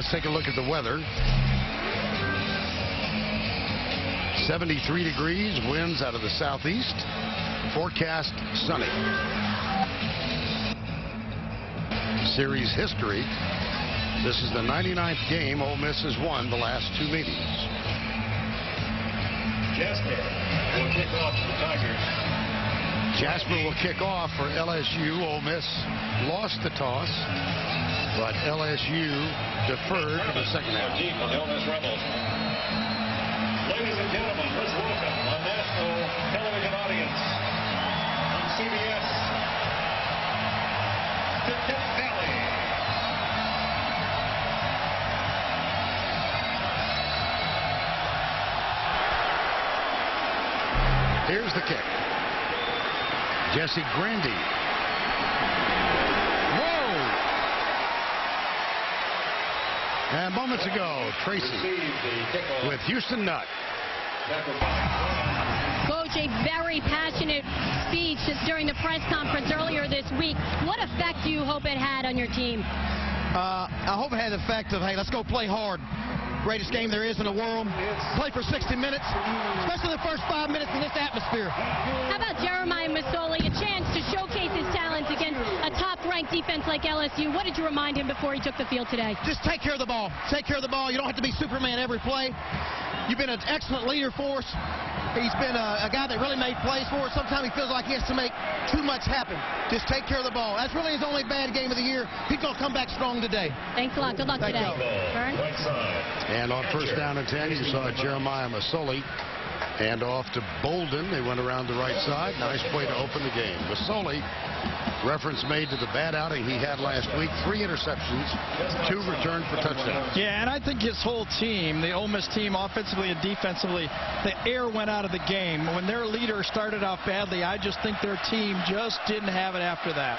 let's take a look at the weather. 73 degrees, winds out of the southeast. Forecast sunny. Series history. This is the 99th game Ole Miss has won the last 2 meetings. Jasper will kick off for the Tigers. Jasper will kick off for LSU. Ole Miss lost the toss, but LSU deferred for the second half. Deep for the Ole Miss Rebels. Ladies and gentlemen, let's welcome a national television audience on CBS. The Death Valley. Here's the kick. Jesse Grandy. Whoa! And moments ago, Tracy with Houston Nutt. Coach, a very passionate speech during the press conference earlier this week. What effect do you hope it had on your team? I hope it had the effect of, hey, let's go play hard. Greatest game there is in the world. Play for 60 minutes, especially the first 5 minutes in this atmosphere. How about Jeremiah Masoli? A chance to showcase his talents against a top-ranked defense like LSU. What did you remind him before he took the field today? Just take care of the ball. Take care of the ball. You don't have to be Superman every play. You've been an excellent leader for us. He's been a guy that really made plays for us. Sometimes he feels like he has to make too much happen. Just take care of the ball. That's really his only bad game of the year. He's going to come back strong today. Thanks a lot. Good luck today. Vern? And on first down and 10, you saw Jeremiah Masoli hand off to Bolden. They went around the right side. Nice play to open the game. Masoli, reference made to the bad outing he had last week. 3 interceptions, 2 returned for touchdowns. Yeah, and I think his whole team, the Ole Miss team, offensively and defensively, the air went out of the game. When their leader started off badly, I just think their team just didn't have it after that.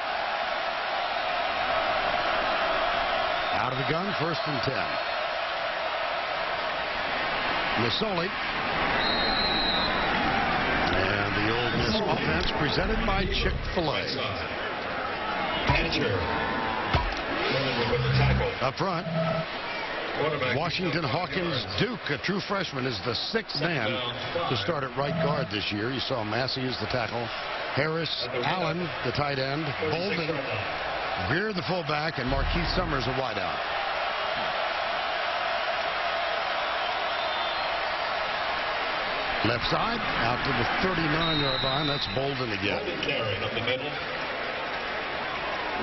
Out of the gun, first and 10. Masoli. And the Ole Miss offense presented by Chick-fil-A. Up front, Washington Hawkins Duke, a true freshman, is the 6th man to start at right guard this year. You saw Massey as the tackle, Harris, Allen, the tight end, Bolden, Greer, the fullback, and Marquise Summers, a wideout. Left side, out to the 39-yard line. That's Bolden again. Carry up the middle.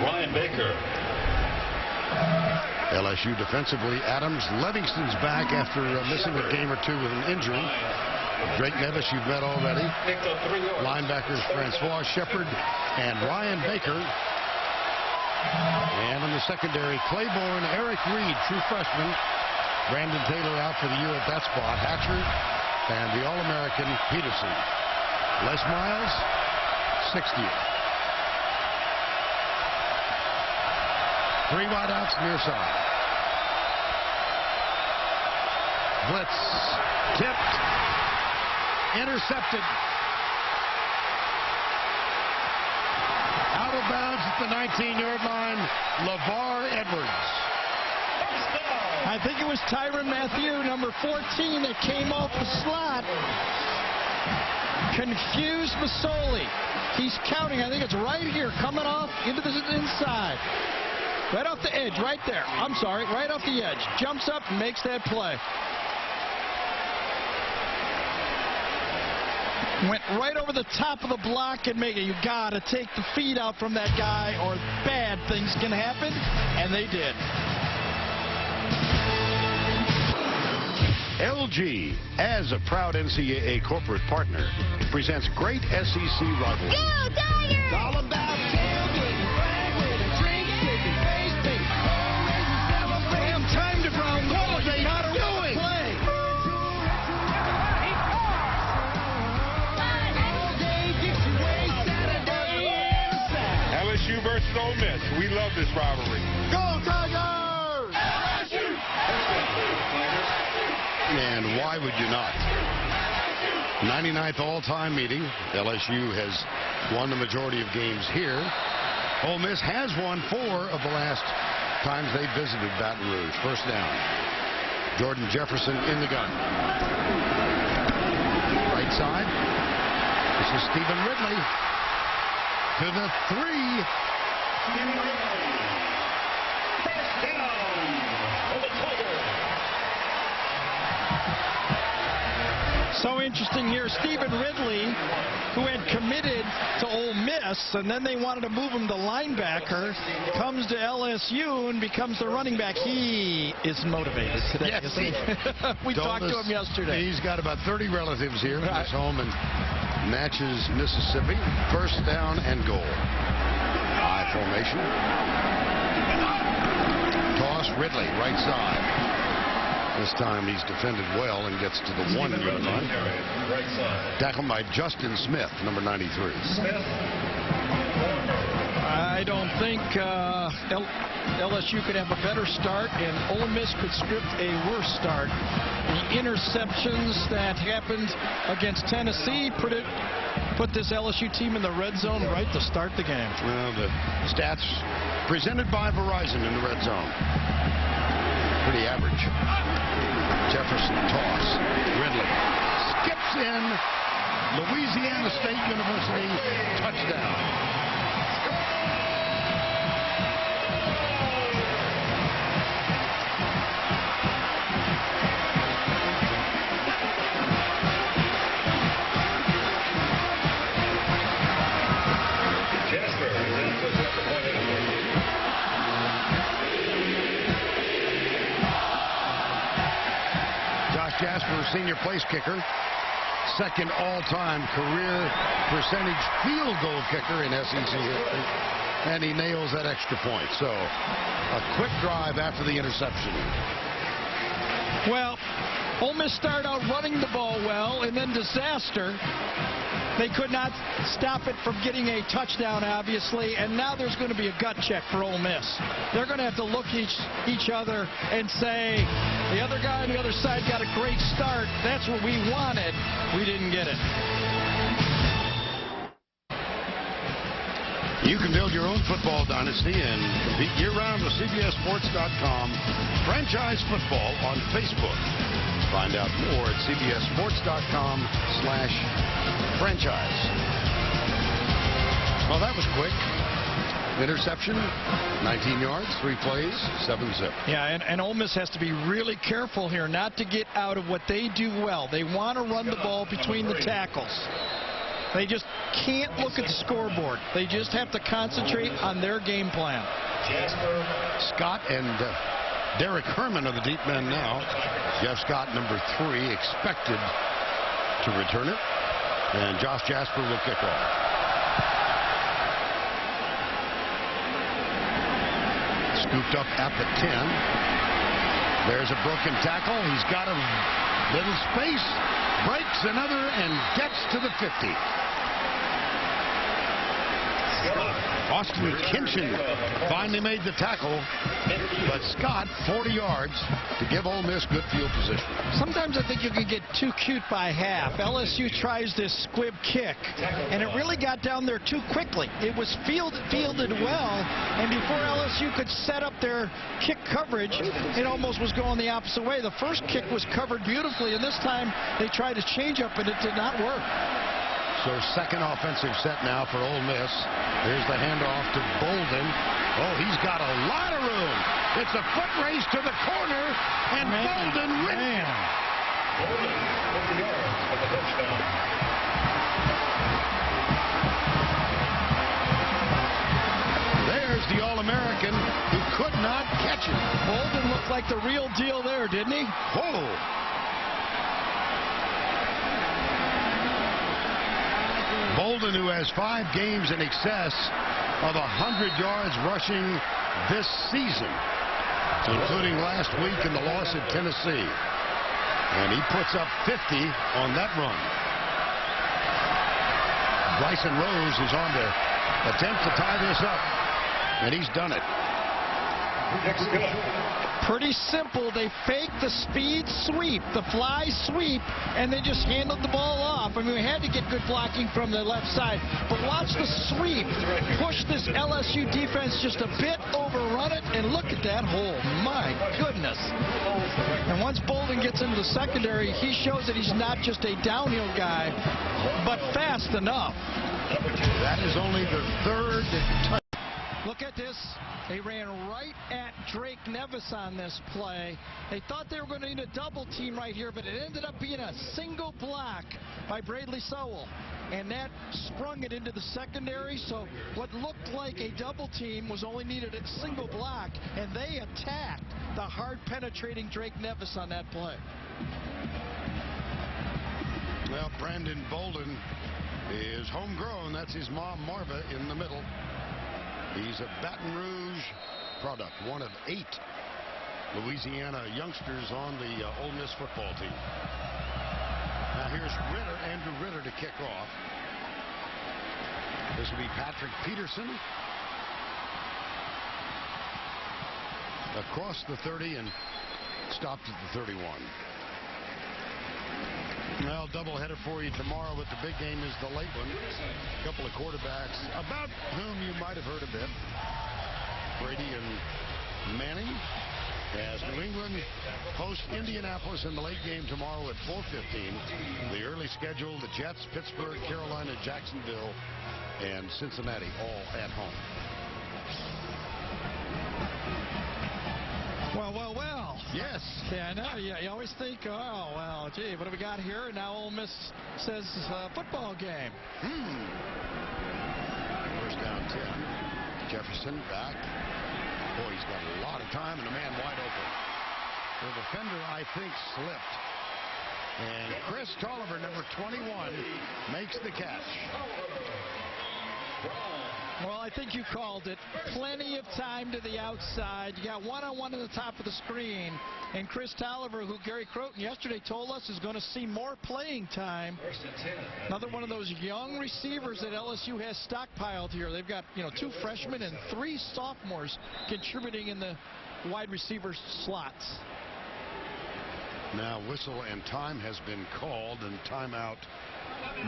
Ryan Baker. LSU defensively, Adams. Livingston's back after missing a game or 2 with an injury. Drake Nevis, you've met already. Linebackers Francois Shepard and Ryan Baker. And in the secondary, Claiborne, Eric Reed, true freshman. Brandon Taylor out for the year at that spot. Hatcher and the All-American Peterson. Les Miles, 60th. 3 wideouts near side. Blitz, tipped, intercepted. Out of bounds at the 19-yard line, LeVar Edwards. I think it was Tyrann Mathieu, number 14, that came off the slot. Confused Masoli. He's counting. I think it's right here, coming off into the inside. Right off the edge, right there. I'm sorry, right off the edge. Jumps up and makes that play. Went right over the top of the block and make it. You got to take the feet out from that guy or bad things can happen, and they did. LG, as a proud NCAA corporate partner, presents great SEC rivalry. Go Tigers! It's all about tailgating, brag with a drink, shaking face, big always celebrate. Damn time to ground. What are they doing? Play. LSU versus Ole Miss. We love this rivalry. Go Tigers! And why would you not? 99th all-time meeting. LSU has won the majority of games here. Ole Miss has won 4 of the last times they visited Baton Rouge. First down. Jordan Jefferson in the gun. Right side. This is Stephen Ridley to the 3. So interesting here, Stephen Ridley, who had committed to Ole Miss, and then they wanted to move him to linebacker, comes to LSU and becomes the running back. He is motivated today. Yes, we talked to him yesterday. He's got about 30 relatives here in his home in Natchez, Mississippi. First down and goal. I formation. Toss Ridley, right side. This time he's defended well and gets to the 1 yard line. Tackled by Justin Smith, number 93. I don't think LSU could have a better start, and Ole Miss could script a worse start. The interceptions that happened against Tennessee put this LSU team in the red zone right to start the game. Well, the stats presented by Verizon in the red zone. Pretty average. Jefferson toss. Ridley skips in. Louisiana State University touchdown. Jasper, senior place kicker, second all-time career percentage field goal kicker in SEC history, and he nails that extra point. So a quick drive after the interception. Well, Ole Miss started out running the ball well, and then disaster. They could not stop it from getting a touchdown, obviously, and now there's going to be a gut check for Ole Miss. They're going to have to look each other and say, the other guy on the other side got a great start. That's what we wanted. We didn't get it. You can build your own football dynasty and compete year-round with CBSSports.com. Franchise football on Facebook. Find out more at CBSSports.com/franchise. Well, that was quick. Interception, 19 yards, 3 plays, 7-zip. Yeah, and Ole Miss has to be really careful here not to get out of what they do well. They want to run the ball between the tackles. They just can't look at the scoreboard. They just have to concentrate on their game plan. Scott and Derek Herman are the deep men now. Jeff Scott, number 3, expected to return it. And Josh Jasper will kick off. Scooped up at the 10. There's a broken tackle. He's got a little space. Breaks another and gets to the 50. Austin Kinchin finally made the tackle, but Scott 40 yards to give Ole Miss good field position. Sometimes I think you can get too cute by half. LSU tries this squib kick, and it really got down there too quickly. It was fielded well, and before LSU could set up their kick coverage, it almost was going the opposite way. The first kick was covered beautifully, and this time they tried to change up, and it did not work. So second offensive set now for Ole Miss. Here's the handoff to Bolden. Oh, he's got a lot of room. It's a foot race to the corner, and Bolden wins. There's the All-American who could not catch it. Bolden looked like the real deal there, didn't he? Whoa. Bolden, who has 5 games in excess of 100 yards rushing this season, including last week in the loss at Tennessee. And he puts up 50 on that run. Bryson Rose is on to attempt to tie this up, and he's done it. Next good. Pretty simple. They faked the speed sweep, the fly sweep, and they just handled the ball off. I mean, we had to get good blocking from the left side, but watch the sweep push this LSU defense just a bit, overrun it, and look at that hole. My goodness. And once Bolden gets into the secondary, he shows that he's not just a downhill guy, but fast enough. That is only the third touch. Look at this. They ran right at Drake Nevis on this play. They thought they were going to need a double team right here, but it ended up being a single block by Bradley Sowell. And that sprung it into the secondary. So what looked like a double team was only needed a single block, and they attacked the hard penetrating Drake Nevis on that play. Well, Brandon Bolden is homegrown. That's his mom, Marva, in the middle. He's a Baton Rouge product, one of 8 Louisiana youngsters on the Ole Miss football team. Now here's Andrew Ritter to kick off. This will be Patrick Peterson. Across the 30 and stopped at the 31. Well, doubleheader for you tomorrow, but the big game is the late one. A couple of quarterbacks about whom you might have heard a bit. Brady and Manning, as New England hosts Indianapolis in the late game tomorrow at 4:15. The early schedule, the Jets, Pittsburgh, Carolina, Jacksonville, and Cincinnati all at home. Well. Yes. Yeah, I know. You always think, oh, well, gee, what do we got here? And now Ole Miss says football game. First down 10. Jefferson back. Boy, he's got a lot of time and a man wide open. The defender, I think, slipped. And Chris Tolliver, number 21, makes the catch. Well, I think you called it. Plenty of time to the outside. You got one-on-one at the top of the screen. And Chris Tolliver, who Gary Croton yesterday told us is going to see more playing time. Another one of those young receivers that LSU has stockpiled here. They've got, 2 freshmen and 3 sophomores contributing in the wide receiver slots. Now, whistle and time has been called, and timeout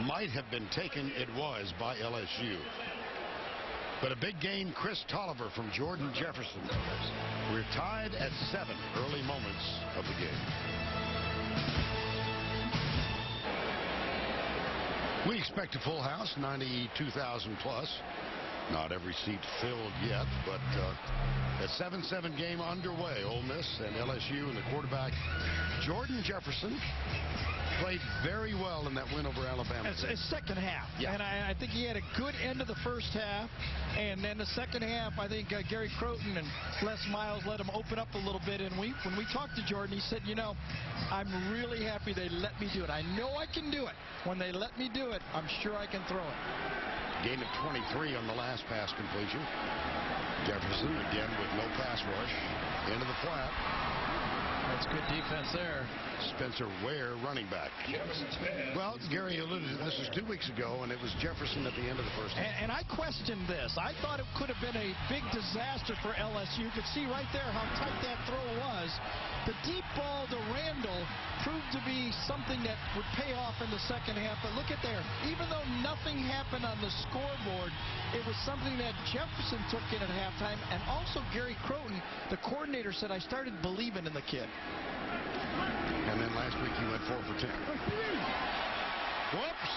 might have been taken. It was by LSU. But a big gain, Chris Tolliver from Jordan Jefferson. We're tied at 7, early moments of the game. We expect a full house, 92,000 plus. Not every seat filled yet, but a 7-7 game underway. Ole Miss and LSU, and the quarterback, Jordan Jefferson, played very well in that win over Alabama. It's second half. Yeah. And I think he had a good end of the first half. And then the second half, I think Gary Croton and Les Miles let him open up a little bit. And when we talked to Jordan, he said, I'm really happy they let me do it. I know I can do it. When they let me do it, I'm sure I can throw it. Gain of 23 on the last pass completion. Jefferson again with no pass rush. Into the flat. That's good defense there. Spencer Ware, running back. Well, Gary alluded to this was 2 weeks ago, and it was Jefferson at the end of the first half. And I questioned this. I thought it could have been a big disaster for LSU. You could see right there how tight that throw was. The deep ball to Randall proved to be something that would pay off in the second half. But look at there. Even though nothing happened on the scoreboard, it was something that Jefferson took in at halftime. And also Gary Croton, the coordinator, said, I started believing in the kid. And then last week he went 4 for 10. Whoops.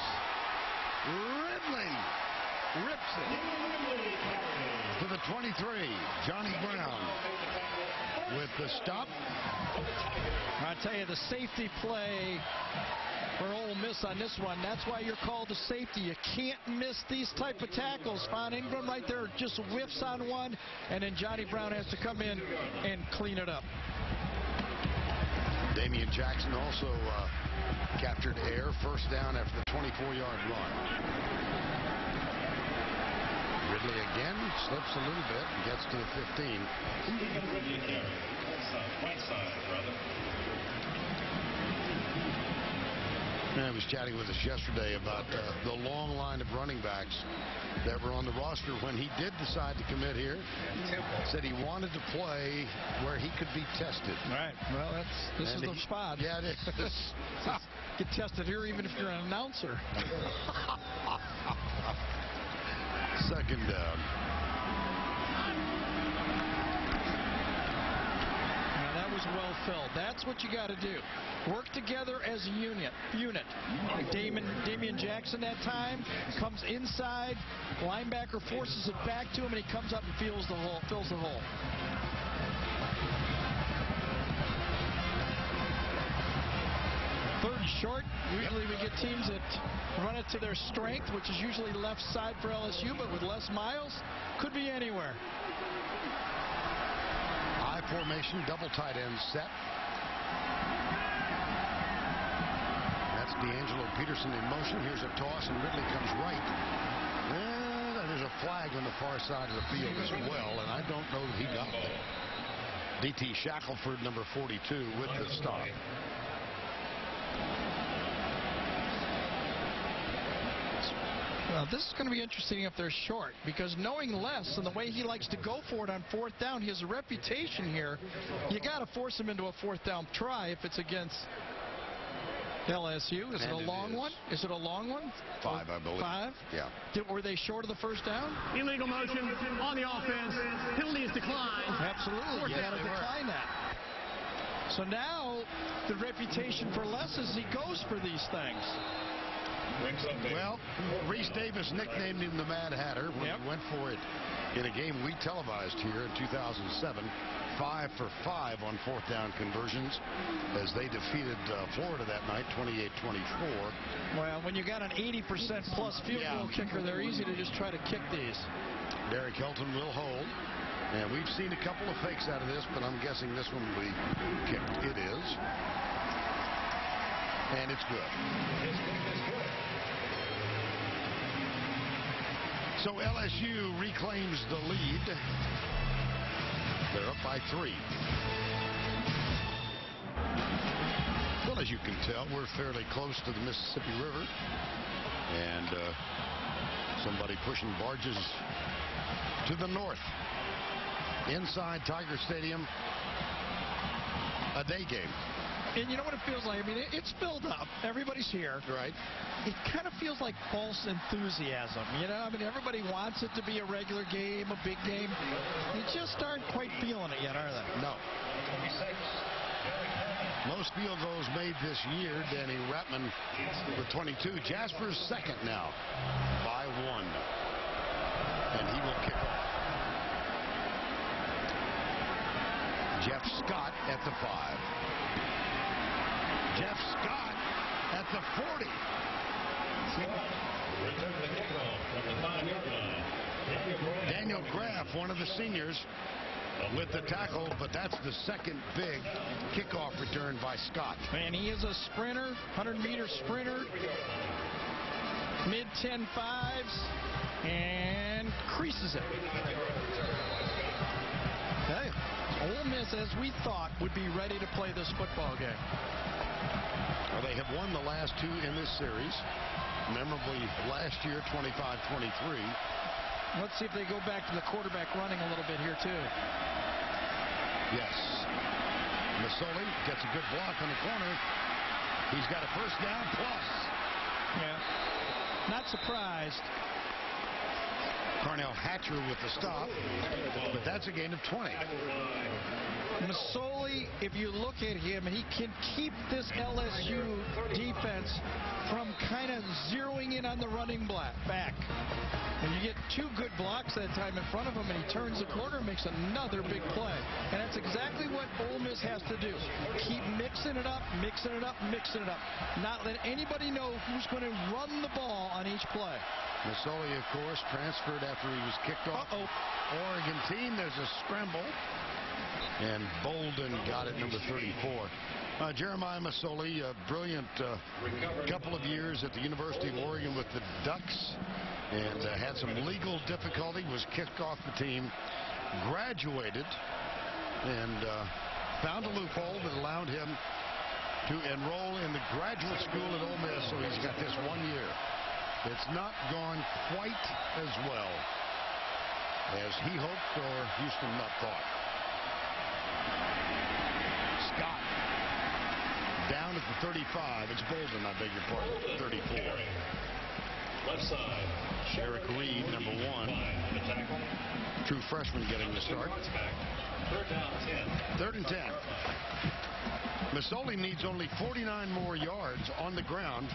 Ridley rips it to the 23. Johnny Brown with the stop. I tell you, the safety play for Ole Miss on this one, that's why you're called a safety. You can't miss these type of tackles. Von Ingram right there just whiffs on one, and then Johnny Brown has to come in and clean it up. Damian Jackson also captured air, first down after the 24-yard run. Ridley again slips a little bit and gets to the 15. Right side, brother. I was chatting with us yesterday about the long line of running backs that were on the roster when he did decide to commit here. Said he wanted to play where he could be tested. All right. Well, this is the spot. Yeah, it is. Get tested here even if you're an announcer. Second down. Now that was well filled. That's what you got to do. Work together as a unit. Damian Jackson that time comes inside. Linebacker forces it back to him, and he comes up and fills the hole. Third and short. Usually we get teams that run it to their strength, which is usually left side for LSU, but with Les Miles, could be anywhere. I formation, double tight end set. That's D'Angelo Peterson in motion. Here's a toss, and Ridley comes right. And there's a flag on the far side of the field as well, and I don't know that he got it. D.T. Shackelford, number 42, with the stop. Well, this is going to be interesting if they're short, because knowing Les and the way he likes to go for it on fourth down, he has a reputation here. You got to force him into a fourth down try if it's against LSU. Is it a long one? Is it a long one? 5, I believe. 5? Yeah. Were they short of the first down? Illegal motion on the offense. Penalty is declined. Absolutely. You got to decline that. So now the reputation for Les is he goes for these things. Well, Reese Davis nicknamed him the Mad Hatter when he went for it in a game we televised here in 2007. 5 for 5 on fourth down conversions as they defeated Florida that night, 28-24. Well, when you got an 80% plus field goal kicker, they're easy to just try to kick these. Derek Helton will hold. And we've seen a couple of fakes out of this, but I'm guessing this one will be kicked. It is. And it's good. So LSU reclaims the lead. They're up by 3. Well, as you can tell, we're fairly close to the Mississippi River. And somebody pushing barges to the north. Inside Tiger Stadium. A day game. And you know what it feels like? I mean, it's filled up. Everybody's here. Right. It kind of feels like false enthusiasm. You know, I mean, everybody wants it to be a regular game, a big game. They just aren't quite feeling it yet, are they? No. Most field goals made this year. Danny Ratman with 22. Jasper's second now by 1. And he will kick off. Jeff Scott at the 5. Jeff Scott at the 40. Daniel Graff, one of the seniors, with the tackle, but that's the second big kickoff return by Scott. And he is a sprinter, 100-meter sprinter, mid-10 5s, and creases it. Hey, Ole Miss, as we thought, would be ready to play this football game. Well, they have won the last 2 in this series. Memorably last year, 25-23. Let's see if they go back to the quarterback running a little bit here, too. Yes. Masoli gets a good block on the corner. He's got a first down plus. Yeah. Not surprised. Carnell Hatcher with the stop, but that's a gain of 20. Masoli, if you look at him, he can keep this LSU defense from kind of zeroing in on the running back. And you get 2 good blocks that time in front of him, and he turns the corner and makes another big play. And that's exactly what Ole Miss has to do. Keep mixing it up, mixing it up, mixing it up. Not let anybody know who's going to run the ball on each play. Masoli, of course, transferred after he was kicked off. Oregon team, there's a scramble. And Bolden got it, number 34. Jeremiah Masoli, a brilliant couple of years at the University of Oregon with the Ducks, and had some legal difficulty, was kicked off the team, graduated, and found a loophole that allowed him to enroll in the graduate school at Ole Miss, so he's got this 1 year. It's not gone quite as well as he hoped or Houston Nutt thought. Scott down at the 35. It's Bolden, I beg your pardon, 34. Left side. Derek Reed, number 1. True freshman getting the start. Third down 10. 3rd and 10. Masoli needs only 49 more yards on the ground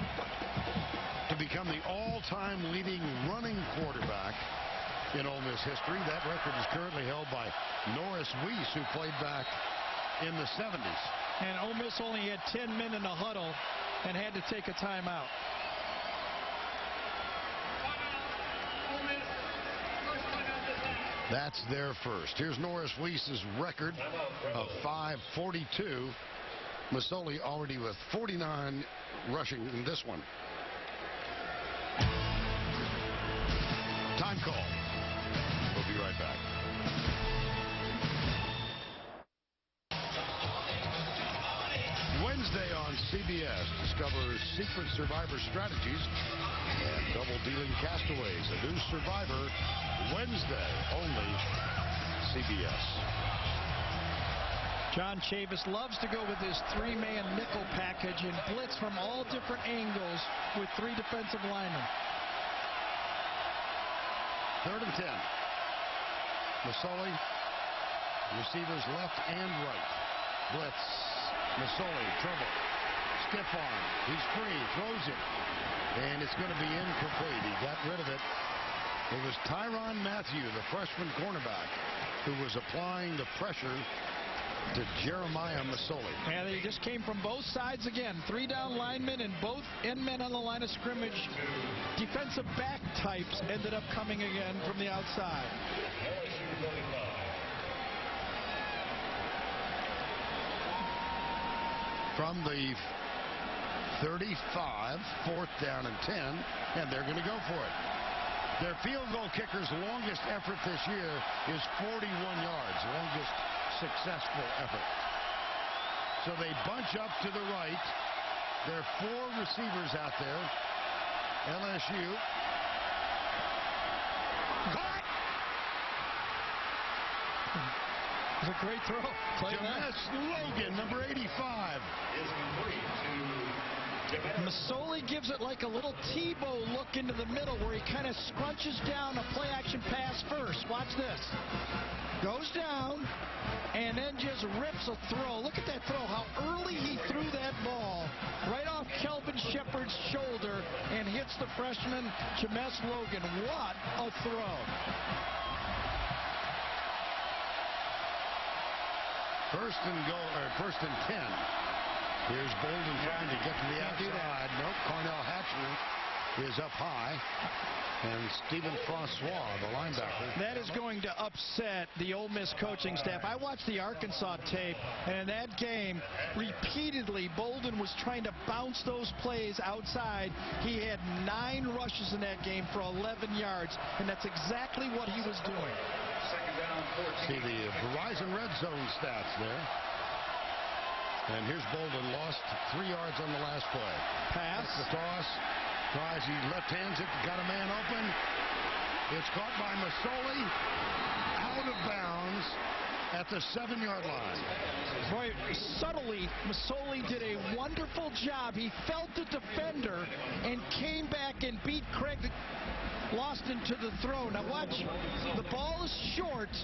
to become the all-time leading running quarterback in Ole Miss history. That record is currently held by Norris Weiss, who played back in the 70s. And Ole Miss only had 10 men in the huddle and had to take a timeout. That's their first. Here's Norris Weiss's record of 5:42. Masoli already with 49 rushing in this one. Time call. We'll be right back. Wednesday on CBS, discover secret survivor strategies and double-dealing castaways. A new Survivor Wednesday, only CBS. John Chavis loves to go with his 3-man nickel package and blitz from all different angles with 3 defensive linemen. 3rd and 10. Masoli, receivers left and right. Blitz. Masoli, trouble. Stiff arm. He's free. Throws it. And it's going to be incomplete. He got rid of it. It was Tyrann Mathieu, the freshman cornerback, who was applying the pressure to Jeremiah Masoli. And they just came from both sides again. 3 down linemen and both end men on the line of scrimmage. Defensive back types ended up coming again from the outside. From the 35, 4th down and 10, and they're going to go for it. Their field goal kicker's longest effort this year is 41 yards, longest successful effort. So they bunch up to the right. There are 4 receivers out there. LSU. Caught! It was a great throw. James Logan, number 85. Is complete to Masoli gives it like a little Tebow look into the middle where he kind of scrunches down a play-action pass first. Watch this. Goes down and then just rips a throw. Look at that throw, how early he threw that ball right off Kelvin Shepard's shoulder and hits the freshman James Logan. What a throw. First and 10. Here's Bolden trying to get to the outside. Nope. Cornell Hatcher is up high. And Stephen Francois, the linebacker. That is going to upset the Ole Miss coaching staff. I watched the Arkansas tape, and in that game, repeatedly, Bolden was trying to bounce those plays outside. He had 9 rushes in that game for 11 yards, and that's exactly what he was doing. second down 14. See the Verizon Red Zone stats there. And here's Bolden, lost 3 yards on the last play. Pass. The toss. Tries, he left hands it, got a man open. It's caught by Masoli, out of bounds at the 7-yard line. Right, subtly, Masoli did a wonderful job. He felt the defender and came back and beat Craig Lawson to the throw. Now watch, the ball is short,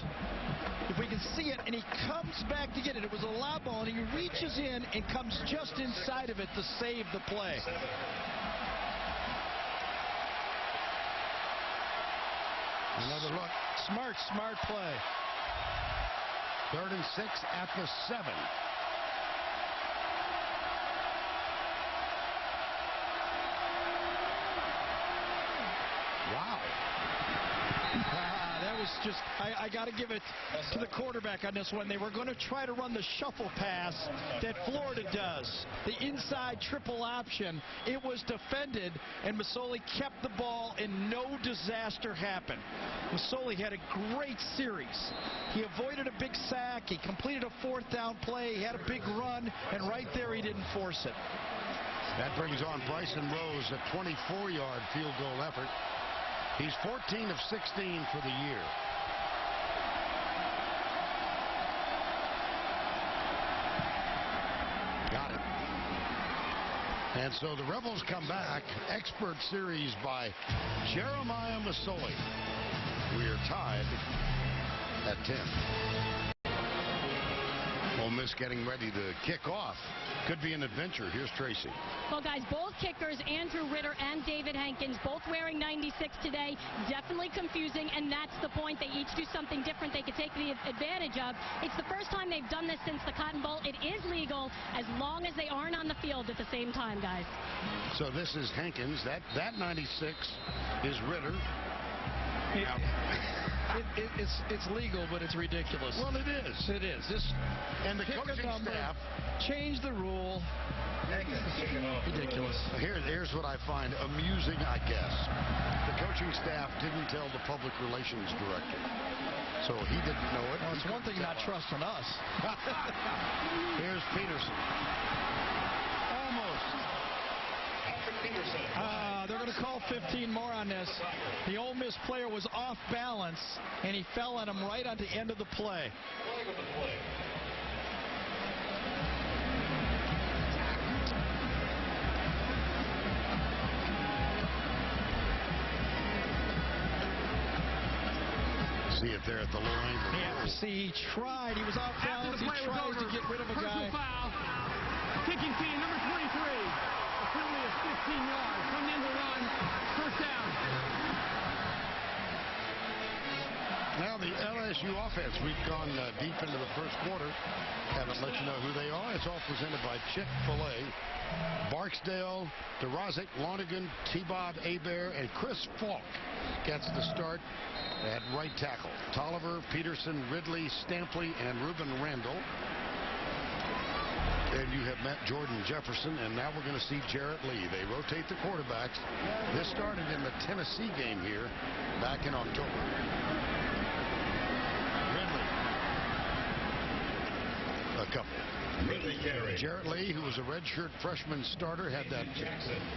if we can see it, and he comes back to get it. It was a lob ball, and he reaches in and comes just inside of it to save the play. Another look. Smart play. 3rd and 6 at the 7. Wow. That was just, I got to give it to the quarterback on this one. They were going to try to run the shuffle pass that Florida does, the inside triple option. It was defended, and Masoli kept the ball, and no disaster happened. Masoli had a great series. He avoided a big sack. He completed a 4th down play. He had a big run, and right there he didn't force it. That brings on Bryson Rose, a 24-yard field goal effort. He's 14 of 16 for the year. Got it. And so the Rebels come back. Expert series by Jeremiah Masoli. We are tied at 10. Ole Miss getting ready to kick off. Could be an adventure. Here's Tracy. Well, guys, both kickers, Andrew Ritter and David Hankins, both wearing 96 today. Definitely confusing, and that's the point. They each do something different they could take the advantage of. It's the first time they've done this since the Cotton Bowl. It is legal as long as they aren't on the field at the same time, guys. So this is Hankins. That 96 is Ritter. It's legal, but it's ridiculous. Well, it is. It is. Just and the coaching staff change the rule. Ridiculous. Here's what I find amusing, I guess. The coaching staff didn't tell the public relations director, so he didn't know it. Well, it's one thing not trusting us. Here's Peterson. Almost. They're going to call 15 more on this. The Ole Miss player was off balance, and he fell on him right on the end of the play. See it there at the low angle. Yeah, see, he tried. He was off balance. He tried to get rid of a guy. Foul. Kicking team, number 23. A penalty of 15 yards. From the end of the run. First down. Now the LSU offense. We've gone deep into the first quarter. Haven't let you know who they are. It's all presented by Chick-fil-A. Barksdale, DeRozic, Lonigan, T-Bob, Hebert, and Chris Falk gets the start at right tackle. Tolliver, Peterson, Ridley, Stampley, and Reuben Randall. And you have met Jordan Jefferson, and now we're going to see Jarrett Lee. They rotate the quarterbacks. This started in the Tennessee game here back in October. Ridley. A couple. Jarrett Lee, who was a redshirt freshman starter, had that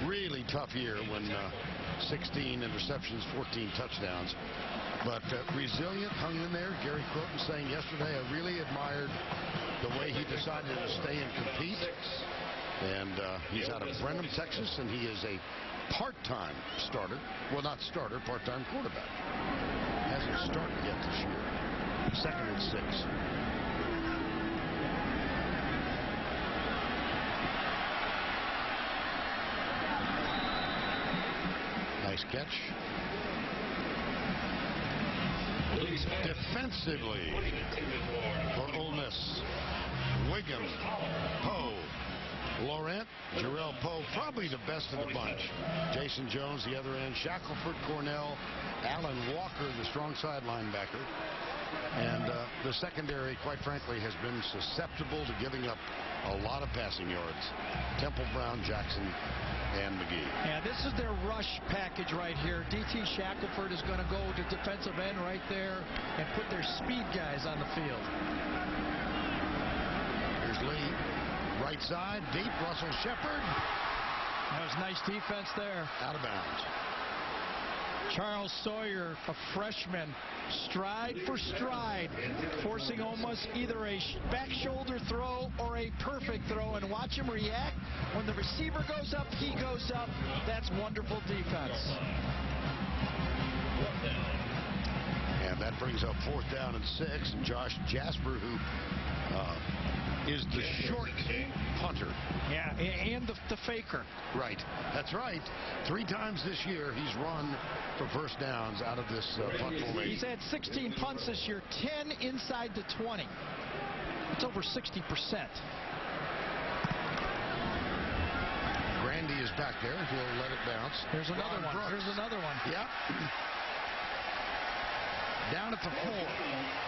really tough year when 16 interceptions, 14 touchdowns. But resilient, hung in there. Gary Croton saying yesterday, I really admired the way he decided to stay and compete. And he's out of Brenham, Texas, and he is a part-time starter. Well, not starter, part-time quarterback. Hasn't started yet this year. 2nd and 6. Nice catch. Defensively for Ole Miss, Wiggum, Poe, Laurent, Jarrell Poe, probably the best of the bunch. Jason Jones, the other end, Shackelford, Cornell, Alan Walker, the strong side linebacker. And the secondary, quite frankly, has been susceptible to giving up a lot of passing yards. Temple, Brown, Jackson, and McGee. Yeah, this is their rush package right here. D.T. Shackelford is going to go to defensive end right there and put their speed guys on the field. Here's Lee. Right side, deep. Russell Shepard. That was nice defense there. Out of bounds. Charles Sawyer, a freshman, stride for stride, forcing almost either a back shoulder throw or a perfect throw, and watch him react. When the receiver goes up, he goes up. That's wonderful defense. And that brings up 4th down and 6. And Josh Jasper, who is the short punter. Yeah, and the faker. Right. That's right. 3 times this year he's run for first downs out of this punt formation. He's had 16 punts this year, 10 inside the 20. It's over 60%. Grandy is back there. He'll let it bounce. Here's another one. Here's another one. Yep. Down at the 4.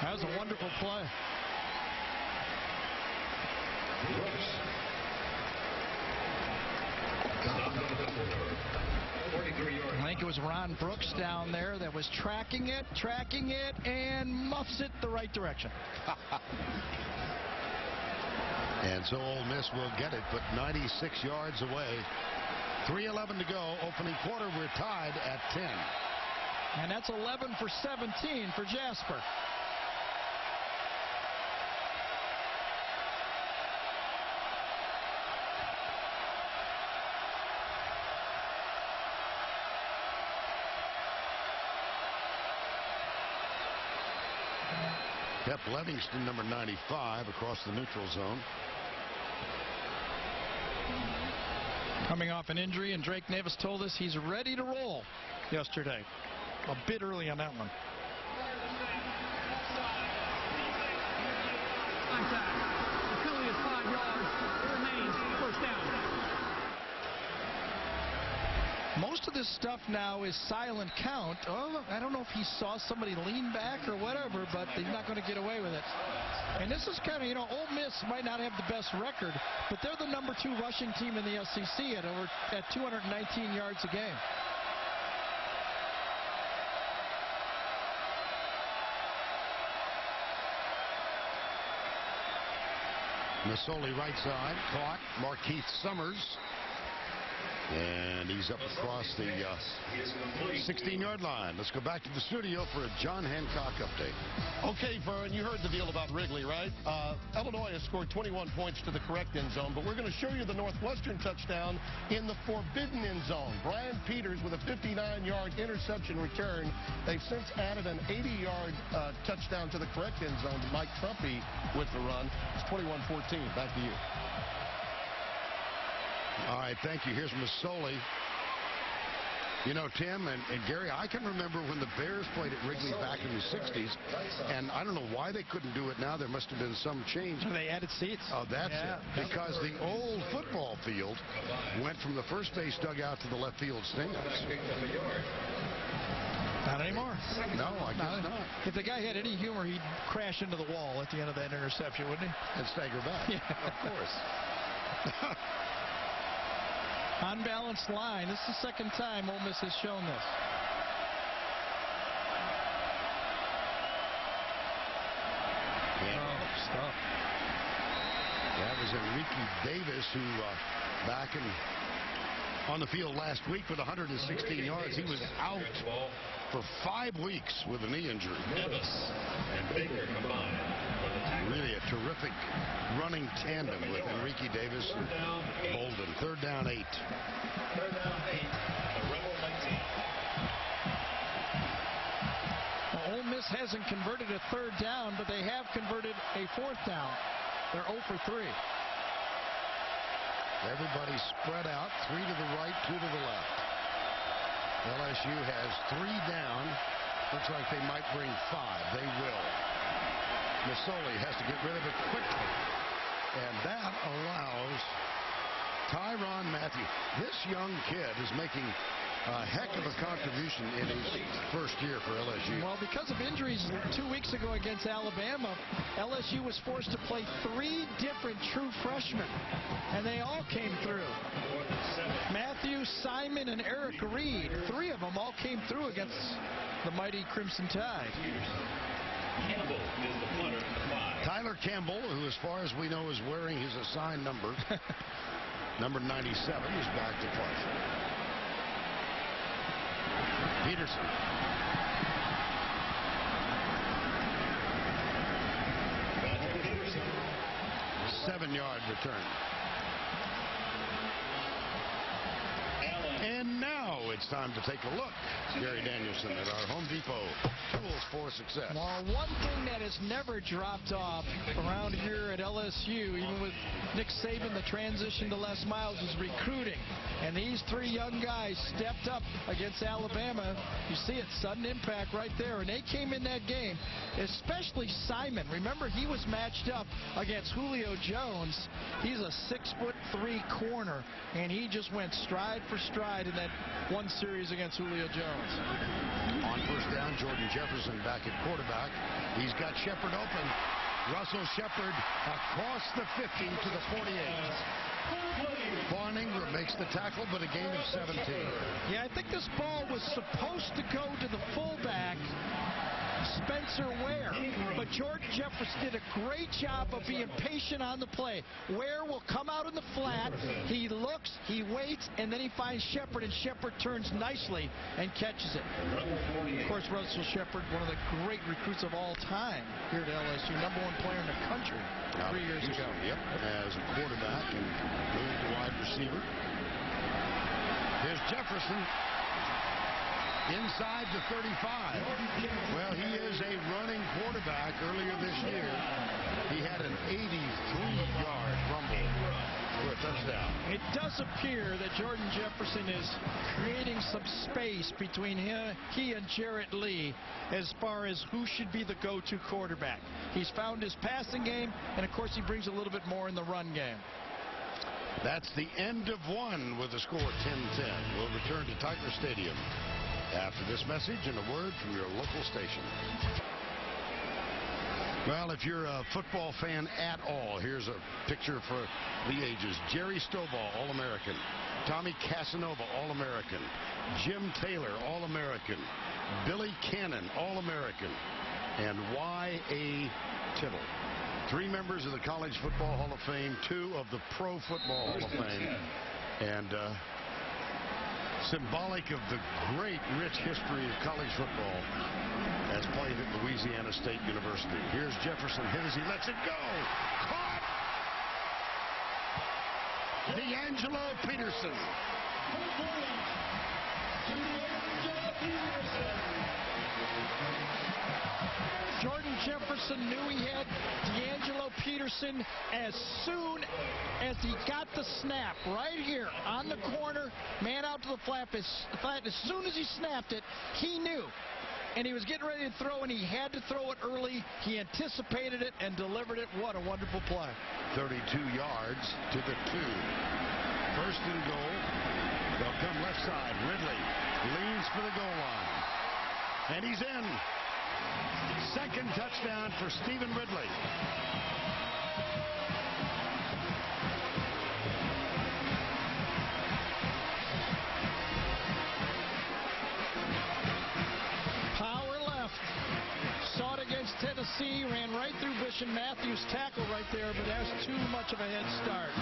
That was a wonderful play. I think it was Ron Brooks down there that was tracking it, and muffs it the right direction. And so Ole Miss will get it, but 96 yards away. 3:11 to go. Opening quarter, we're tied at 10. And that's 11 for 17 for Jasper. Pep Livingston, number 95, across the neutral zone. Coming off an injury, and Drake Nevis told us he's ready to roll yesterday. A bit early on that one. Contact. The penalty is 5 yards. It remains first down. Most of this stuff now is silent count. Oh, I don't know if he saw somebody lean back or whatever, but he's not going to get away with it. And this is kind of, Ole Miss might not have the best record, but they're the number 2 rushing team in the SEC at 219 yards a game. Masoli right side, caught. Markeith Summers. And he's up across the 16-yard line. Let's go back to the studio for a John Hancock update. Okay, Vern, you heard the deal about Wrigley, right? Illinois has scored 21 points to the correct end zone, but we're going to show you the Northwestern touchdown in the forbidden end zone. Brian Peters with a 59-yard interception return. They've since added an 80-yard touchdown to the correct end zone. Mike Trumpy with the run. It's 21-14. Back to you. All right, thank you. Here's Masoli. You know, Tim and Gary, I can remember when the Bears played at Wrigley back in the 60s, and I don't know why they couldn't do it now. There must have been some change. They added seats. Oh, that's it. Because the old football field went from the first base dugout to the left field stands. Not anymore. No, I guess not. If the guy had any humor, he'd crash into the wall at the end of that interception, wouldn't he? And stagger back. Yeah. Of course. Unbalanced line. This is the second time Ole Miss has shown this. Yeah. Stuff. That was Enrique Davis, who back on the field last week with 116 yards. He was out for 5 weeks with a knee injury. Nevis and Baker combined. Really a terrific running tandem with Enrique Davis and Bolden. 3rd down 8. 3rd down 8. The Rebel 19. Well, Ole Miss hasn't converted a 3rd down, but they have converted a 4th down. They're 0 for 3. Everybody spread out. 3 to the right, 2 to the left. LSU has 3 down. Looks like they might bring 5. They will. Masoli has to get rid of it quickly. And that allows Tyrann Mathieu. This young kid is making a heck of a contribution in his first year for LSU. Well, because of injuries 2 weeks ago against Alabama, LSU was forced to play 3 different true freshmen, and they all came through. Matthew, Simon, and Eric Reed, 3 of them all came through against the mighty Crimson Tide. Campbell is the punter at the 5. Tyler Campbell, who as far as we know is wearing his assigned number, number 97, is back to play. Peterson. Matthew Peterson. 7-yard return. And now it's time to take a look, Gary Danielson, at our Home Depot tools for success. Well, one thing that has never dropped off around here at LSU, even with Nick Saban, the transition to Les Miles, is recruiting. And these 3 young guys stepped up against Alabama. You see it, sudden impact right there. And they came in that game, especially Simon. Remember, he was matched up against Julio Jones. He's a 6'4" 3 corner, and he just went stride for stride in that one series against Julio Jones. On first down, Jordan Jefferson back at quarterback. He's got Shepard open. Russell Shepard across the 50 to the 48. Vaughn Ingram makes the tackle, but a gain of 17. Yeah, I think this ball was supposed to go to the fullback, Spencer Ware, but Jordan Jefferson did a great job of being patient on the play. Ware will come out in the flat, he looks, he waits, and then he finds Shepard, and Shepard turns nicely and catches it. Of course, Russell Shepard, one of the great recruits of all time here at LSU, #1 player in the country 3 years ago. Yep, as a quarterback and moved to wide receiver. Here's Jefferson. Inside the 35. Well, he is a running quarterback. Earlier this year, he had an 83-yard rumble for a touchdown. It does appear that Jordan Jefferson is creating some space between he and Jarrett Lee as far as who should be the go-to quarterback. He's found his passing game, and, of course, he brings a little bit more in the run game. That's the end of one with the score 10-10. We'll return to Tiger Stadium after this message and a word from your local station. Well, if you're a football fan at all, here's a picture for the ages. Jerry Stovall, All-American. Tommy Casanova, All-American. Jim Taylor, All-American. Billy Cannon, All-American. And Y.A. Tittle. 3 members of the College Football Hall of Fame, 2 of the Pro Football Hall of Fame. And symbolic of the great, rich history of college football as played at Louisiana State University. Here's Jefferson, hit as he lets it go. Caught! D'Angelo Peterson. Jordan Jefferson knew he had D'Angelo Peterson as soon as he got the snap. Right here on the corner, man out to the flat. As soon as he snapped it, he knew. And he was getting ready to throw, and he had to throw it early. He anticipated it and delivered it. What a wonderful play. 32 yards to the 2. First and goal. They'll come left side. Ridley leans for the goal line. And he's in. Second touchdown for Stephen Ridley. Power left. Saw it against Tennessee. Ran right through Bishop Matthews' tackle right there, but that's too much of a head start.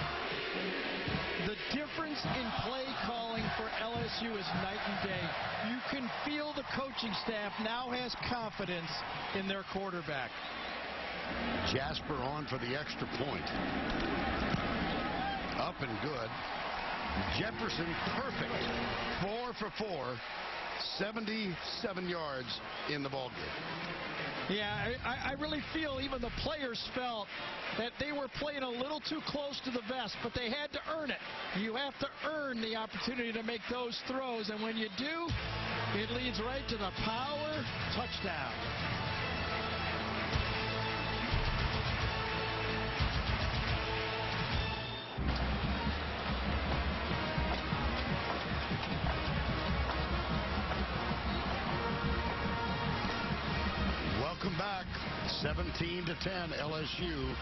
The difference in play calling for LSU is night and day. You can feel the coaching staff now has confidence in their quarterback. Jasper on for the extra point. Up and good. Jefferson perfect. 4 for 4. 77 yards in the ballgame. Yeah, I really feel even the players felt that they were playing a little too close to the vest, but they had to earn it. You have to earn the opportunity to make those throws, and when you do, it leads right to the power touchdown. Welcome back. 17-10 LSU.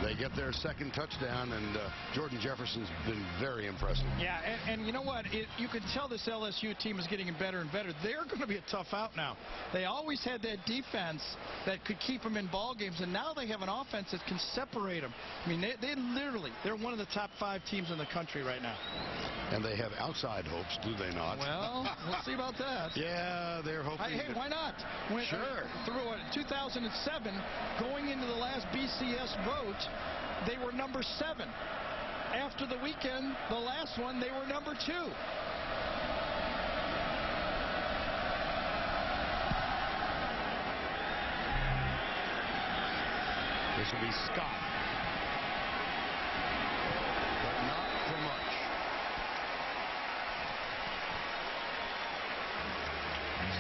They get their second touchdown, and Jordan Jefferson's been very impressive. Yeah, and you know what? You can tell this LSU team is getting better and better. They're going to be a tough out now. They always had that defense that could keep them in ball games, and now they have an offense that can separate them. I mean, they're one of the top 5 teams in the country right now. And they have outside hopes, do they not? Well, we'll see about that. Yeah, they're hoping. Hey, why not? Sure. Through 2007, going into the last BCS vote, they were number 7. After the weekend, the last one, they were number 2. This will be Scott. But not for much.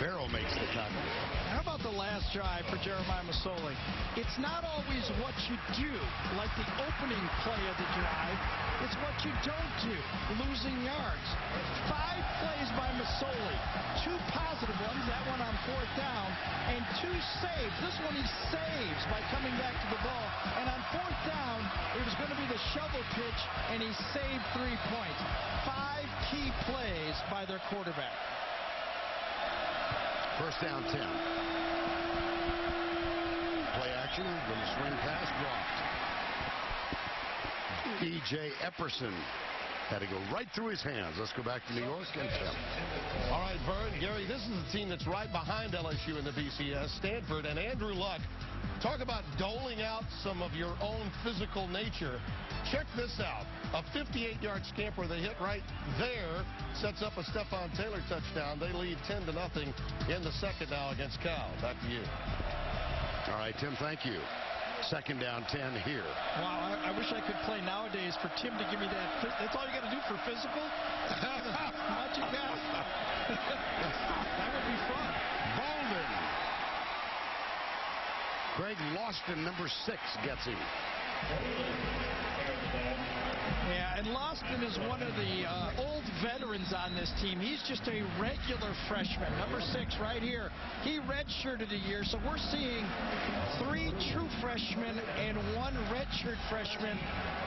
Barrow makes the tackle. How about the last drive for Jeremiah Masoli? It's not always what you do, like the opening play of the drive. It's what you don't do, losing yards. 5 plays by Masoli, 2 positive ones, that one on 4th down, and 2 saves. This one he saves by coming back to the ball. And on 4th down, it was going to be the shovel pitch, and he saved 3 points. 5 key plays by their quarterback. First down 10. Play action, little swing pass, blocked. E.J. Epperson had to go right through his hands. Let's go back to New York and Tim. All right, Vern, Gary, this is the team that's right behind LSU in the BCS, Stanford, and Andrew Luck. Talk about doling out some of your own physical nature. Check this out. A 58-yard scamper they hit right there sets up a Stephon Taylor touchdown. They lead 10-0 in the second now against Cal. Back to you. All right, Tim, thank you. Second down 10 here. Wow, I wish I could play nowadays for Tim to give me that. That's all you got to do for physical? Magic pass? That would be fun. Bolden. Greg Loston, number 6, gets him. Yeah, and Loston is one of the old veterans on this team. He's just a regular freshman, number 6 right here. He redshirted a year, so we're seeing 3 true freshmen and 1 redshirt freshman.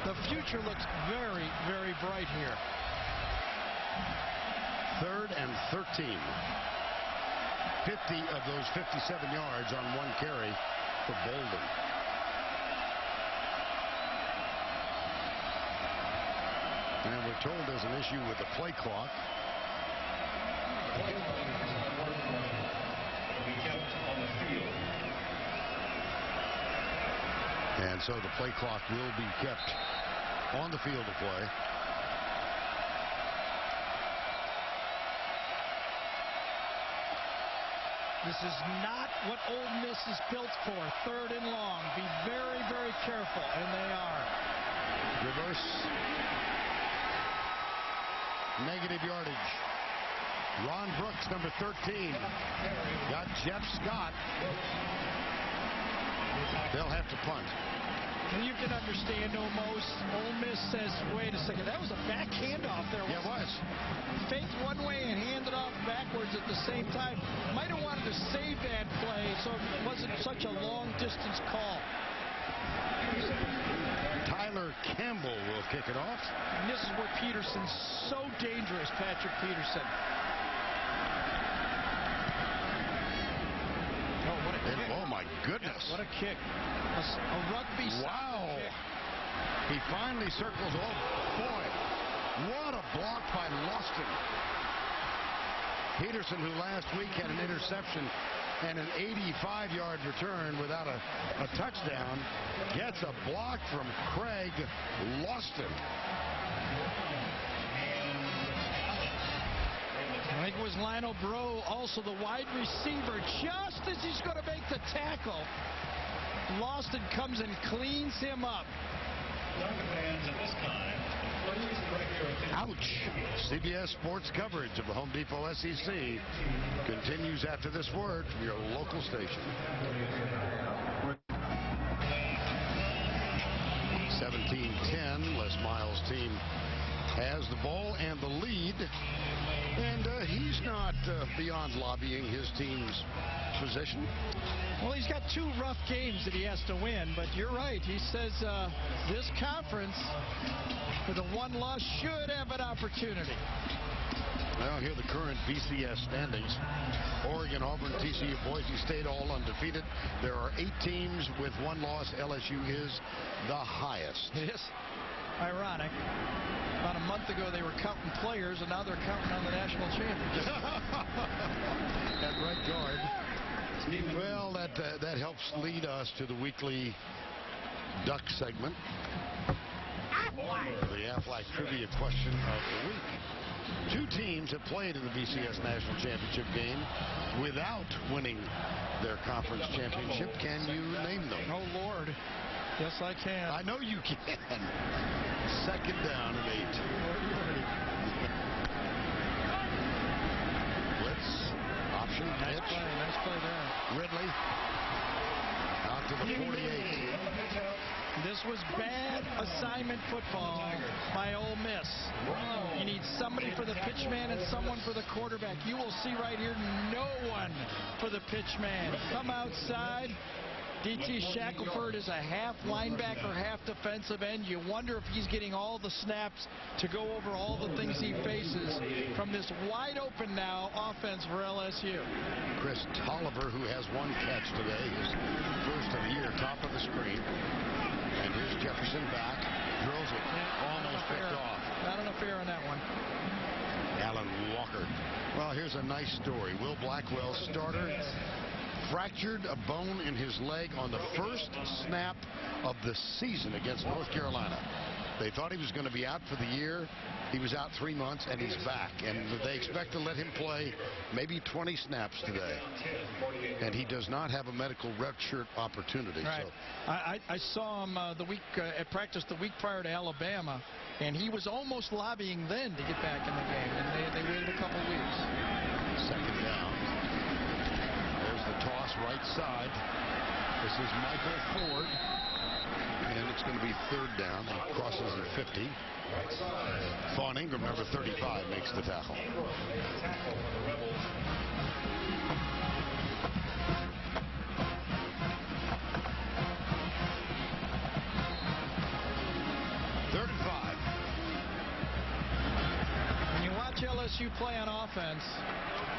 The future looks very, very bright here. 3rd and 13. 50 of those 57 yards on 1 carry for Bolden. And we're told there's an issue with the play clock. And so the play clock will be kept on the field of play. This is not what Ole Miss is built for. 3rd and long. Be very, very careful, and they are. Reverse. Negative yardage. Ron Brooks, number 13. Got Jeff Scott. They'll have to punt. And you can understand almost. Ole Miss says, wait a second, that was a back handoff there. Yeah, it was. Faked one way and handed off backwards at the same time. Might have wanted to save that play so it wasn't such a long distance call. Tyler Campbell will kick it off. And this is where Peterson's so dangerous, Patrick Peterson. Oh, what a kick. Oh, my goodness. Yeah, what a kick. A rugby style. Wow. He finally circles. Oh, boy. What a block by Loston. Peterson, who last week had an interception and an 85-yard return without a touchdown, gets a block from Craig Loston. I think it was Lionel Breaux, also the wide receiver, just as he's going to make the tackle. Loston comes and cleans him up. Ouch. CBS Sports coverage of the Home Depot SEC continues after this word from your local station. 17-10. Les Miles' team has the ball and the lead. And he's not beyond lobbying his team's position. Well, he's got 2 rough games that he has to win, but you're right. He says this conference, with a 1 loss, should have an opportunity. Well, here are the current BCS standings. Oregon, Auburn, TCU, Boise State, all undefeated. There are 8 teams with 1 loss. LSU is the highest. It is ironic. About a month ago, they were counting players, and now they're counting on the national championship. At right guard. Well, that helps lead us to the weekly Duck segment. The Aflac Trivia question of the week. 2 teams have played in the BCS National Championship game without winning their conference championship. Can you name them? Oh, Lord. Yes, I can. I know you can. Second down and 8. Blitz. Option Nice play there. Ridley out to the 48. This was bad assignment football by Ole Miss. You need somebody for the pitch man and someone for the quarterback. You will see right here, no one for the pitch man. Come outside. D.T. Shackelford is a half linebacker, half defensive end. You wonder if he's getting all the snaps to go over all the things he faces from this wide open now offense for LSU. Chris Tolliver, who has one catch today, his first of the year, top of the screen. And here's Jefferson back, drills it, almost picked off. Not enough air on that one. Alan Walker. Well, here's a nice story. Will Blackwell, starter, fractured a bone in his leg on the first snap of the season against North Carolina. They thought he was going to be out for the year. He was out 3 months, and he's back. And they expect to let him play maybe 20 snaps today. And he does not have a medical redshirt opportunity. Right. So I saw him the week at practice the week prior to Alabama, and he was almost lobbying then to get back in the game. And they waited a couple weeks. Second down. There's the toss right side. This is Michael Ford. And it's going to be third down. He crosses the 50. Vaughn Ingram, number 35, makes the tackle. Third and 5. When you watch LSU play on offense,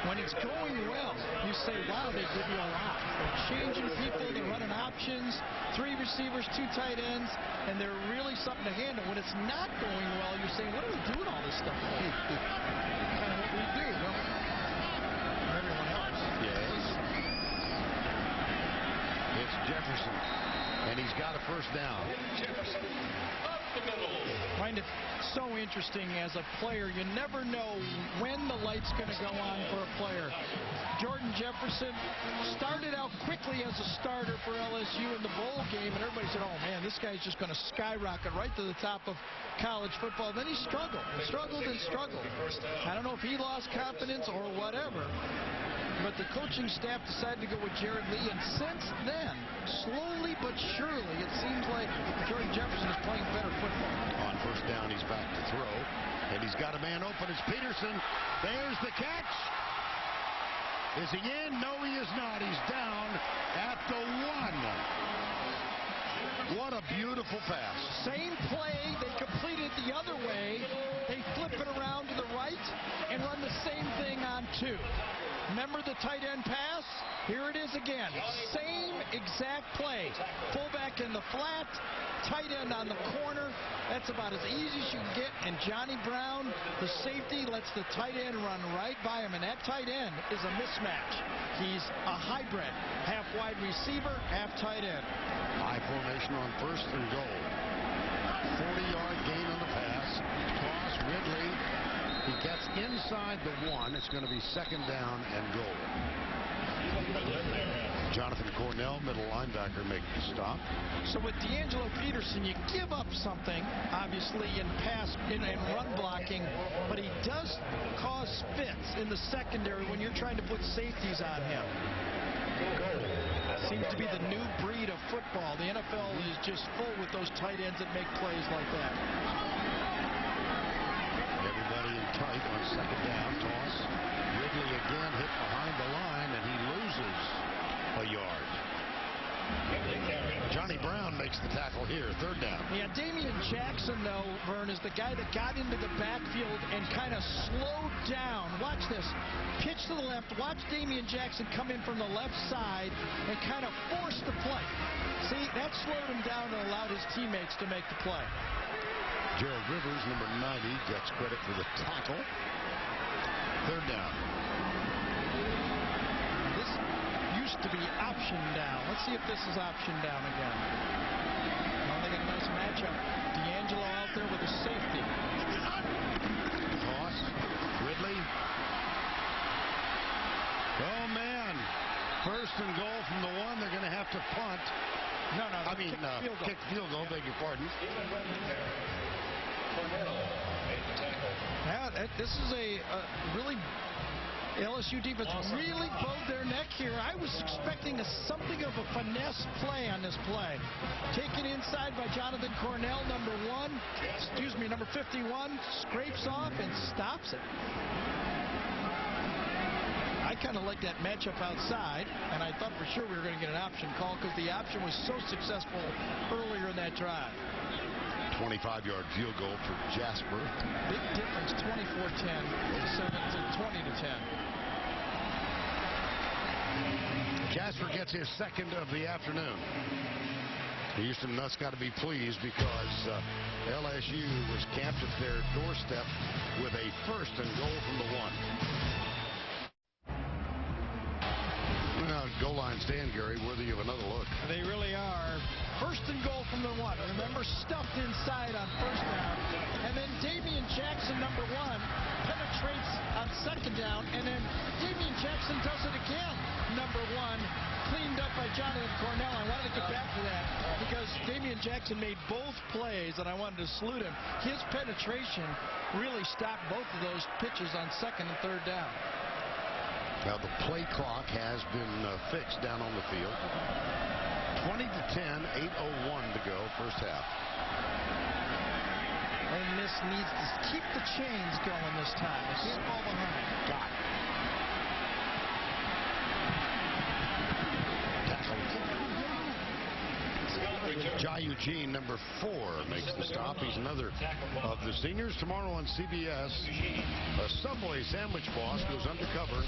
when it's going well, you say, wow, they give you a lot. They're changing people, they're running options, 3 receivers, 2 tight ends, and they're really something to handle. When it's not going well, you're saying, what are we doing all this stuff for? Kind of what we do. Well, everyone else. Yes. It's Jefferson, and he's got a first down. Jefferson up the middle. Find it so interesting as a player. You never know when the light's going to go on for a player. Jordan Jefferson started out quickly as a starter for LSU in the bowl game, and everybody said, oh, man, this guy's just going to skyrocket right to the top of college football. Then he struggled and struggled and struggled. I don't know if he lost confidence or whatever, but the coaching staff decided to go with Jared Lee, and since then, slowly but surely, it seems like Jordan Jefferson is playing better football. On first down, he's back to throw, and he's got a man open. It's Peterson. There's the catch. Is he in? No, he is not. He's down at the 1. What a beautiful pass. Same play. They completed the other way. They flip it around to the right and run the same thing on 2. Remember the tight end pass? Here it is again. Same exact play. Fullback in the flat, tight end on the corner. That's about as easy as you can get. And Johnny Brown, the safety, lets the tight end run right by him. And that tight end is a mismatch. He's a hybrid. Half wide receiver, half tight end. High formation on first and goal. 40-yard gain on the pass. Toss, Ridley. He gets inside the 1. It's going to be second down and goal. Jonathan Cornell, middle linebacker, makes the stop. So with D'Angelo Peterson, you give up something, obviously, in pass and run blocking, but he does cause fits in the secondary when you're trying to put safeties on him. Seems to be the new breed of football. The NFL is just full with those tight ends that make plays like that. Everybody in tight on second down. Toss. Ridley again hit behind the line, and he loses a yard. Johnny Brown makes the tackle here. Third down. Yeah, Damian Jackson, though, Vern, is the guy that got into the backfield and kind of slowed down. Watch this. Pitch to the left. Watch Damian Jackson come in from the left side and kind of force the play. See, that slowed him down and allowed his teammates to make the play. Gerald Rivers, number 90, gets credit for the tackle. Third down. This used to be option down. Let's see if this is option down again. Well, they got a nice matchup. D'Angelo out there with a safety. Toss. Ridley. Oh, man. First and goal from the 1. They're going to have to punt. No. Kick field goal. Beg your pardon. Yeah, this is a really LSU defense really bowed their neck here. I was expecting something of a finesse play on this play. Taken inside by Jonathan Cornell, number 51, scrapes off and stops it. I kind of like that matchup outside, and I thought for sure we were going to get an option call because the option was so successful earlier in that drive. 25-yard field goal for Jasper. Big difference, 24-10 to 20-10. Jasper gets his second of the afternoon. Houston Nutt's got to be pleased because LSU was camped at their doorstep with a 1st and goal from the 1. Goal line stand, Gary, worthy of another look. They really are. 1st and goal from the 1. Remember, stuffed inside on 1st down. And then Damian Jackson, number 1, penetrates on 2nd down. And then Damian Jackson does it again. Number 1, cleaned up by Jonathan Cornell. I wanted to get back to that because Damian Jackson made both plays, and I wanted to salute him. His penetration really stopped both of those pitches on 2nd and 3rd down. Now the play clock has been fixed down on the field. 20-10, 8:01 to go, first half. Ole Miss needs to keep the chains going this time. They can't fall behind. Got it. Jai Eugene, number 4, makes the stop. He's another of the seniors. Tomorrow on CBS, a Subway sandwich boss goes undercover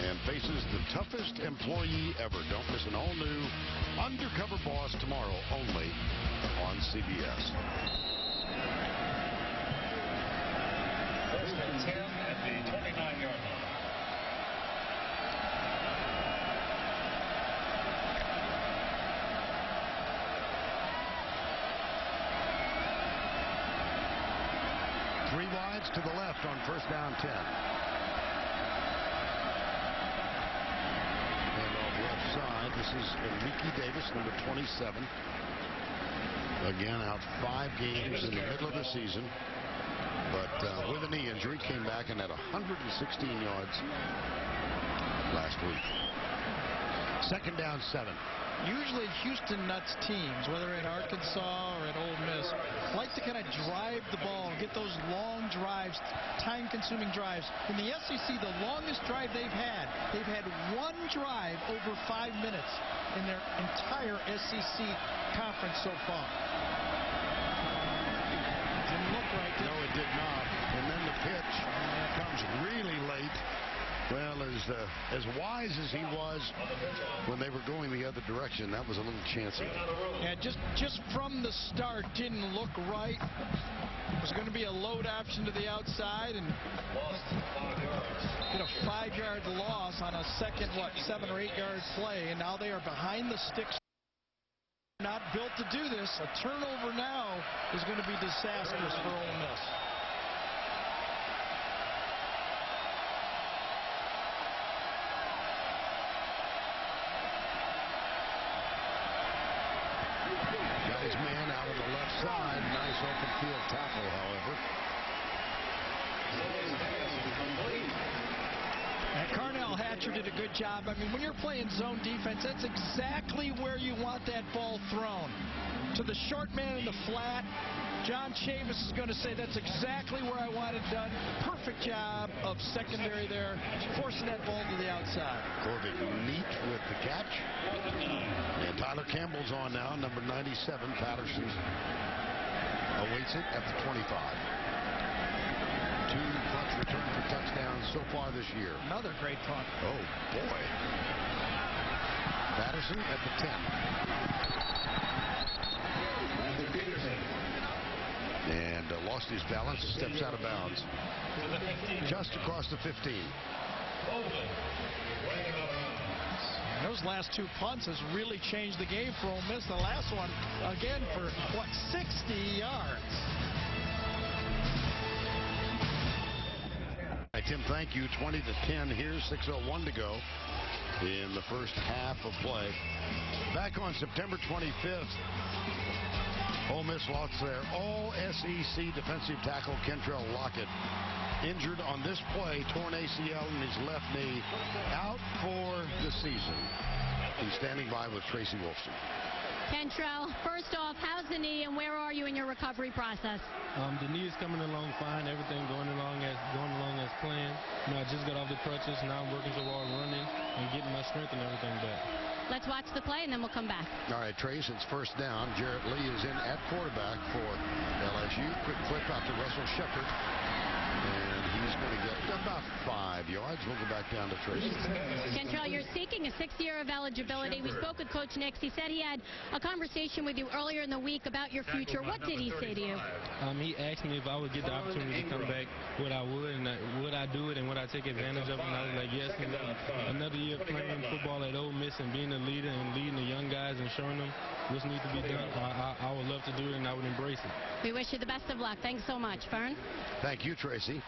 and faces the toughest employee ever. Don't miss an all-new Undercover Boss tomorrow only on CBS. 1st and 10 at the 29-yard line. Three wides to the left on 1st down 10. And off left side, this is Enrique Davis, number 27. Again, out 5 games in the middle of the season. But with a knee injury, came back and had 116 yards last week. 2nd down 7. Usually Houston Nutt's teams, whether at Arkansas or at Ole Miss, like to kind of drive the ball, get those long drives, time-consuming drives. In the SEC, the longest drive they've had one drive over 5 minutes in their entire SEC conference so far. Didn't look right, did it? No, it did not. And then the pitch comes really late. Well, as wise as he was when they were going the other direction, that was a little chancy. Yeah, just from the start, didn't look right. It was going to be a load option to the outside, and get a 5-yard loss on a second, 7 or 8 yard play, and now they are behind the sticks. Not built to do this. A turnover now is going to be disastrous for Ole Miss. His man out on the left side. Nice open field tackle, however. And Carnell Hatcher did a good job. I mean, when you're playing zone defense, that's exactly where you want that ball thrown. To the short man in the flat. John Chavis is going to say that's exactly where I want it done. Perfect job of secondary there, forcing that ball to the outside. Corbett neat with the catch. And Tyler Campbell's on now, number 97. Patterson awaits it at the 25. 2 punts returned for touchdowns so far this year. Another great punt. Oh, boy. Patterson at the 10. And lost his balance, steps out of bounds. Just across the 15. Those last 2 punts has really changed the game for Ole Miss. The last one, again, for, 60 yards. All right, Tim, thank you. 20-10 here, 6:01 to go in the first half of play. Back on September 25th, Ole Miss lost their all-SEC defensive tackle, Kentrell Lockett, injured on this play, torn ACL in his left knee, out for the season. He's standing by with Tracy Wolfson. Kentrell, first off, how's the knee and where are you in your recovery process? The knee is coming along fine. Everything going along as planned. I just got off the crutches. Now I'm working toward running and getting my strength and everything back. Let's watch the play and then we'll come back. All right, Trace, it's first down. Jarrett Lee is in at quarterback for LSU. Quick flip out to Russell Shepard. And he's going to get about 5 yards. We'll go back down to Tracy. Kentrell, you're seeking a 6th year of eligibility. We spoke with Coach Nix. He said he had a conversation with you earlier in the week about your future. What did he say to you? He asked me if I would get the opportunity to come back, what I would, and would I do it, and would I take advantage of it? And I was like, yes. And another year playing football at Ole Miss and being a leader and leading the young guys and showing them what needs to be done, I would love to do it, and I would embrace it. We wish you the best of luck. Thanks so much, Fern. Thank you, Tracy.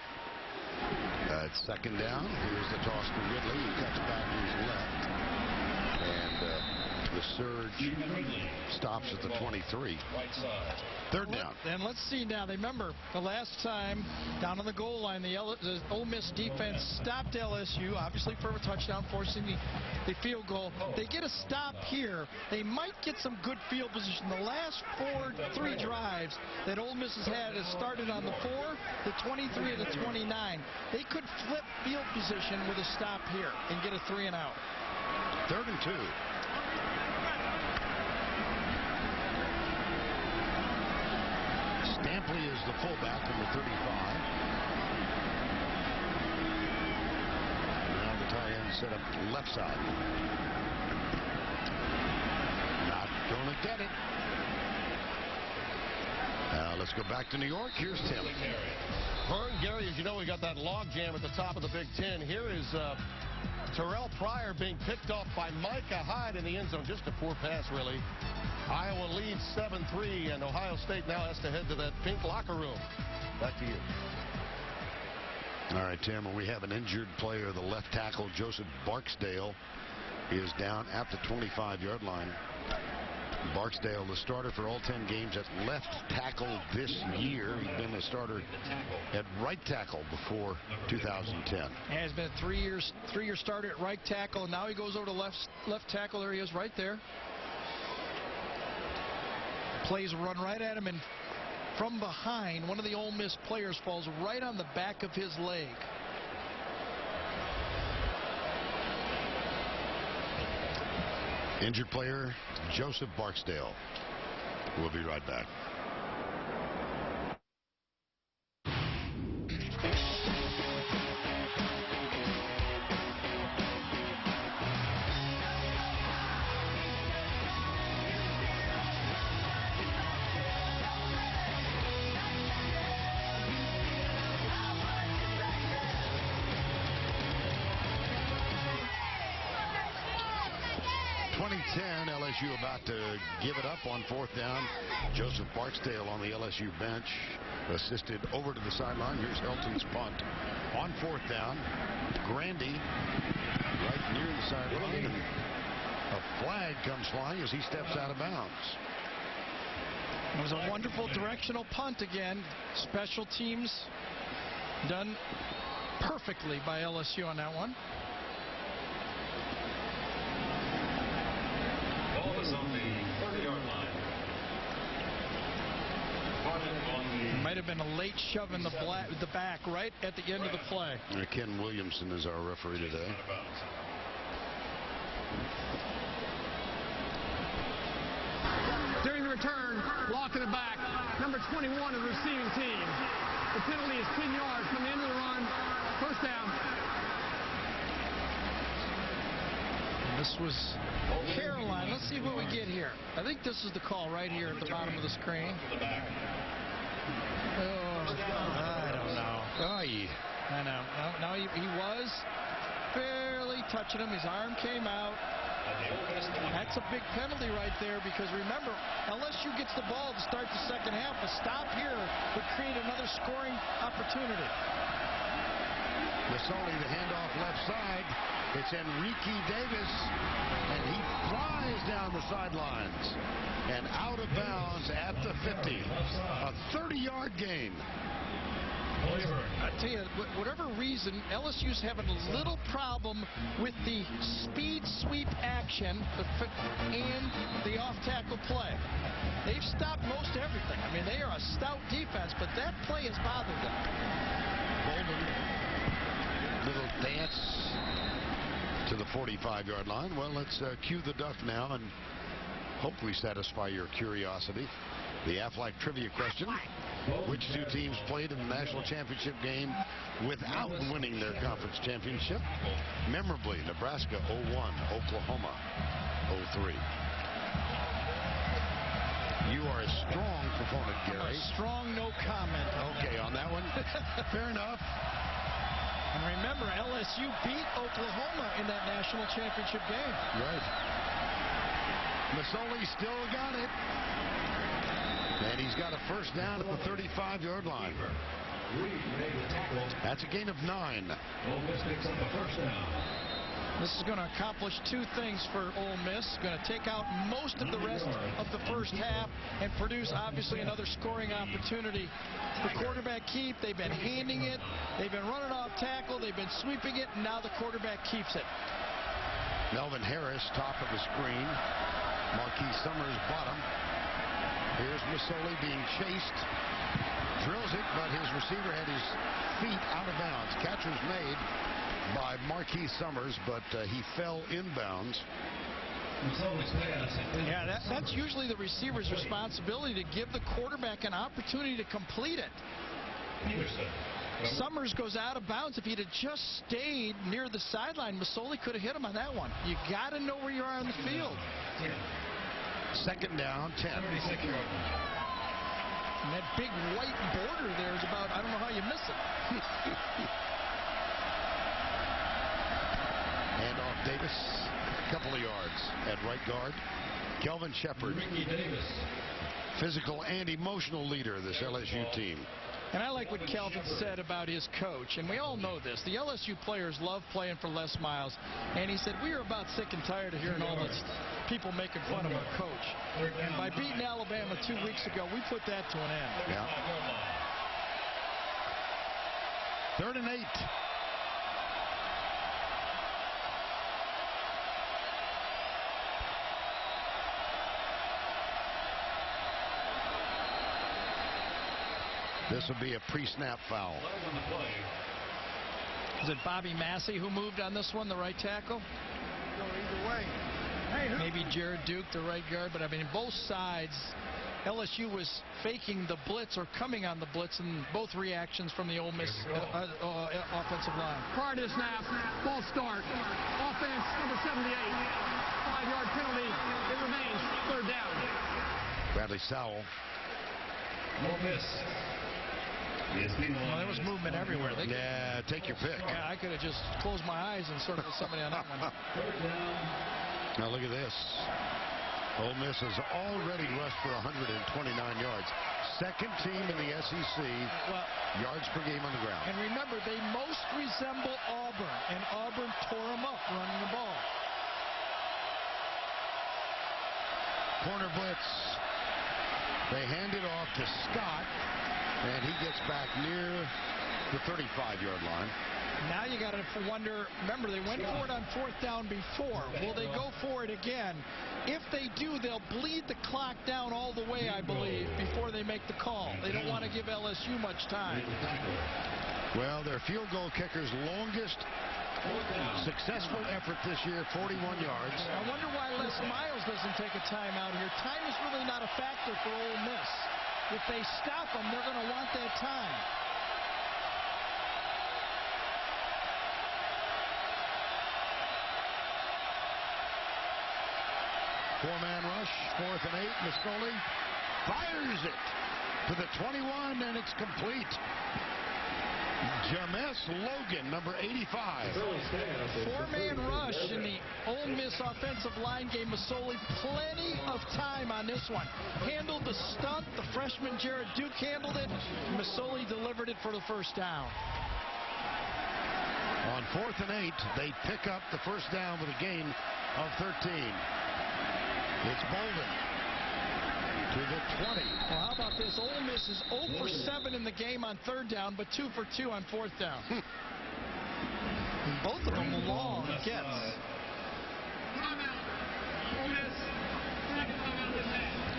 It's second down. Here's the toss to Ridley. He cuts back to his left. And the surge stops at the 23. Third down. And let's see now. Remember, the last time down on the goal line, the Ole Miss defense stopped LSU, obviously for a touchdown, forcing the field goal. They get a stop here. They might get some good field position. The last 3 drives that Ole Miss has had has started on the 4, the 23, and the 29. They could flip field position with a stop here and get a 3 and out. 3rd and 2. Stampley is the fullback, number 35. Now the tight end set up left side. Not going to get it. Now let's go back to New York. Here's Tim. Vern, Gary, as you know, we got that log jam at the top of the Big Ten. Here is Terrell Pryor being picked off by Micah Hyde in the end zone. Just a poor pass, really. Iowa leads 7-3, and Ohio State now has to head to that pink locker room. Back to you. All right, Tim, we have an injured player. The left tackle, Joseph Barksdale, is down at the 25-yard line. Barksdale, the starter for all 10 games at left tackle this year. He's been a starter at right tackle before 2010. And he's been a three-year starter at right tackle, and now he goes over to left tackle. There he is right there. Plays a run right at him, and from behind, one of the Ole Miss players falls right on the back of his leg. Injured player, Joseph Barksdale. We'll be right back. LSU about to give it up on 4th down. Joseph Barksdale on the LSU bench, assisted over to the sideline. Here's Helton's punt on 4th down. Grandy right near the sideline, and a flag comes flying as he steps out of bounds. It was a wonderful directional punt again. Special teams done perfectly by LSU on that one. On the 30-yard line. Might have been a late shove in the back right at the end of the play. Ken Williamson is our referee today. During the return, block in the back, number 21 of the receiving team. The penalty is 10 yards from the end of the run. First down. This was Caroline. Let's see what we get here. I think this is the call right here at the bottom of the screen. Oh, I don't know. I know. No, he was barely touching him. His arm came out. That's a big penalty right there because remember, LSU gets the ball to start the second half. A stop here would create another scoring opportunity. Masoli, the handoff left side. It's Enrique Davis, and he flies down the sidelines. and out of bounds at the 50. A 30-yard gain. I tell you, whatever reason, LSU's having a little problem with the speed sweep action and the off-tackle play. They've stopped most everything. I mean, they are a stout defense, but that play has bothered them. Bolden, little dance to the 45-yard line. Well, let's cue the duck now and hope we satisfy your curiosity. The Aflac trivia question. Which two teams played in the national championship game without winning their conference championship? Memorably, Nebraska 0-1, Oklahoma 0-3. You are a strong proponent, Gary. Strong no comment. Okay, on that one. Fair enough. And remember, LSU beat Oklahoma in that national championship game. Right. Masoli still got it. And he's got a first down at the 35-yard line. That's a gain of 9. This is going to accomplish two things for Ole Miss. Going to take out most of the rest of the first half and produce, obviously, another scoring opportunity. The quarterback keep. They've been handing it. They've been running off tackle. They've been sweeping it. And now the quarterback keeps it. Melvin Harris, top of the screen. Marquis Summers, bottom. Here's Masoli being chased. Drills it, but his receiver had his feet out of bounds. Catch was made by Marquis Summers, but he fell inbounds. Yeah, that's usually the receiver's responsibility, to give the quarterback an opportunity to complete it. Summers goes out of bounds. If he'd have just stayed near the sideline, Masoli could have hit him on that one. You got to know where you are on the field. Second down, 10. And that big white border there is about, I don't know how you miss it. And off Davis, a couple of yards at right guard. Kelvin Shepard, physical and emotional leader of this LSU team. And I like what Kelvin said about his coach, and we all know this. The LSU players love playing for Les Miles, and he said, we are about sick and tired of hearing all this people making fun of our coach. And by beating Alabama 2 weeks ago, we put that to an end. Yeah. 3rd and 8. This will be a pre-snap foul. Is it Bobby Massey who moved on this one, the right tackle? Go either way. Maybe Jared Duke, the right guard, but I mean, both sides, LSU was faking the blitz or coming on the blitz, and both reactions from the Ole Miss offensive line. Prior to the snap, ball start. Offense, number 78. 5-yard penalty. It remains 3rd down. Bradley Sowell. Ole Miss. Well, there was movement everywhere. Yeah, take your pick. Yeah, I could have just closed my eyes and circled somebody on that one. Now look at this. Ole Miss has already rushed for 129 yards. Second team in the SEC, yards per game on the ground. And remember, they most resemble Auburn, and Auburn tore them up running the ball. Corner blitz. They hand it off to Scott, and he gets back near the 35-yard line. Now you got to wonder, remember, they went for it on 4th down before. Will they go for it again? If they do, they'll bleed the clock down all the way, I believe, before they make the call. They don't want to give LSU much time. Well, their field goal kicker's longest successful effort this year, 41 yards. I wonder why Les Miles doesn't take a timeout here. Time is really not a factor for Ole Miss. If they stop them, they're going to want that time. Four-man rush, 4th and 8. Masoli fires it to the 21, and it's complete. James Logan, number 85. Four-man rush in the Ole Miss offensive line game. Masoli plenty of time on this one. Handled the stunt. The freshman Jared Duke handled it. Masoli delivered it for the first down. On 4th and 8, they pick up the first down with a gain of 13. It's Bolden. to the 20. Well, how about this? Ole Miss is 0 for 7 in the game on 3rd down, but 2 for 2 on 4th down. Both of them long gets.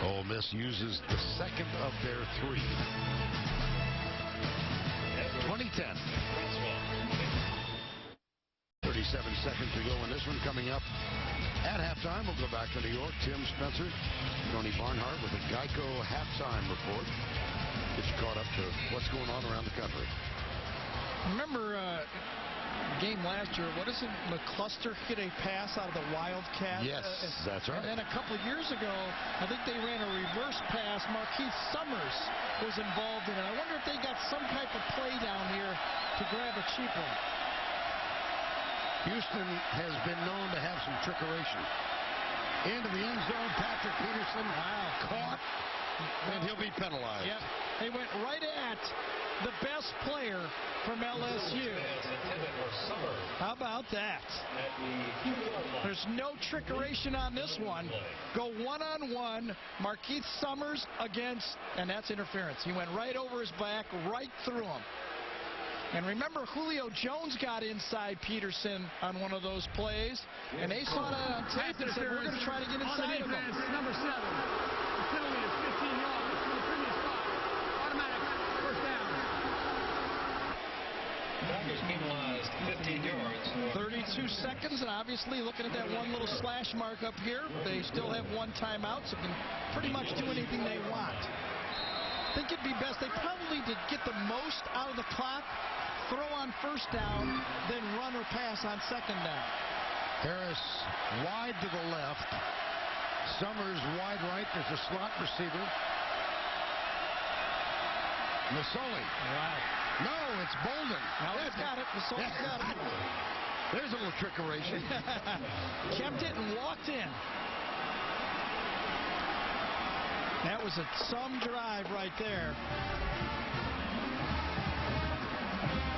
Ole Miss uses the second of their 3. 2010. 37 seconds to go in this one. Coming up at halftime, we'll go back to New York. Tim Spencer, Tony Barnhart with a Geico halftime report. Get you caught up to what's going on around the country. Remember the game last year, what is it? McCluster hit a pass out of the Wildcat. Yes, that's right. And then a couple of years ago, I think they ran a reverse pass. Marquise Summers was involved in it. I wonder if they got some type of play down here to grab a cheap one. Houston has been known to have some trickeration. Into the end zone, Patrick Peterson caught, and he'll be penalized. Yep, they went right at the best player from LSU. How about that? There's no trickeration on this one. Go one-on-one, Marquise Summers against, and that's interference. He went right over his back, right through him. And remember, Julio Jones got inside Peterson on one of those plays, and they saw that on tape and said, we're going to try to get inside of him. Number 7. The penalty is 15 yards from the previous spot. Automatic first down. Packers penalized 15 yards. 32 seconds, and obviously looking at that one little slash mark up here, they still have 1 timeout, so can pretty much do anything they want. I think it'd be best, they probably did get the most out of the clock, throw on first down, then run or pass on second down. Harris wide to the left. Summers wide right. There's a slot receiver. Masoli. Wow. No, it's Bolden. Now he's got it. Masoli's got it. There's a little trickeration. Kept it and walked in. That was some drive right there.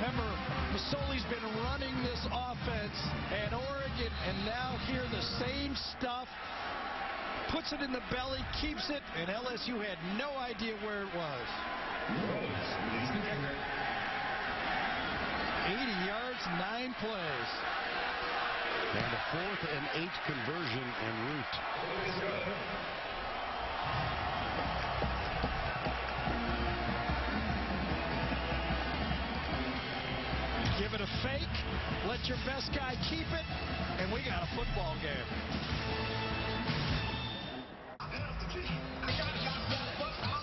Remember, Masoli's been running this offense, and Oregon, and now here the same stuff. Puts it in the belly, keeps it, and LSU had no idea where it was. 80 yards, 9 plays. And a 4th and 8 conversion en route. Give it a fake, let your best guy keep it, and we got a football game.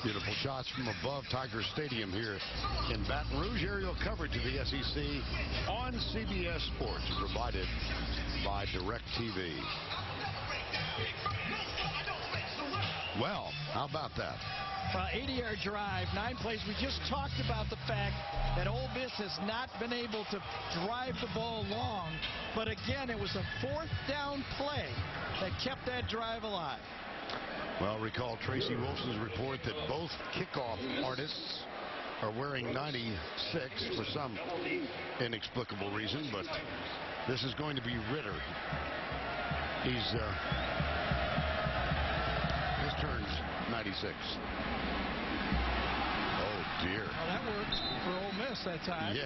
Beautiful shots from above Tiger Stadium here in Baton Rouge. Aerial coverage of the SEC on CBS Sports, provided by DirecTV. Well, how about that? 80-yard drive, 9 plays. We just talked about the fact that Ole Miss has not been able to drive the ball long. But again, it was a 4th down play that kept that drive alive. Well, recall Tracy Wolfson's report that both kickoff artists are wearing 96 for some inexplicable reason, but this is going to be Ritter. His turns 96. Oh, dear. Well, that worked for Ole Miss that time. Yeah.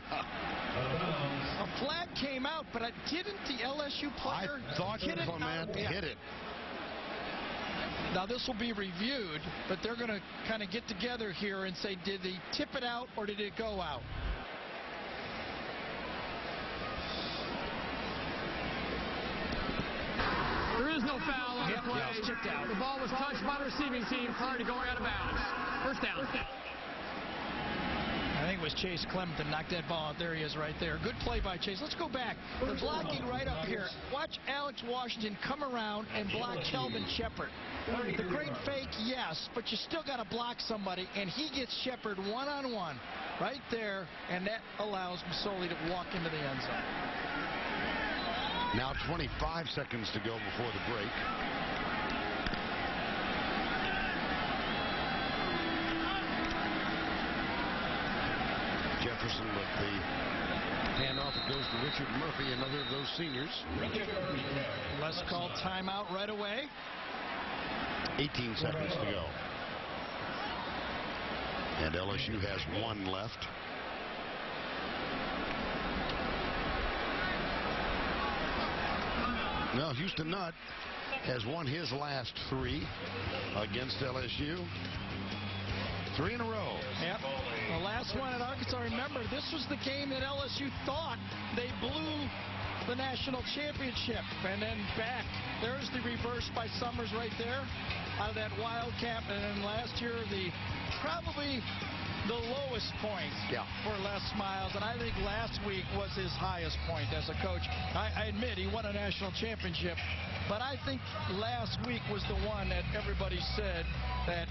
A flag came out, but didn't the LSU player I thought Clement hit it. Now, this will be reviewed, but they're going to kind of get together here and say, did they tip it out or did it go out? There is no foul on the play. Yeah, tipped out. The ball was touched by the receiving team prior to going out of bounds. First down. I think it was Chase Clement that knocked that ball out. There he is right there. Good play by Chase. Let's go back. The blocking right up here. Watch Alex Washington come around and block Kelvin Shepard. The great fake, yes, but you still got to block somebody, and he gets Shepard one-on-one right there, and that allows Masoli to walk into the end zone. Now 25 seconds to go before the break. Jefferson with the handoff. It goes to Richard Murphy, another of those seniors. Let's call timeout right away. 18 seconds to go. And LSU has 1 left. Now, Houston Nutt has won his last 3 against LSU. 3 in a row. Yep. The last one at Arkansas. Remember, this was the game that LSU thought they blew the national championship. And then back. There's the reverse by Summers right there out of that Wildcat. And then last year, probably the lowest point for Les Miles. And I think last week was his highest point as a coach. I admit he won a national championship. But I think last week was the one that everybody said that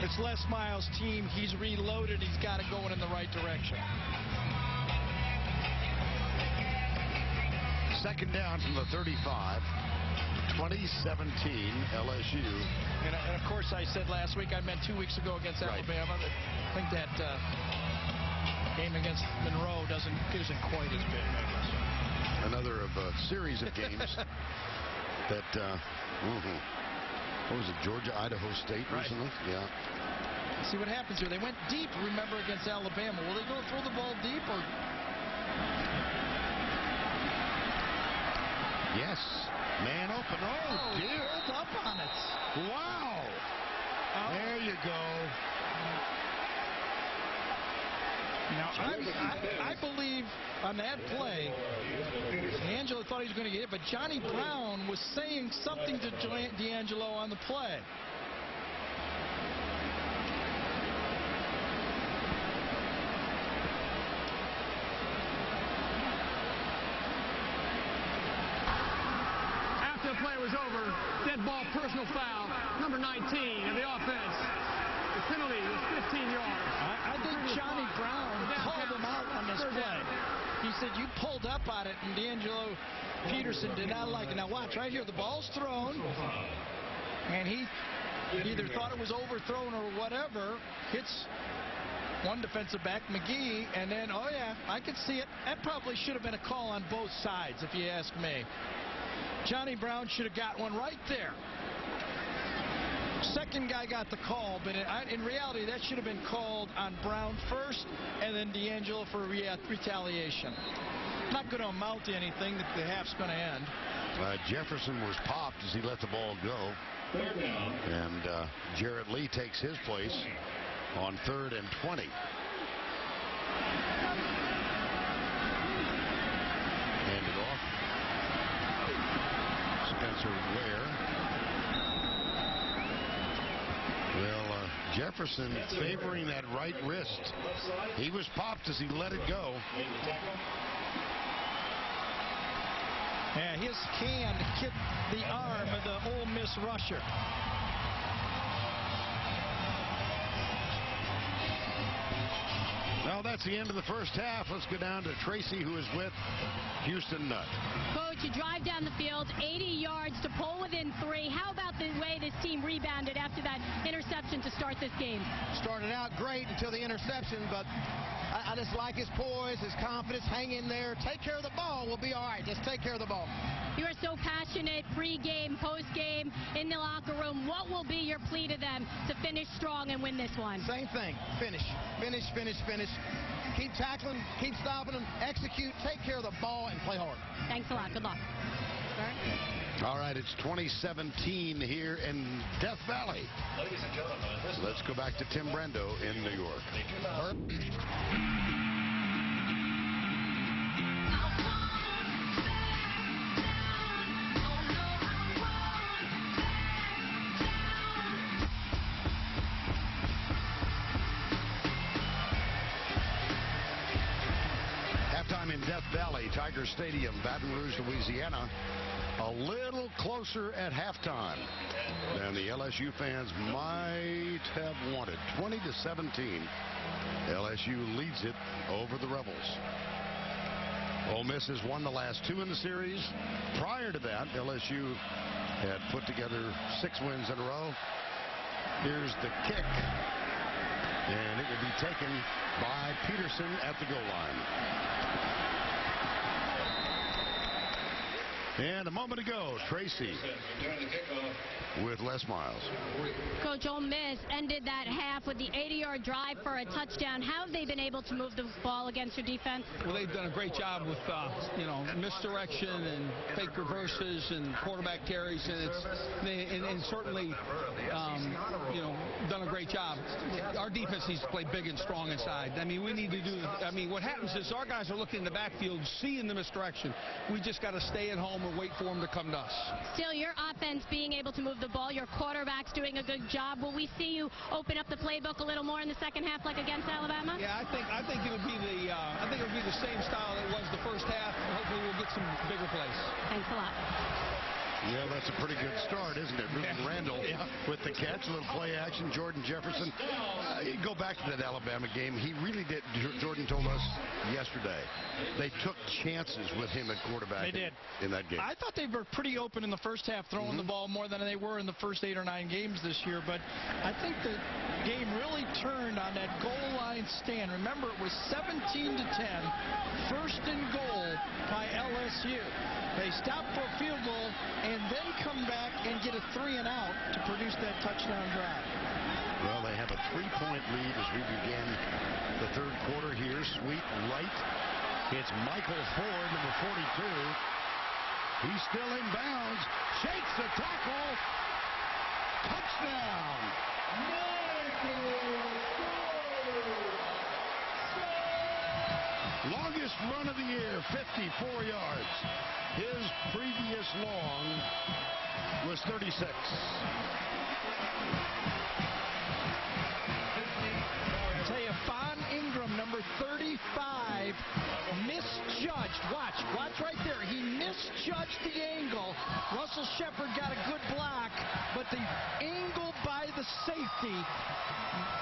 it's Les Miles' team. He's reloaded. He's got it going in the right direction. Second down from the 35. 2017 LSU. And of course, I said last week, I meant 2 weeks ago against Alabama. I think that game against Monroe isn't quite as big, I guess. Another of a series of games that, what was it, Georgia, Idaho State recently? Yeah. See what happens here. They went deep, remember, against Alabama. Will they go throw the ball deep or? Yes. Man open. Oh, dear. Pulled up on it. Wow. There you go. Now, I believe on that play, D'Angelo thought he was going to get it, but Johnny Brown was saying something to D'Angelo on the play. After the play was over, dead ball, personal foul, number 19 of the offense. The penalty was 15 yards. I think Johnny Brown called him out on this play. He said, you pulled up on it, and D'Angelo Peterson did not like it. Now watch right here. The ball's thrown, and he either thought it was overthrown or whatever. Hits one defensive back, McGee, and then, oh yeah, I can see it. That probably should have been a call on both sides, if you ask me. Johnny Brown should have got one right there. Second guy got the call, but in reality, that should have been called on Brown first, and then D'Angelo for retaliation. Not going to amount to anything. The half's going to end. Jefferson was popped as he let the ball go. And Jarrett Lee takes his place on 3rd and 20. Handed off. Spencer Ware. Well, Jefferson favoring that right wrist. He was popped as he let it go. Yeah, his hand hit the arm of the Ole Miss rusher. Well, that's the end of the first half. Let's go down to Tracy, who is with Houston Nutt. Coach, you drive down the field, 80 yards to pull within 3. How about the way this team rebounded after that interception to start this game? Started out great until the interception, but I just like his poise, his confidence. Hang in there. Take care of the ball. We'll be all right. Just take care of the ball. You are so passionate, pre-game, post-game, in the locker room. What will be your plea to them to finish strong and win this one? Same thing. Finish. Finish, finish, finish. Keep tackling, keep stopping them, execute, take care of the ball, and play hard. Thanks a lot. Good luck. Sir? All right, it's 2017 here in Death Valley. Ladies and gentlemen, let's go back to Tim Brando in New York. Halftime in Death Valley, Tiger Stadium, Baton Rouge, Louisiana. A little closer at halftime than the LSU fans might have wanted. 20-17. LSU leads it over the Rebels. Ole Miss has won the last 2 in the series. Prior to that, LSU had put together 6 wins in a row. Here's the kick. And it will be taken by Peterson at the goal line. And a moment ago, Tracy with Les Miles. Coach, Ole Miss ended that half with the 80-yard drive for a touchdown. How have they been able to move the ball against your defense? Well, they've done a great job with, misdirection and fake reverses and quarterback carries, and certainly, done a great job. Our defense needs to play big and strong inside. I mean, we need to do. What happens is our guys are looking in the backfield, seeing the misdirection. We just got to stay at home or wait for them to come to us. Still, your offense being able to move the ball, your quarterback's doing a good job. Will we see you open up the playbook a little more in the second half, like against Alabama? Yeah, I think it would be the same style it was the first half. Hopefully, we'll get some bigger plays. Thanks a lot. Yeah, that's a pretty good start, isn't it? Ruben Randall with the catch, a little play action. Jordan Jefferson. Go back to that Alabama game. He really did. Jordan told us yesterday they took chances with him at quarterback. They did in that game. I thought they were pretty open in the first half, throwing the ball more than they were in the first 8 or 9 games this year. But I think the game really turned on that goal line stand. Remember, it was 17-10, first and goal by LSU. They stopped for a field goal and then come back and get a 3 and out to produce that touchdown drive. Well, they have a 3-point lead as we begin the third quarter here. Sweet right. It's Michael Ford, number 42. He's still in bounds. Shakes the tackle. Touchdown. Longest run of the year, 54 yards. His previous long was 36. I tell you, Von Ingram, number 35, misjudged. Watch right there. He misjudged the angle. Russell Shepard got a good block, but the angle by the safety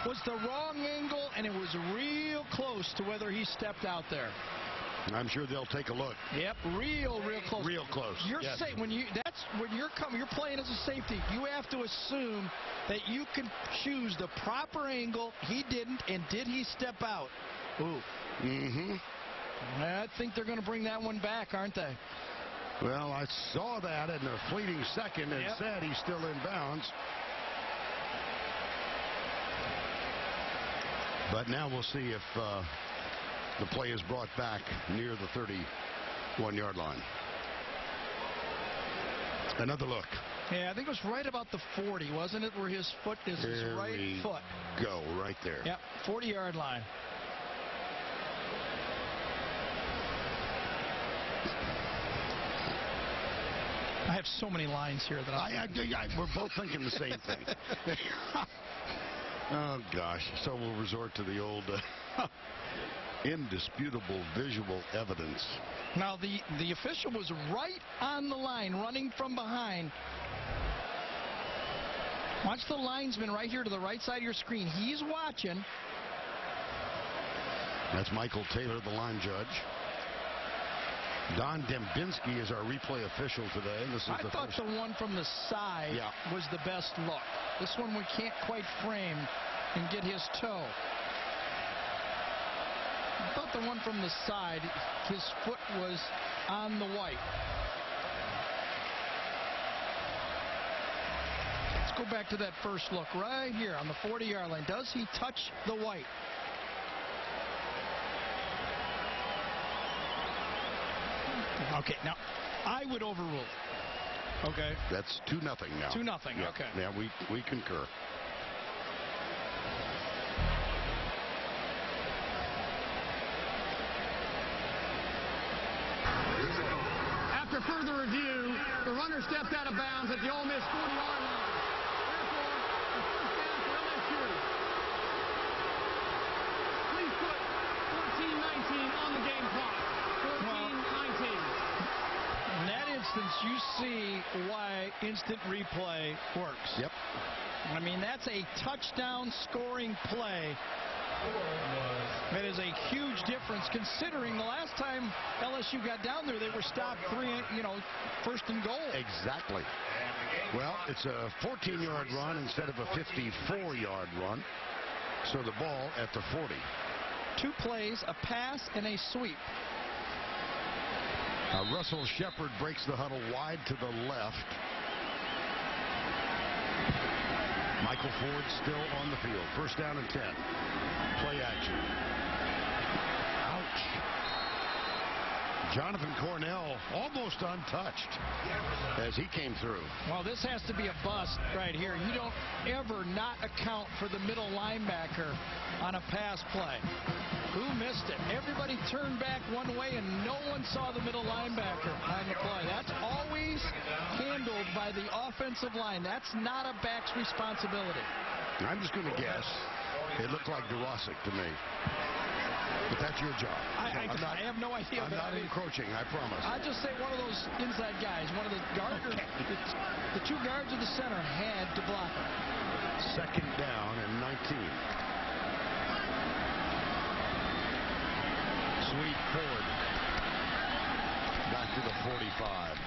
was the wrong angle, and it was real close to whether he stepped out there. I'm sure they'll take a look. Yep, real close. Real close. You're yes. when you're playing as a safety, you have to assume that you can choose the proper angle. He didn't, and did he step out? Ooh. Mm-hmm. I think they're going to bring that one back, aren't they? Well, I saw that in a fleeting second and said he's still in bounds. But now we'll see if the play is brought back near the 31-yard line. Another look. Yeah, I think it was right about the 40, wasn't it, where his foot is his right foot. Go right there. Yep, 40-yard line. I have so many lines here that we're both thinking the same thing. Oh, gosh. So we'll resort to the old indisputable visual evidence. Now, the official was right on the line, running from behind. Watch the linesman right here to the right side of your screen. He's watching. That's Michael Taylor, the line judge. Don Dembinski is our replay official today. This is I thought the one from the side was the best look. This one we can't quite frame and get his toe. I thought the one from the side, his foot was on the white. Let's go back to that first look right here on the 40-yard line. Does he touch the white? Okay, now I would overrule. Okay. That's 2-0 now. 2-0. Yeah. Okay. Yeah, we concur. After further review, the runner stepped out of bounds at the Ole Miss 40-yard line. Therefore, a first down for LSU. Please put 14-19 on the game clock. 14-19. In that instance, you see why instant replay works. Yep. I mean, that's a touchdown scoring play. That is a huge difference, considering the last time LSU got down there, they were stopped first and goal. Exactly. Well, it's a 14-yard run instead of a 54-yard run. So the ball at the 40. 2 plays, a pass and a sweep. Russell Shepard breaks the huddle wide to the left. Michael Ford still on the field. First down and 10. Play action. Ouch. Jonathan Cornell almost untouched as he came through. Well, this has to be a bust right here. You don't ever not account for the middle linebacker on a pass play. Who missed it? Everybody turned back one way, and no one saw the middle linebacker on the play. That's always handled by the offensive line. That's not a back's responsibility. I'm just going to guess. It looked like DeRosick to me. But that's your job. I have no idea. I'm not encroaching, I promise. I'll just say one of those inside guys, one of the guard, the two guards of the center had to block him. Second down and 19. Sweet Ford. Back to the 45.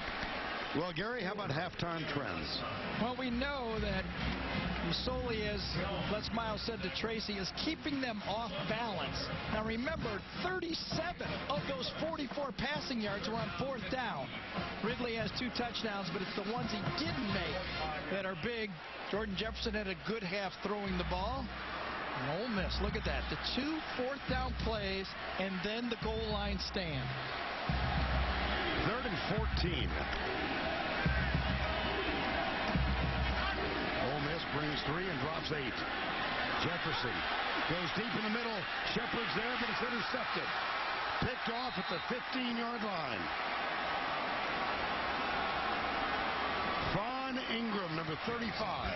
Well, Gary, how about halftime trends? Well, we know that Musoli, as Les Miles said to Tracy, is keeping them off balance. Now remember, 37 of those 44 passing yards were on fourth down. Ridley has 2 touchdowns, but it's the ones he didn't make that are big. Jordan Jefferson had a good half throwing the ball. And Ole Miss, look at that. The 2 fourth down plays and then the goal line stand. 3rd and 14. Ole Miss brings 3 and drops 8. Jefferson goes deep in the middle. Shepard's there, but it's intercepted. Picked off at the 15-yard line. Von Ingram, number 35.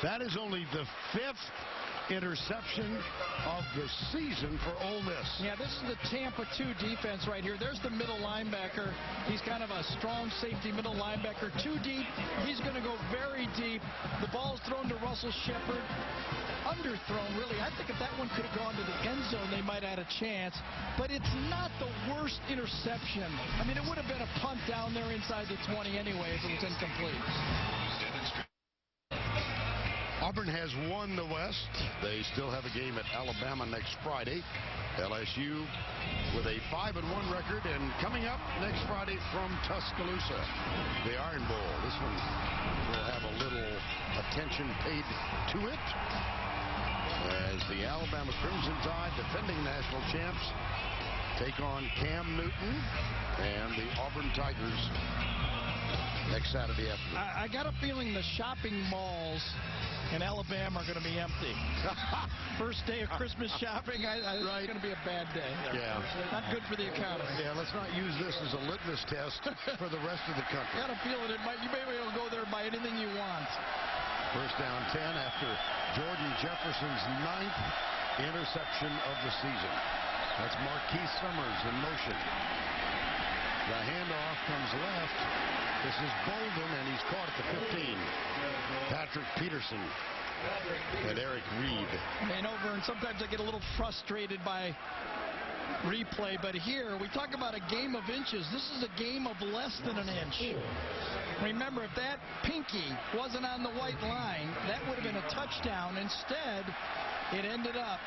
That is only the 5th interception of the season for Ole Miss. Yeah, this is the Tampa 2 defense right here. There's the middle linebacker. He's kind of a strong safety middle linebacker. 2 deep. He's going to go very deep. The ball's thrown to Russell Shepard. Underthrown, really. I think if that one could have gone to the end zone, they might have had a chance. But it's not the worst interception. I mean, it would have been a punt down there inside the 20 anyway if it was incomplete. Auburn has won the West. They still have a game at Alabama next Friday. LSU with a 5-1 record, and coming up next Friday from Tuscaloosa, the Iron Bowl. This one will have a little attention paid to it as the Alabama Crimson Tide, defending national champs, take on Cam Newton and the Auburn Tigers next Saturday afternoon. I got a feeling the shopping malls in Alabama are going to be empty. First day of Christmas shopping, it's going to be a bad day. Yeah. Not good for the economy. Yeah, let's not use this as a litmus test for the rest of the country. I got a feeling you may be able to go there and buy anything you want. First down 10 after Jordan Jefferson's 9th interception of the season. That's Marquise Summers in motion. The handoff comes left. This is Bolden, and he's caught at the 15. Patrick Peterson and Eric Reed. And over, and sometimes I get a little frustrated by replay, but here we talk about a game of inches. This is a game of less than an inch. Remember, if that pinky wasn't on the white line, that would have been a touchdown. Instead, it ended up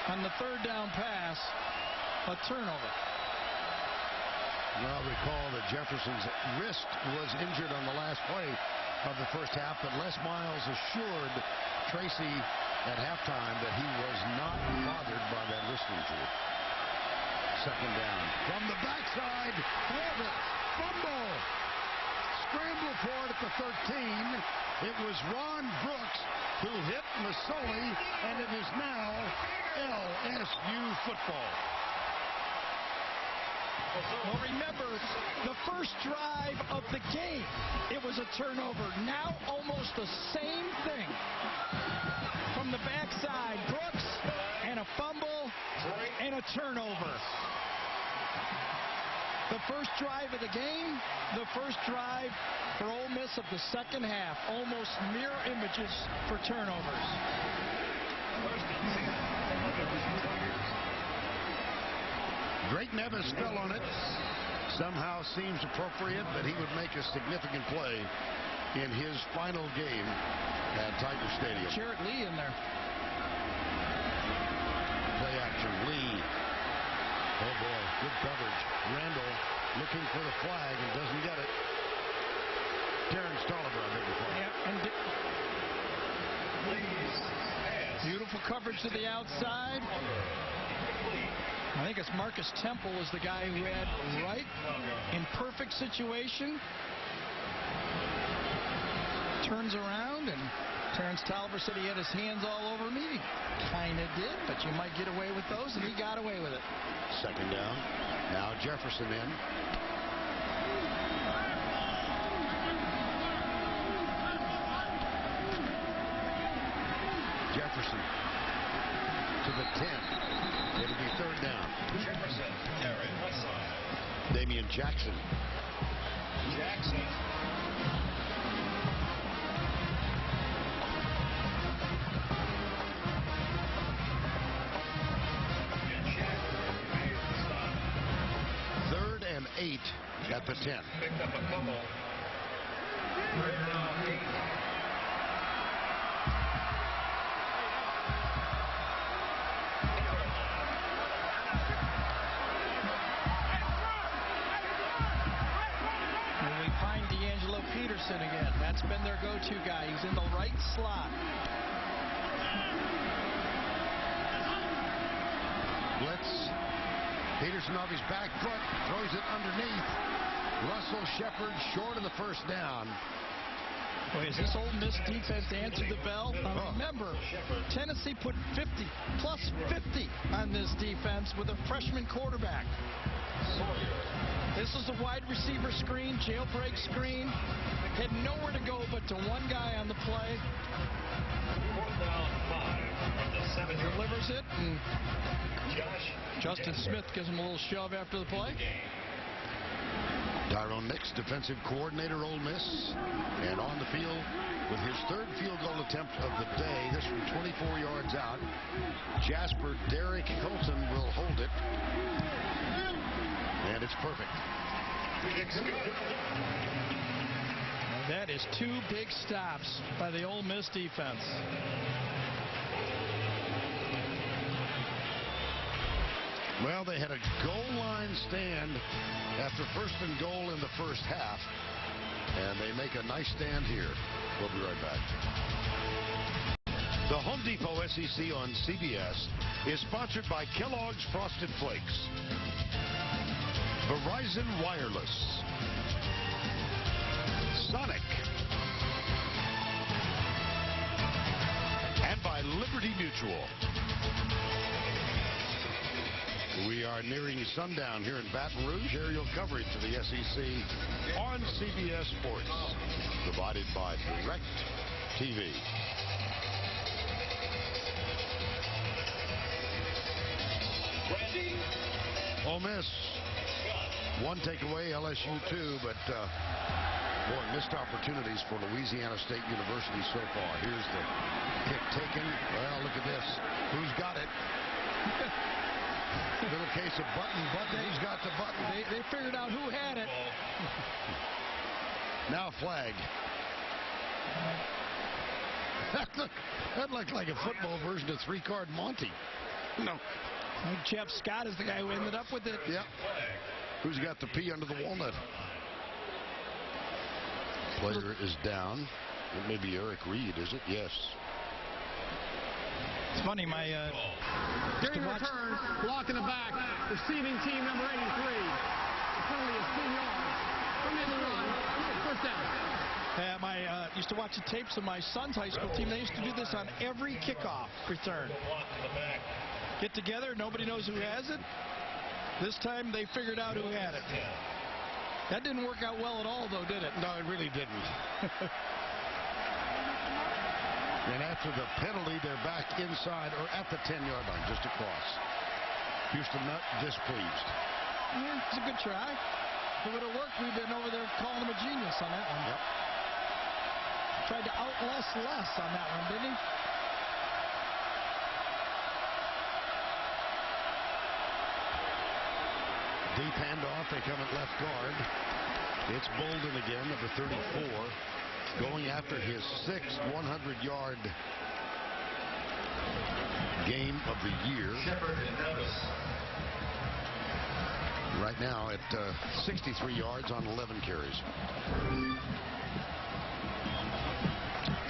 on the 3rd down pass, a turnover. Well, recall that Jefferson's wrist was injured on the last play of the first half, but Les Miles assured Tracy at halftime that he was not bothered by that wrist injury. Second down. From the backside, fumble. Scramble for it at the 13. It was Ron Brooks who hit Musoli, and it is now LSU football. Well, remember, the first drive of the game, it was a turnover. Now almost the same thing. From the backside, Brooks, and a fumble, and a turnover. The first drive of the game, the first drive for Ole Miss of the second half. Almost mirror images for turnovers. Drake Nevis fell on it. Somehow seems appropriate that he would make a significant play in his final game at Tiger Stadium. Jarrett Lee in there. Play action. Lee Oh, boy. Good coverage. Randall looking for the flag and doesn't get it. Terrence Tolliver, I beg your pardon. Yeah, and beautiful coverage to the outside. I think it's Marcus Temple is the guy who had right in perfect situation. Turns around, and Terrence Tolliver said he had his hands all over me. He kind of did, but you might get away with those, and he got away with it. Second down. Now Jefferson in. Jefferson to the 10. It'll be third down. Jefferson, carry, left side. Damian Jackson. Jackson. Third and 8 at the 10. Picked up a couple. Third down, 8. Peterson again. That's been their go-to guy. He's in the right slot. Blitz. Peterson off his back foot. Throws it underneath. Russell Shepard short of the first down. Boy, is this Ole Miss defense answered the bell? Remember, Tennessee put 50, plus 50 on this defense with a freshman quarterback. This is a wide receiver screen, jailbreak screen. Had nowhere to go but to one guy on the play. Fourth down, 5 from the 7-yard. Delivers it, and Justin Smith gives him a little shove after the play. Tyrone Nix, defensive coordinator, Ole Miss, and on the field with his third field goal attempt of the day. This from 24 yards out. Jasper Derek Colton will hold it. And it's perfect. That is 2 big stops by the Ole Miss defense. Well, they had a goal line stand after first and goal in the first half. And they make a nice stand here. We'll be right back. The Home Depot SEC on CBS is sponsored by Kellogg's Frosted Flakes, Verizon Wireless, Sonic, and by Liberty Mutual. We are nearing sundown here in Baton Rouge. Aerial coverage of the SEC on CBS Sports, provided by Direct TV. Ole Miss, 1 takeaway, LSU 2, but boy, missed opportunities for Louisiana State University so far. Here's the kick taken. Well, look at this. Who's got it? Little case of button. Who's got the button? They figured out who had it. Now flag. That looked like a football version of 3-card Monty. No. I think Jeff Scott is the guy who ended up with it. Yep. Who's got the pea under the walnut? Player is down. It may be Eric Reed, is it? Yes. It's funny, During the return, block in the back, receiving team number 83. The penalty is 2 yards. From in the run, first down. I used to watch the tapes of my son's high school team. They used to do this on every kickoff return. Get together, nobody knows who has it. This time they figured out who had it. That didn't work out well at all, though, did it? No, it really didn't. And after the penalty, they're back inside or at the 10-yard line, just across. Houston not displeased. Yeah, it's a good try. If it would have worked, we've been over there calling him a genius on that one. Yep. Tried to outless less on that one, didn't he? Deep handoff. They come at left guard. It's Bolden again, number 34, going after his 6th 100-yard game of the year. right now at 63 yards on 11 carries.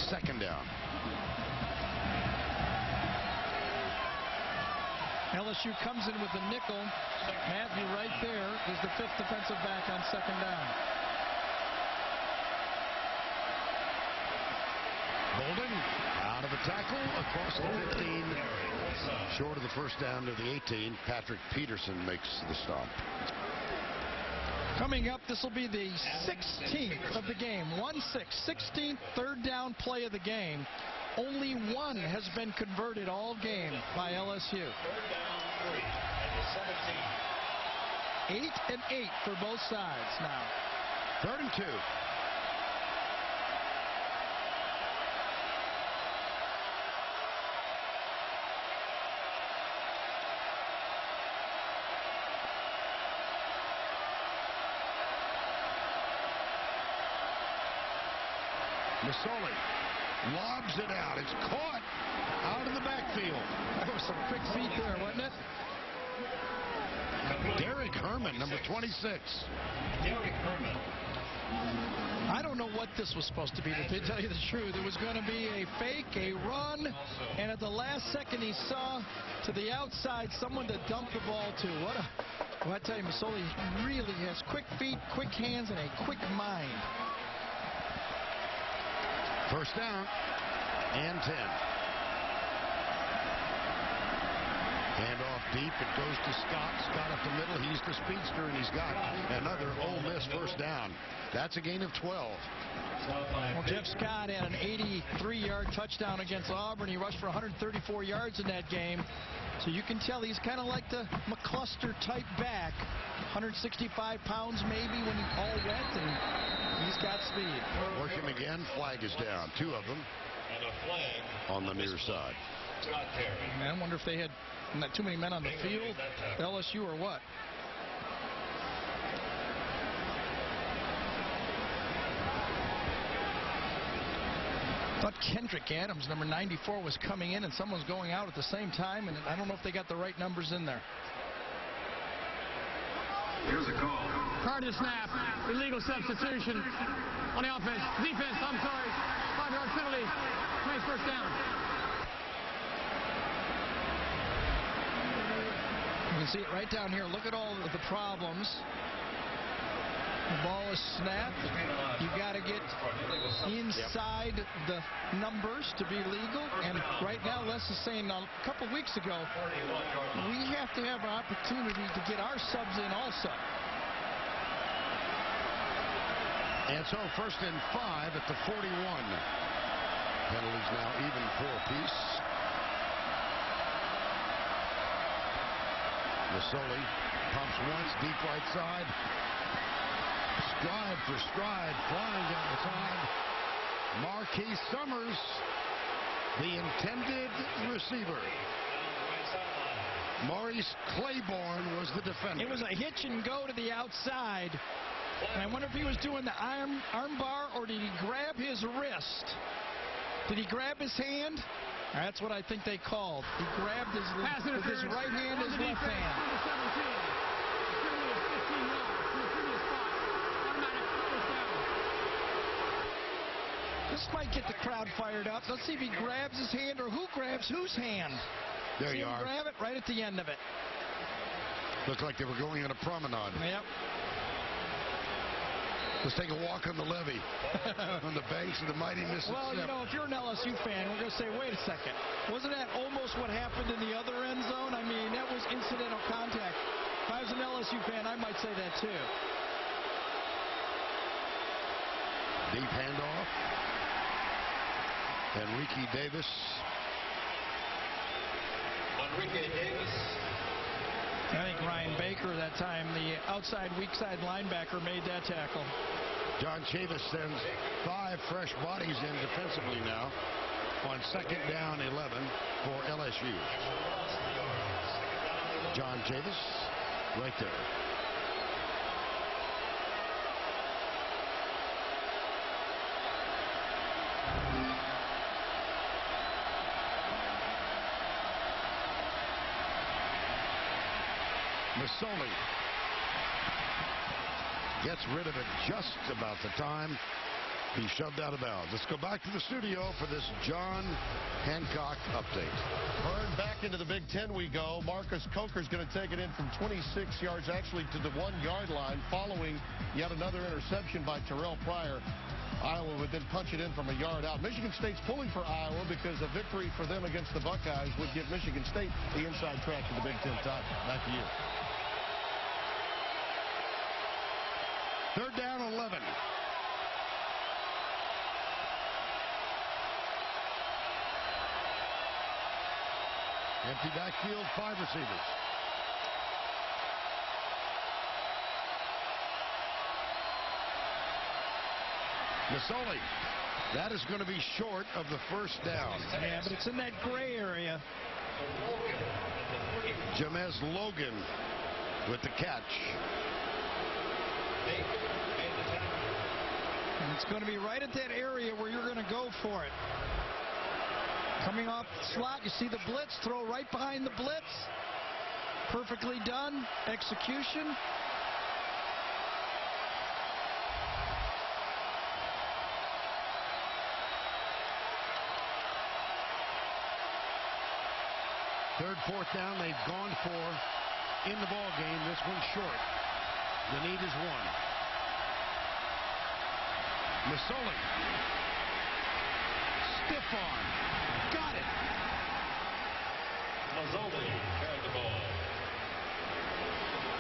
Second down. LSU comes in with the nickel. Matthew right there is the 5th defensive back on second down. Bolden out of the tackle across the 15. Short of the first down to the 18. Patrick Peterson makes the stop. Coming up, this will be the 16th of the game. 1-6, 16th third down play of the game. Only one has been converted all game by LSU. Third down 3 at the 17. 8 and 8 for both sides now. 3rd and 2. Masoli lobs it out. It's caught out in the backfield. That was some quick feet there, wasn't it? Derek Herman, number 26. Derek Herman. I don't know what this was supposed to be, to tell you the truth. It was going to be a fake, a run, and at the last second he saw to the outside someone to dump the ball to. Well, I tell you, Masoli really has quick feet, quick hands, and a quick mind. First down and 10. Handoff deep. It goes to Scott. Scott up the middle. He's the speedster, and he's got another Ole Miss first down. That's a gain of 12. Well, Jeff Scott had an 83-yard touchdown against Auburn. He rushed for 134 yards in that game. So you can tell he's kind of like the McCluster-type back. 165 pounds maybe when all wet, and he's got speed. Working again. Flag is down. 2 of them And a flag on the near side. Scott Terry. Man, I wonder if they had not too many men on the field, LSU or what. Thought Kendrick Adams, number 94, was coming in and someone was going out at the same time, and I don't know if they got the right numbers in there. Here's a call. Carded snap. Illegal substitution on the offense. Defense, I'm sorry. 5-yard penalty. Makes first down. You can see it right down here. Look at all of the problems. The ball is snapped. You got to get inside the numbers to be legal. And right now, Les is saying a couple weeks ago, we have to have an opportunity to get our subs in also. And so first and 5 at the 41. Penalties now even 4 apiece. Masoli pumps once, deep right side. Stride for stride, flying down the side. Marquis Summers, the intended receiver. Maurice Claiborne was the defender. It was a hitch and go to the outside. And I wonder if he was doing the arm bar, or did he grab his wrist? Did he grab his hand? That's what I think they called. He grabbed his with his right hand, his left hand. This might get the crowd fired up. Let's see if he grabs his hand or who grabs whose hand. There see you him are. Grab it right at the end of it. Looked like they were going on a promenade. Yep. Let's take a walk on the levee on the banks of the mighty Mississippi. Well, you know, if you're an LSU fan, we're going to say, wait a second. Wasn't that almost what happened in the other end zone? I mean, that was incidental contact. If I was an LSU fan, I might say that too. Deep handoff. Enrique Davis. Enrique Davis. I think Ryan Baker that time, the outside weak side linebacker, made that tackle. John Chavis sends 5 fresh bodies in defensively now on second down 11 for LSU. John Chavis right there. Masoli gets rid of it just about the time he shoved out of bounds. Let's go back to the studio for this John Hancock update. Bird back into the Big Ten we go. Marcus Coker's going to take it in from 26 yards, actually to the 1-yard line, following yet another interception by Terrell Pryor. Iowa would then punch it in from a yard out. Michigan State's pulling for Iowa because a victory for them against the Buckeyes would give Michigan State the inside track to the Big Ten title. Back to you. 3rd down, 11. Empty backfield, 5 receivers. Masoli. That is going to be short of the 1st down. Yeah, but it's in that gray area. Jamez Logan with the catch. And it's going to be right at that area where you're going to go for it. Coming off the slot, you see the blitz, throw right behind the blitz. Perfectly done. Execution. Third, 4th down, they've gone for in the ball game. This one's short. The need is 1. Masoli. Stiff arm. Got it. Mazzoli carried the ball.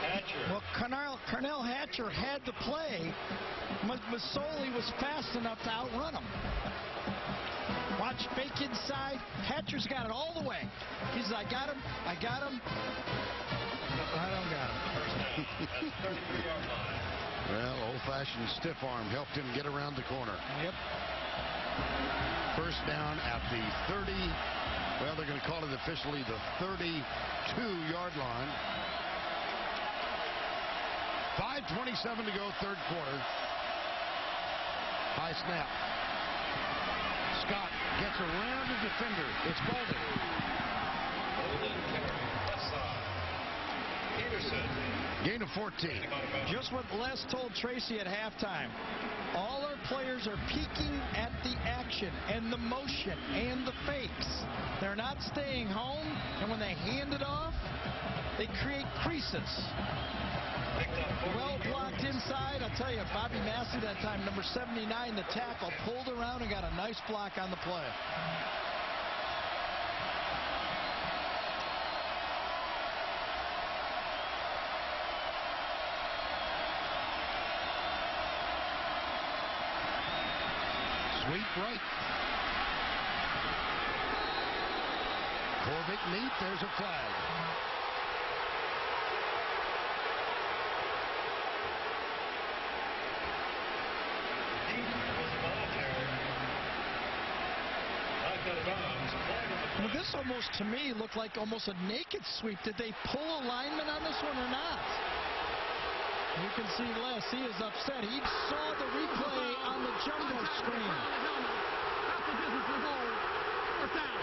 Hatcher. Well, Cornell Hatcher had the play. Masoli was fast enough to outrun him. Watch, fake inside. Hatcher's got it all the way. He says, I got him. I got him. I don't got him. First down at the 33-yard line. Well, old-fashioned stiff arm helped him get around the corner. Yep. First down at the 30. Well, they're going to call it officially the 32-yard line. 5:27 to go, 3rd quarter. High snap. Scott gets around the defender. It's Bolden. Bolden carrying left side. Peterson. Gain of 14. Just what Les told Tracy at halftime. All our players are peeking at the action and the motion and the fakes. They're not staying home, and when they hand it off, they create creases. Well blocked inside. I'll tell you, Bobby Massey that time, number 79, the tackle, pulled around and got a nice block on the play. Sweep right. Corbett neat. There's a flag. Well, this almost, to me, looked like almost a naked sweep. Did they pull a lineman on this one or not? You can see Les. He is upset. He saw the replay on the jumbo screen. That's the distance for the goal. 4th down.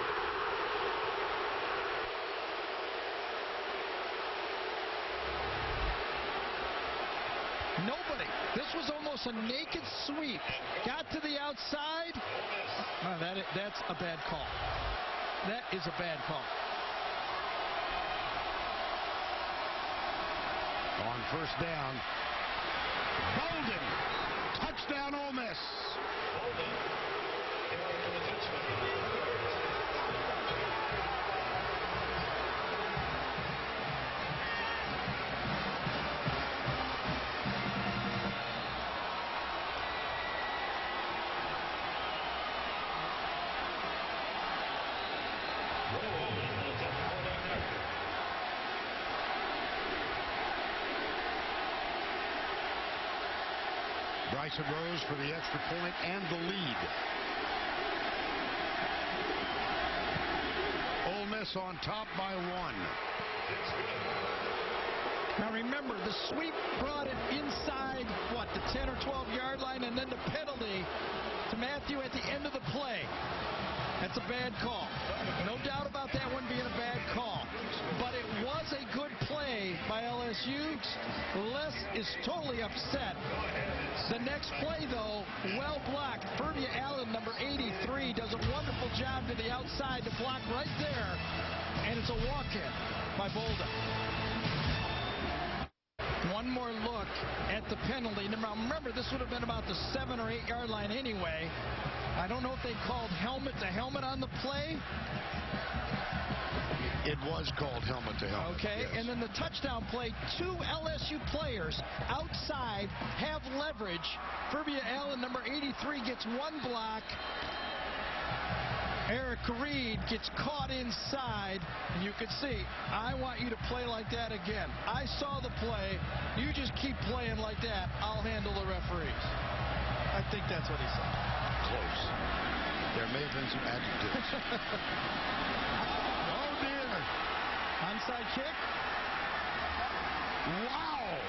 Nobody. This was almost a naked sweep. Got to the outside. Oh, that's a bad call. That is a bad call. On 1st down. Bolden. Touchdown, Ole Miss. Bolden carrying for the touchdown. Bryson Rose for the extra point and the lead. Ole Miss on top by 1. Now remember, the sweep brought it inside, what, the 10 or 12 yard line, and then the penalty to Matthew at the end of the play. That's a bad call. No doubt about that one being a bad call. But it was a good play by LSU. Les is totally upset. The next play, though, well blocked. Furbia Allen, number 83, does a wonderful job to the outside to block right there. And it's a walk-in by Bolden. One more look at the penalty. Now, remember, this would have been about the 7 or 8 yard line anyway. I don't know if they called helmet to helmet on the play. It was called helmet to helmet. Okay, yes. And then the touchdown play, 2 LSU players outside have leverage. Furbia Allen, number 83, gets 1 block. Eric Reed gets caught inside, and you can see, I want you to play like that again. I saw the play. You just keep playing like that. I'll handle the referees. I think that's what he said. Close. There may have been some adjectives. Oh, dear. Onside kick. Wow.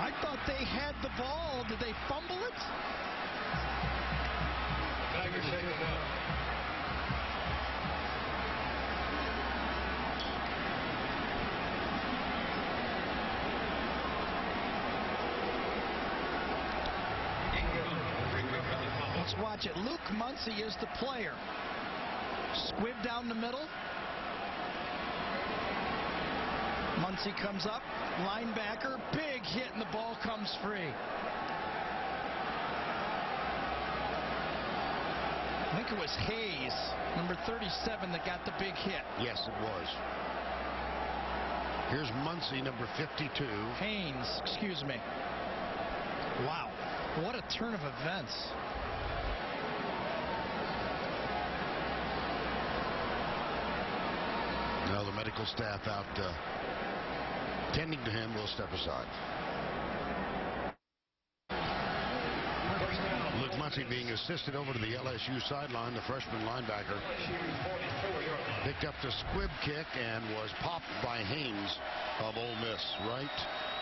I thought they had the ball. Did they fumble it? Tigers take it up. Let's watch it. Luke Muncie is the player. Squibb down the middle. Muncie comes up. Linebacker. Big hit, and the ball comes free. I think it was Hayes, number 37, that got the big hit. Yes, it was. Here's Muncie, number 52. Haynes, excuse me. Wow, what a turn of events. Now the medical staff out tending to him will step aside. Luke Muncie being assisted over to the LSU sideline. The freshman linebacker picked up the squib kick and was popped by Haynes of Ole Miss right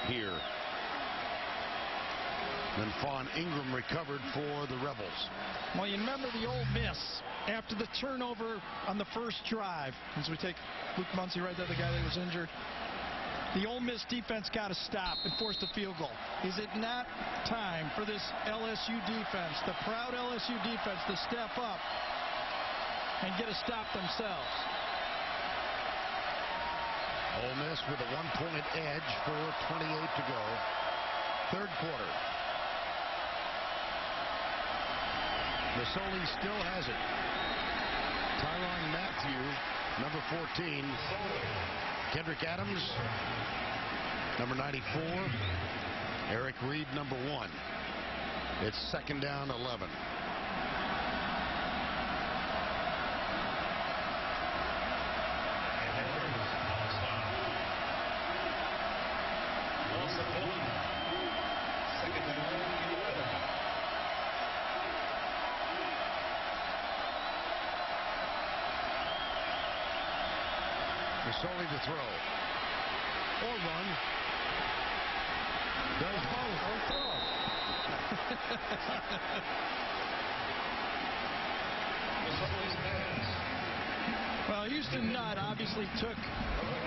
here. Then Fawn Ingram recovered for the Rebels. Well, you remember the Ole Miss after the turnover on the first drive. As we take Luke Muncie right there, the guy that was injured. The Ole Miss defense got to stop and force the field goal. Is it not time for this LSU defense, the proud LSU defense, to step up and get a stop themselves? Ole Miss with a 1-point edge, 4:28 to go. Third quarter. Masoli still has it. Tyrann Mathieu, number 14. Kendrick Adams, number 94. Eric Reed, number 1. It's 2nd down, 11. Masoli to throw. Or run. Does both. Or throw. Well, Houston Nutt obviously took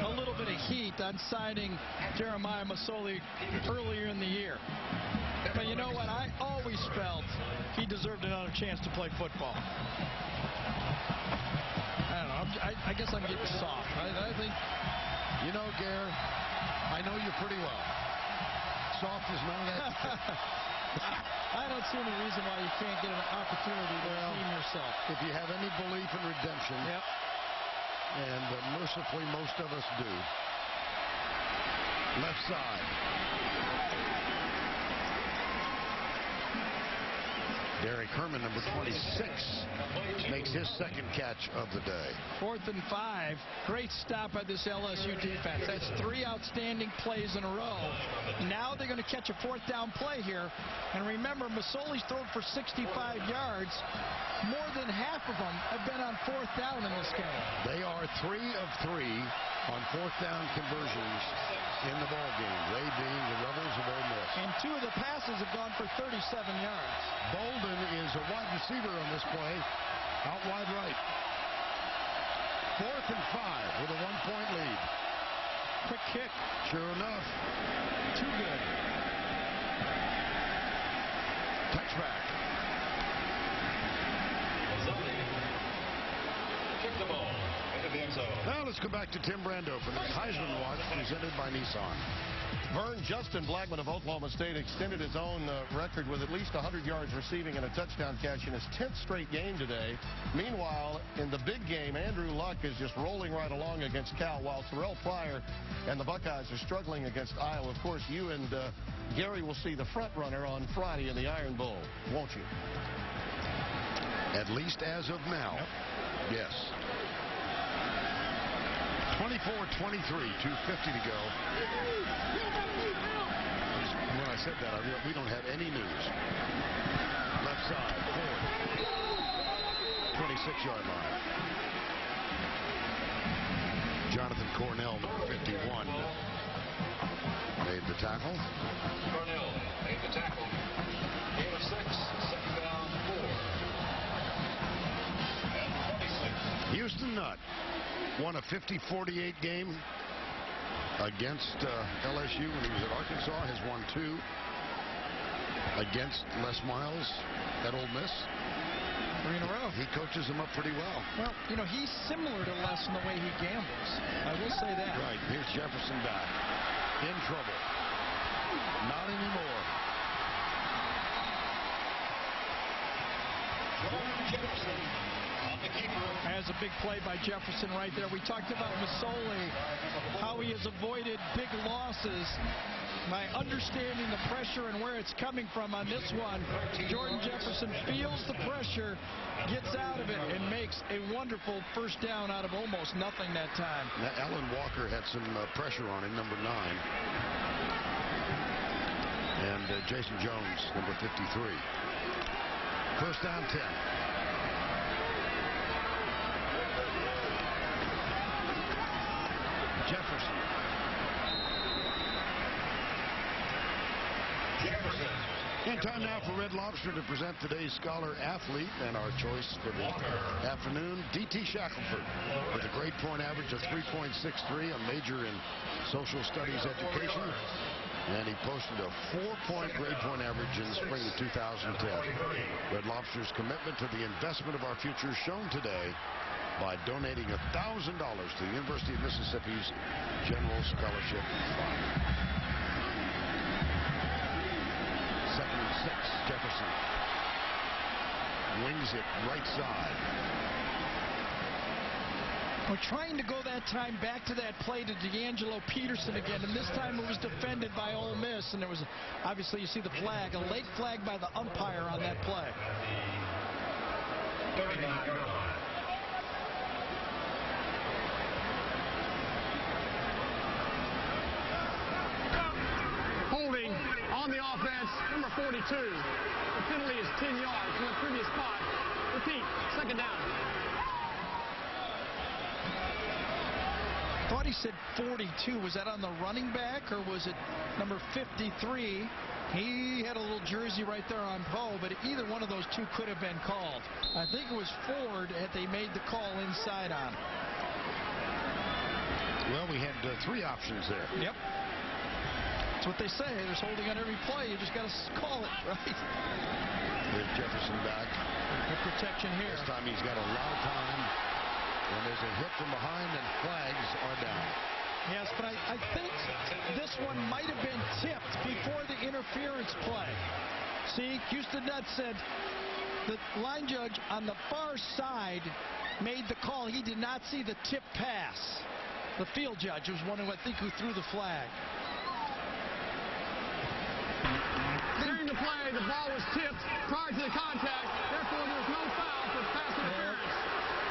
a little bit of heat on signing Jeremiah Masoli earlier in the year. But you know what? I always felt he deserved another chance to play football. I don't know. I guess I'm getting soft. I think. You know, Gare, I know you pretty well. Soft is none of that. I don't see any reason why you can't get an opportunity to redeem yourself. If you have any belief in redemption, yep. And mercifully most of us do. Left side. Derek Herman, number 26, makes his 2nd catch of the day. 4th and 5. Great stop by this LSU defense. That's 3 outstanding plays in a row. Now they're going to catch a 4th down play here. And remember, Masoli's thrown for 65 yards. More than half of them have been on 4th down in this game. They are 3 of 3 on 4th down conversions in the ball game. They being the Rebels of Ole Miss. And 2 of the passes have gone for 37 yards. Bolden Northern is a wide receiver on this play. Out wide right. 4th and 5 with a 1-point lead. Quick kick. Sure enough. Too good. Touchback. Kick the ball into the end zone. Now let's go back to Tim Brando for this Heisman Watch presented by Nissan. Vern Justin Blackman of Oklahoma State extended his own record with at least 100 yards receiving and a touchdown catch in his 10th straight game today. Meanwhile, in the big game, Andrew Luck is just rolling right along against Cal, while Terrell Pryor and the Buckeyes are struggling against Iowa. Of course, you and Gary will see the front runner on Friday in the Iron Bowl, won't you? At least as of now. Yep. Yes. 24-23, 2:50 to go. When I said that, I realized we don't have any news. Left side, 4th. 26-yard line. Jonathan Cornell, number 51, made the tackle. Cornell made the tackle. Gain of 6, 2nd down, 4. And 26. Houston Nutt won a 50-48 game against LSU when he was at Arkansas. Has won 2 against Les Miles at Ole Miss. 3 in a row. He coaches them up pretty well. Well, you know, he's similar to Les in the way he gambles. I will say that. Right. Here's Jefferson back. In trouble. Not anymore. Jefferson on the keeper. As a big play by Jefferson right there. We talked about Masoli, how he has avoided big losses by understanding the pressure and where it's coming from on this one. Jordan Jefferson feels the pressure, gets out of it, and makes a wonderful first down out of almost nothing that time. Now, Alan Walker had some pressure on him, number 9. And Jason Jones, number 53. First down, 10. Jefferson. And time now for Red Lobster to present today's Scholar Athlete, and our choice for the afternoon, D.T. Shackelford, with a grade point average of 3.63, a major in social studies education, and he posted a 4-point grade point average in the spring of 2010. Red Lobster's commitment to the investment of our future shown today by donating $1,000 to the University of Mississippi's General Scholarship Fund. 2nd and 6, Jefferson wings it right side. We're trying to go that time back to that play to D'Angelo Peterson again, and this time it was defended by Ole Miss, and there was, obviously, you see the flag, a late flag by the umpire on that play. 39-yard line. Holding on the offense, number 42. The penalty is 10 yards from the previous spot. Repeat, 2nd down. Thought he said 42. Was that on the running back, or was it number 53? He had a little jersey right there on Poe, but either one of those two could have been called. I think it was Ford had they made the call inside on him. Well, we had 3 options there. Yep. That's what they say. There's holding on every play. You just got to call it, right? There's Jefferson back. Good protection here. This time he's got a lot of time. And there's a hit from behind, and flags are down. Yes, but I think this one might have been tipped before the interference play. See, Houston Nutt said the line judge on the far side made the call. He did not see the tip pass. The field judge was one who I think who threw the flag. During the play, the ball was tipped prior to the contact. Therefore, there was no foul for pass interference.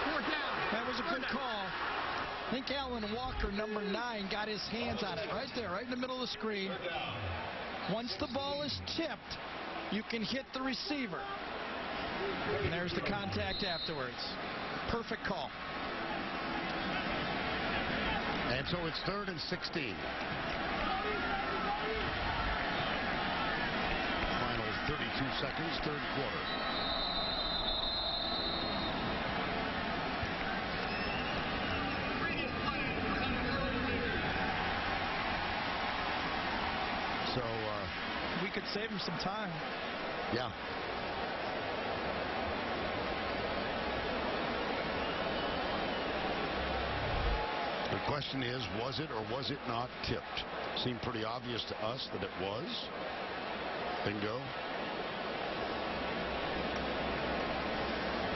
4th down. That was a good call. I think Alan Walker, number 9, got his hands on it right there, right in the middle of the screen. Once the ball is tipped, you can hit the receiver. And there's the contact afterwards. Perfect call. And so it's 3rd and 16. Final 32 seconds, third quarter. So we could save him some time. Yeah. The question is, was it or was it not tipped? Seemed pretty obvious to us that it was. Bingo.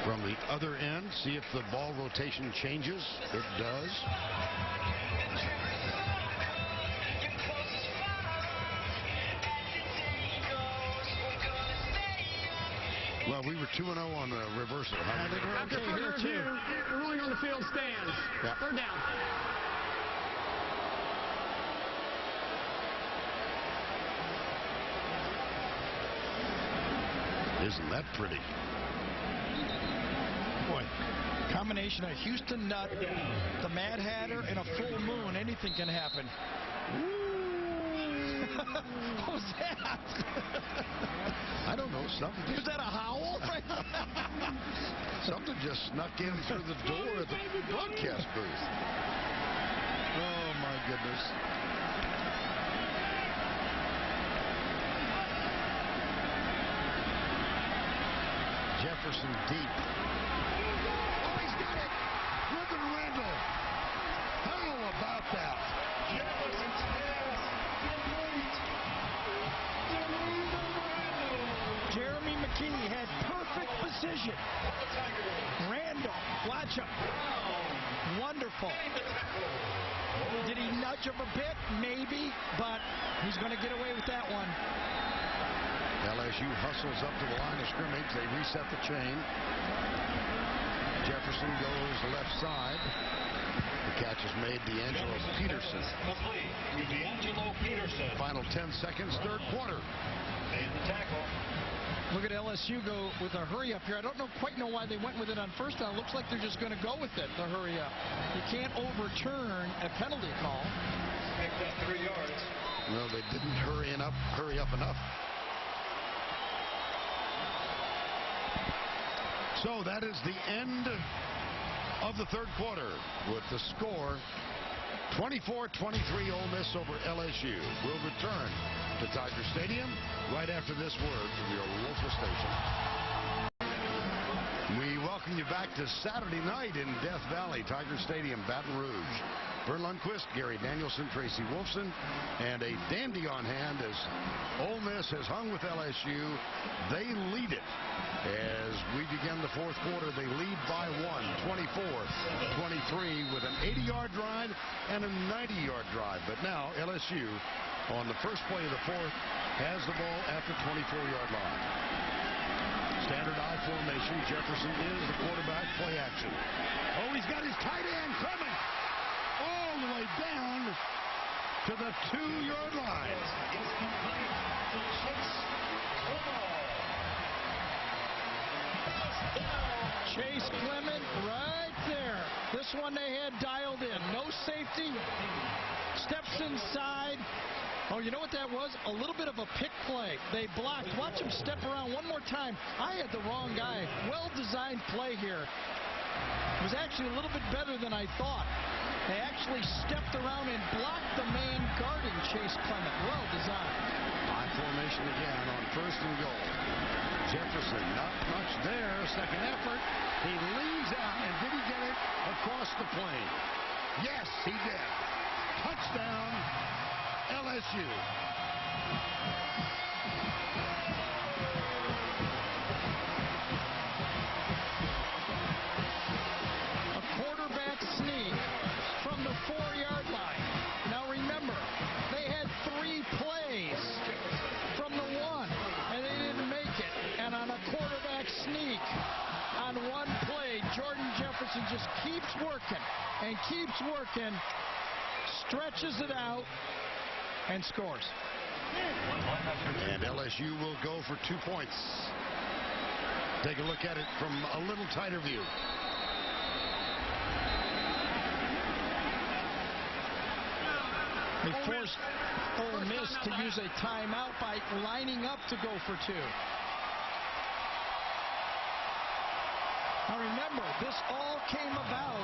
From the other end, see if the ball rotation changes. It does. Well, we were 2-0 on the reversal. I think we're okay here, too. The ruling on the field stands. Yep. Third down. Isn't that pretty? Boy, combination of Houston Nut, the Mad Hatter, and a full moon. Anything can happen. What was that? I don't know. Something. Was that a howl? Something just snuck in through the door at the broadcast booth. Oh, my goodness. Jefferson deep. Oh, he's got it. Ruben Randall. How about that? Jefferson's pass complete. Jeremy McKinney had perfect precision. Randall, watch him. Wonderful. Did he nudge him a bit? Maybe, but he's going to get away with that one. LSU hustles up to the line of scrimmage. They reset the chain. Jefferson goes left side. The catch is made. D'Angelo Peterson. D'Angelo Peterson. Final 10 seconds, third quarter. Made the tackle. Look at LSU go with a hurry up here. I don't quite know why they went with it on first down. Looks like they're just going to go with it, the hurry up. You can't overturn a penalty call. Picked up 3 yards. No, they didn't hurry up enough. So that is the end of the third quarter with the score 24-23 Ole Miss over LSU. We'll return to Tiger Stadium right after this word from your local station. We welcome you back to Saturday night in Death Valley, Tiger Stadium, Baton Rouge. Vern Lundquist, Gary Danielson, Tracy Wolfson, and a dandy on hand as Ole Miss has hung with LSU. They lead it. As we begin the fourth quarter, they lead by 1, 24-23 with an 80-yard drive and a 90-yard drive. But now LSU on the first play of the fourth has the ball at the 24-yard line. Standard I formation. Jefferson is the quarterback. Play action. Oh, he's got his tight end coming all the way down to the 2-yard line. It's complete to Chase Chase Clement right there. This one they had dialed in. No safety. Steps inside. Oh, you know what that was? A little bit of a pick play. They blocked. Watch him step around one more time. I had the wrong guy. Well-designed play here. It was actually a little bit better than I thought. They actually stepped around and blocked the man guarding Chase Clement. Well designed. I formation again on first and goal. Jefferson, not much there. Second effort. He leans out, and did he get it across the plane? Yes, he did. Touchdown, LSU. A quarterback sneak from the 4-yard line. Now remember, they had 3 plays from the 1, and they didn't make it. And on a quarterback sneak, on one play, Jordan Jefferson just keeps working and keeps working, stretches it out, and scores. And LSU will go for 2 points. Take a look at it from a little tighter view. They forced Ole Miss to use a timeout by lining up to go for 2. Now remember, this all came about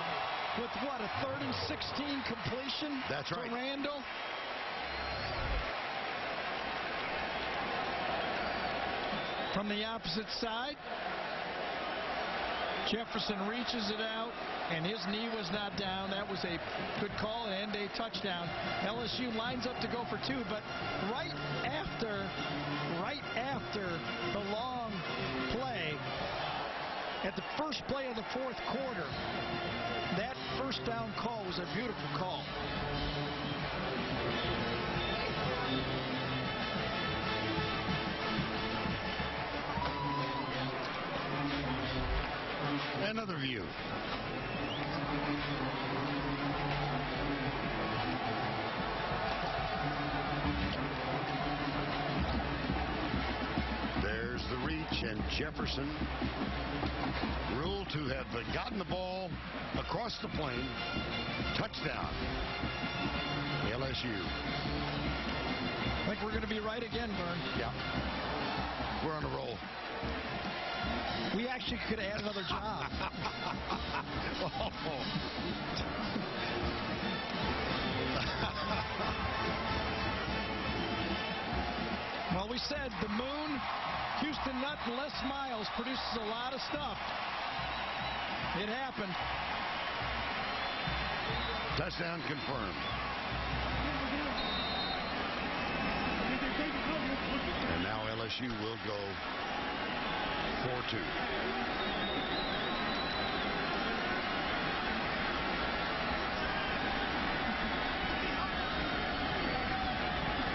with what, a 3rd and 16 completion? That's right. To Randall. From the opposite side, Jefferson reaches it out, and his knee was not down. That was a good call, and a touchdown. LSU lines up to go for 2, but right after the long play, at the first play of the 4th quarter, that first down call was a beautiful call. Another view. There's the reach, and Jefferson ruled to have gotten the ball across the plane. Touchdown. LSU. I think we're going to be right again, Vern. Yeah. We're on a roll. We actually could have had another job. Well, we said the moon, Houston Nutt, and Les Miles produces a lot of stuff. It happened. Touchdown confirmed. And now LSU will go 4-2.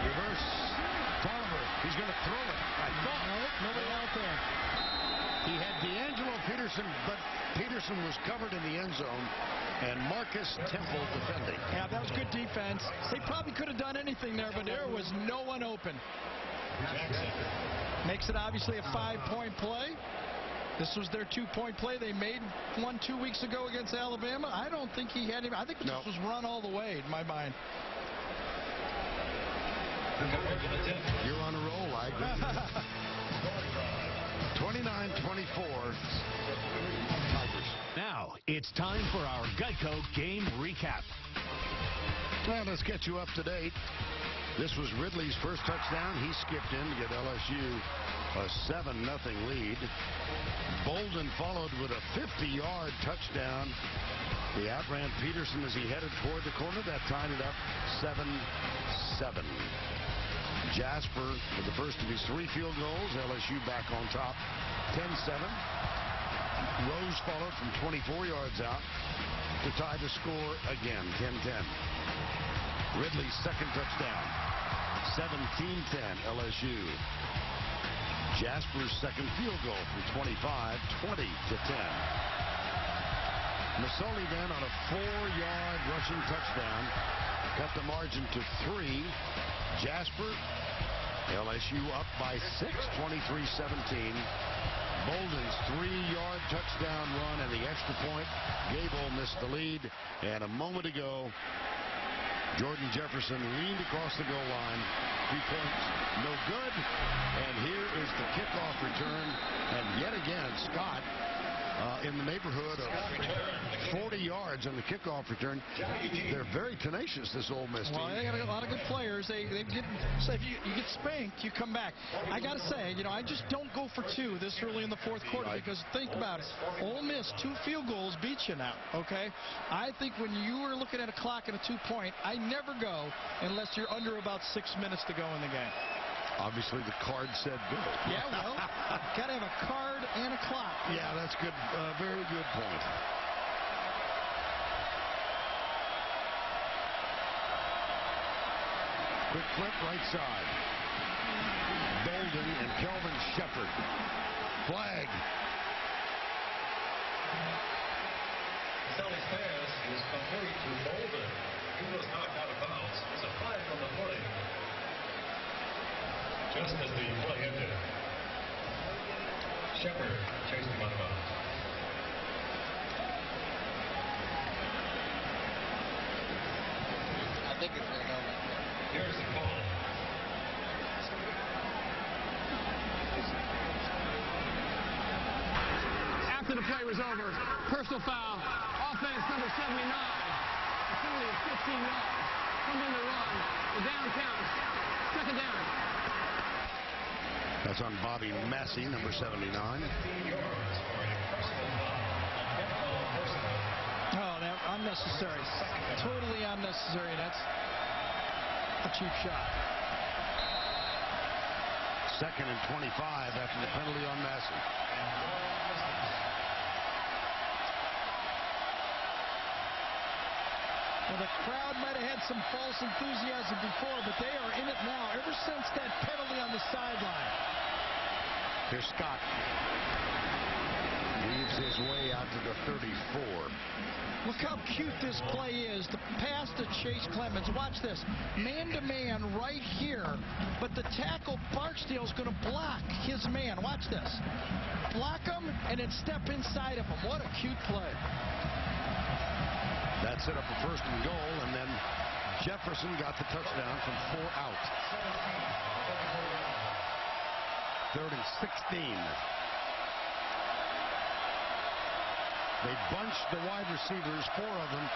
Reverse. Tolliver. He's going to throw it. I thought. No, nobody out there. He had D'Angelo Peterson, but Peterson was covered in the end zone, and Marcus Temple defending. Yeah, that was good defense. They probably could have done anything there, but there was no one open. Makes it obviously a 5-point play. This was their 2-point play. They made one 2 weeks ago against Alabama. I don't think he had him. I think this was run all the way in my mind. You're on a roll, I agree. 29-24. Tigers. Now it's time for our Geico game recap. Well, let's get you up to date. This was Ridley's first touchdown. He skipped in to give LSU a 7-0 lead. Bolden followed with a 50-yard touchdown. He outran Peterson as he headed toward the corner. That tied it up 7-7. Jasper with the first of his 3 field goals. LSU back on top 10-7. Rose followed from 24 yards out to tie the score again, 10-10. Ridley's second touchdown, 17-10 LSU. Jasper's second field goal from 25, 20-10. Masoli then on a 4-yard rushing touchdown cut the margin to 3. Jasper, LSU up by 6, 23-17. Bolden's 3-yard touchdown run and the extra point gave Ole Miss the lead. And a moment ago, Jordan Jefferson leaned across the goal line. 3 points, no good. And here is the kickoff return. And yet again, Scott in the neighborhood of 40 yards on the kickoff return. They're very tenacious, this Ole Miss team. Well, they got a lot of good players. They get, so if you get spanked, you come back. I got to say, I just don't go for 2 this early in the 4th quarter because think about it. Ole Miss, 2 field goals beat you now, okay? I think when you are looking at a clock and a 2-point, I never go unless you're under about 6 minutes to go in the game. Obviously, the card said good. Yeah, well, got to have a card and a clock. Yeah, that's good. Very good point. Quick flip right side. Bolden and Kelvin Shepard. Flag. Masoli's pass is complete to Bolden. He was knocked out of bounds. It's a flag on the play. Just as the play ended, Shepard chased him out of bounds. I think it's going to go. Here's the call. after the play was over. Personal foul. Offense number 79. The penalty is 15 yards. Fumbling the run. The down counts. Second down. That's on Bobby Massey, number 79. Oh, that unnecessary. Totally unnecessary. That's a cheap shot. Second and 25 after the penalty on Massey. Well, the crowd might have had some false enthusiasm before, but they are in it now ever since that penalty on the sideline. Here's Scott. Weaves his way out to the 34. Look how cute this play is. The pass to Chase Clemens. Watch this. Man-to-man right here, but the tackle Barksdale is going to block his man. Watch this. Block him and then step inside of him. What a cute play. That set up a first and goal, and then Jefferson got the touchdown from 4 out. Third and 16. They bunched the wide receivers, 4 of them,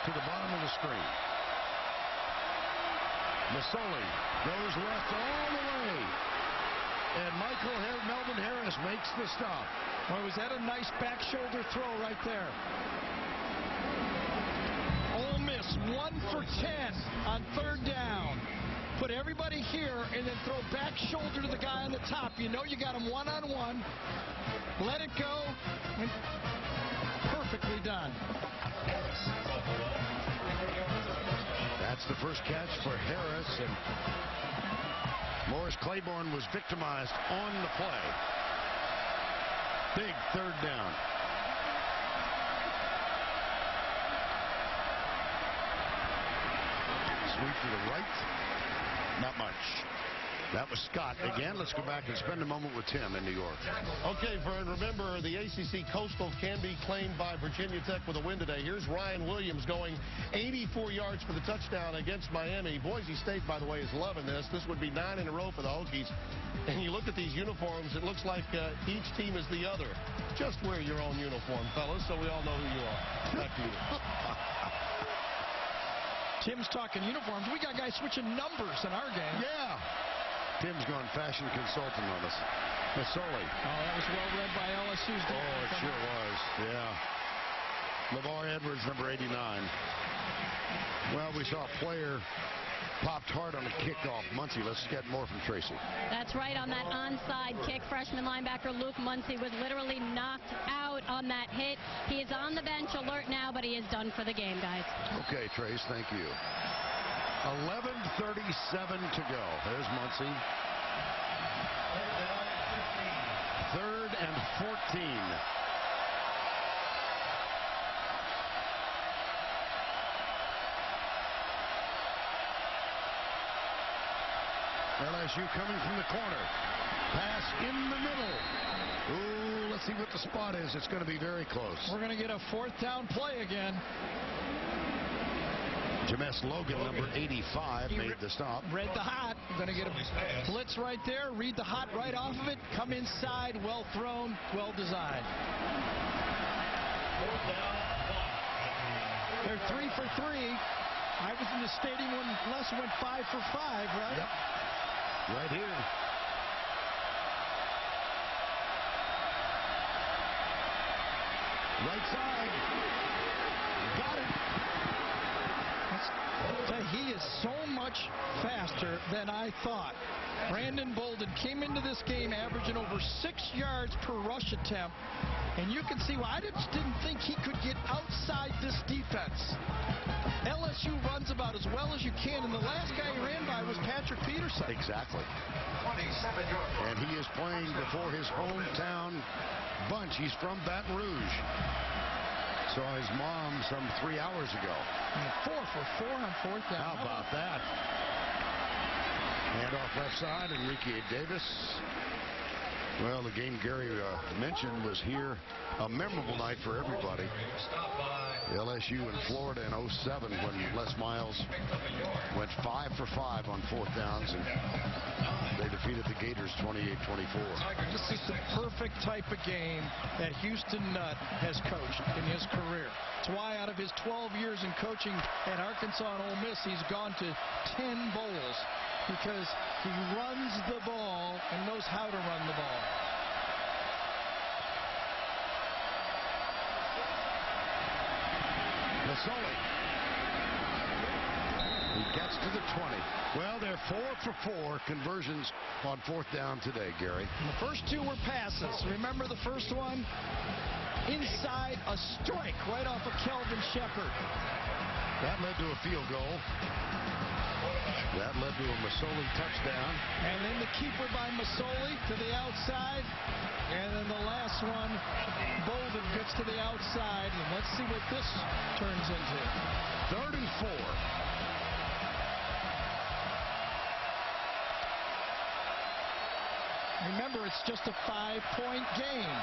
to the bottom of the screen. Masoli goes left all the way. And Melvin Harris makes the stop. Boy, was that a nice back shoulder throw right there. Ole Miss 1 for 10 on third down. Put everybody here and then throw back shoulder to the guy on the top. You know you got him one-on-one. Let it go. And perfectly done. That's the first catch for Harris, and Morris Claiborne was victimized on the play. Big third down. Sweep to the right. Not much. That was Scott. Again, let's go back and spend a moment with Tim in New York. Okay, Vern, remember the ACC Coastal can be claimed by Virginia Tech with a win today. Here's Ryan Williams going 84 yards for the touchdown against Miami. Boise State, by the way, is loving this. This would be 9 in a row for the Hokies. And you look at these uniforms, it looks like each team is the other. Just wear your own uniform, fellas, so we all know who you are. Back to you. Tim's talking uniforms. We got guys switching numbers in our game. Yeah. Tim's gone fashion consultant on us. Masoli. Oh, that was well read by LSU's defense. Oh, it sure was. Yeah. LeVar Edwards, number 89. Well, we saw a player popped hard on the kickoff. Muncie, let's get more from Tracy. That's right, on that onside kick. Freshman linebacker Luke Muncie was literally knocked out on that hit. He is on the bench, alert now, but he is done for the game, guys. Okay, Trace, thank you. 11:37 to go. There's Muncie. Third and 14. LSU coming from the corner. Pass in the middle. Ooh, let's see what the spot is. It's going to be very close. We're going to get a 4th down play again. James Logan, number 85, made the stop. Read the hot. Going to get a blitz right there. Read the hot right off of it. Come inside. Well thrown. Well designed. They're 3 for 3. I was in the stadium when Les went 5 for 5, right? Yep. Right here. Right side. Got it. He is so much faster than I thought. Brandon Bolden came into this game averaging over 6 yards per rush attempt. And you can see why I just didn't think he could get outside this defense. LSU runs about as well as you can, and the last guy he ran by was Patrick Peterson. Exactly. And he is playing before his hometown bunch. He's from Baton Rouge. Saw his mom some 3 hours ago. 4 for 4 on 4th down. How about that? Hand off left side, Enrique Davis. Well, the game Gary mentioned was here. A memorable night for everybody. LSU in Florida in 07 when Les Miles went 5 for 5 on 4th downs, and they defeated the Gators 28-24. This is the perfect type of game that Houston Nutt has coached in his career. It's why out of his 12 years in coaching at Arkansas and Ole Miss, he's gone to 10 bowls, because he runs the ball and knows how to run the ball. Masoli. He gets to the 20. Well, they're 4 for 4 conversions on 4th down today, Gary. And the first 2 were passes. Remember the first one? Inside, a strike right off of Kelvin Shepard. That led to a field goal. That led to a Masoli touchdown. And then the keeper by Masoli to the outside. And then the last one, Bolden gets to the outside. And let's see what this turns into. 3rd and 4. Remember, it's just a 5-point game.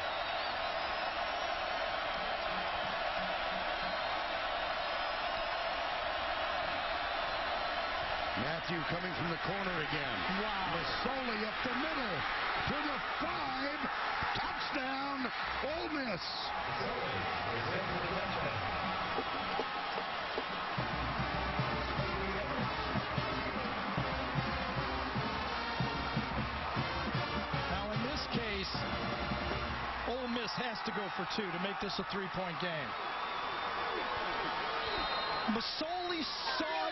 Matthew coming from the corner again. Wow. Masoli up the middle to the 5. Touchdown, Ole Miss. Now, in this case, Ole Miss has to go for 2 to make this a 3-point game. Masoli saw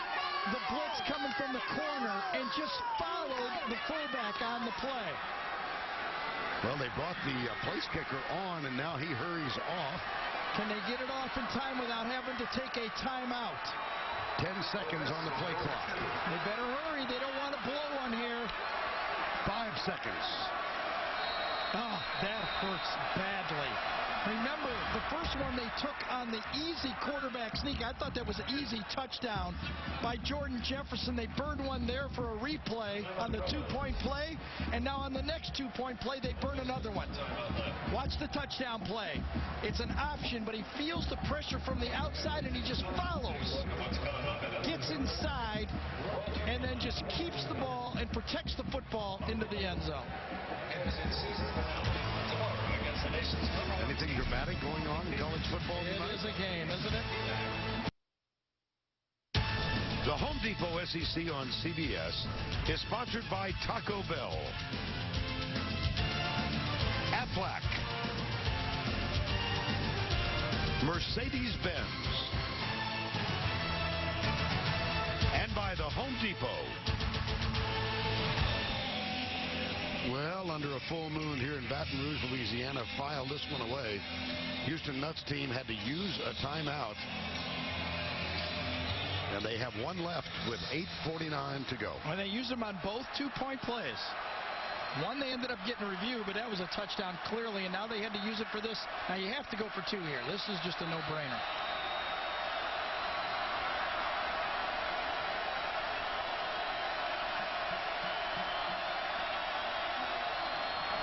the blitz coming from the corner and just followed the fullback on the play. Well, they brought the place kicker on, and now he hurries off. Can they get it off in time without having to take a timeout? 10 seconds on the play clock. They better hurry. They don't want to blow one here. 5 seconds. Oh, that hurts badly. Remember, the first one they took on the easy quarterback sneak. I thought that was an easy touchdown by Jordan Jefferson. They burned one there for a replay on the 2-point play. And now on the next 2-point play, they burn another one. Watch the touchdown play. It's an option, but he feels the pressure from the outside, and he just follows. Gets inside, and then just keeps the ball and protects the football into the end zone. Anything dramatic going on in college football tonight? It is a game, isn't it? The Home Depot SEC on CBS is sponsored by Taco Bell, Aflac, Mercedes-Benz, and by the Home Depot. Well, under a full moon here in Baton Rouge, Louisiana, filed this one away. Houston Nutt's team had to use a timeout. And they have one left with 8:49 to go. Well, they used them on both 2-point plays. One they ended up getting a review, but that was a touchdown clearly, and now they had to use it for this. Now you have to go for 2 here. This is just a no-brainer.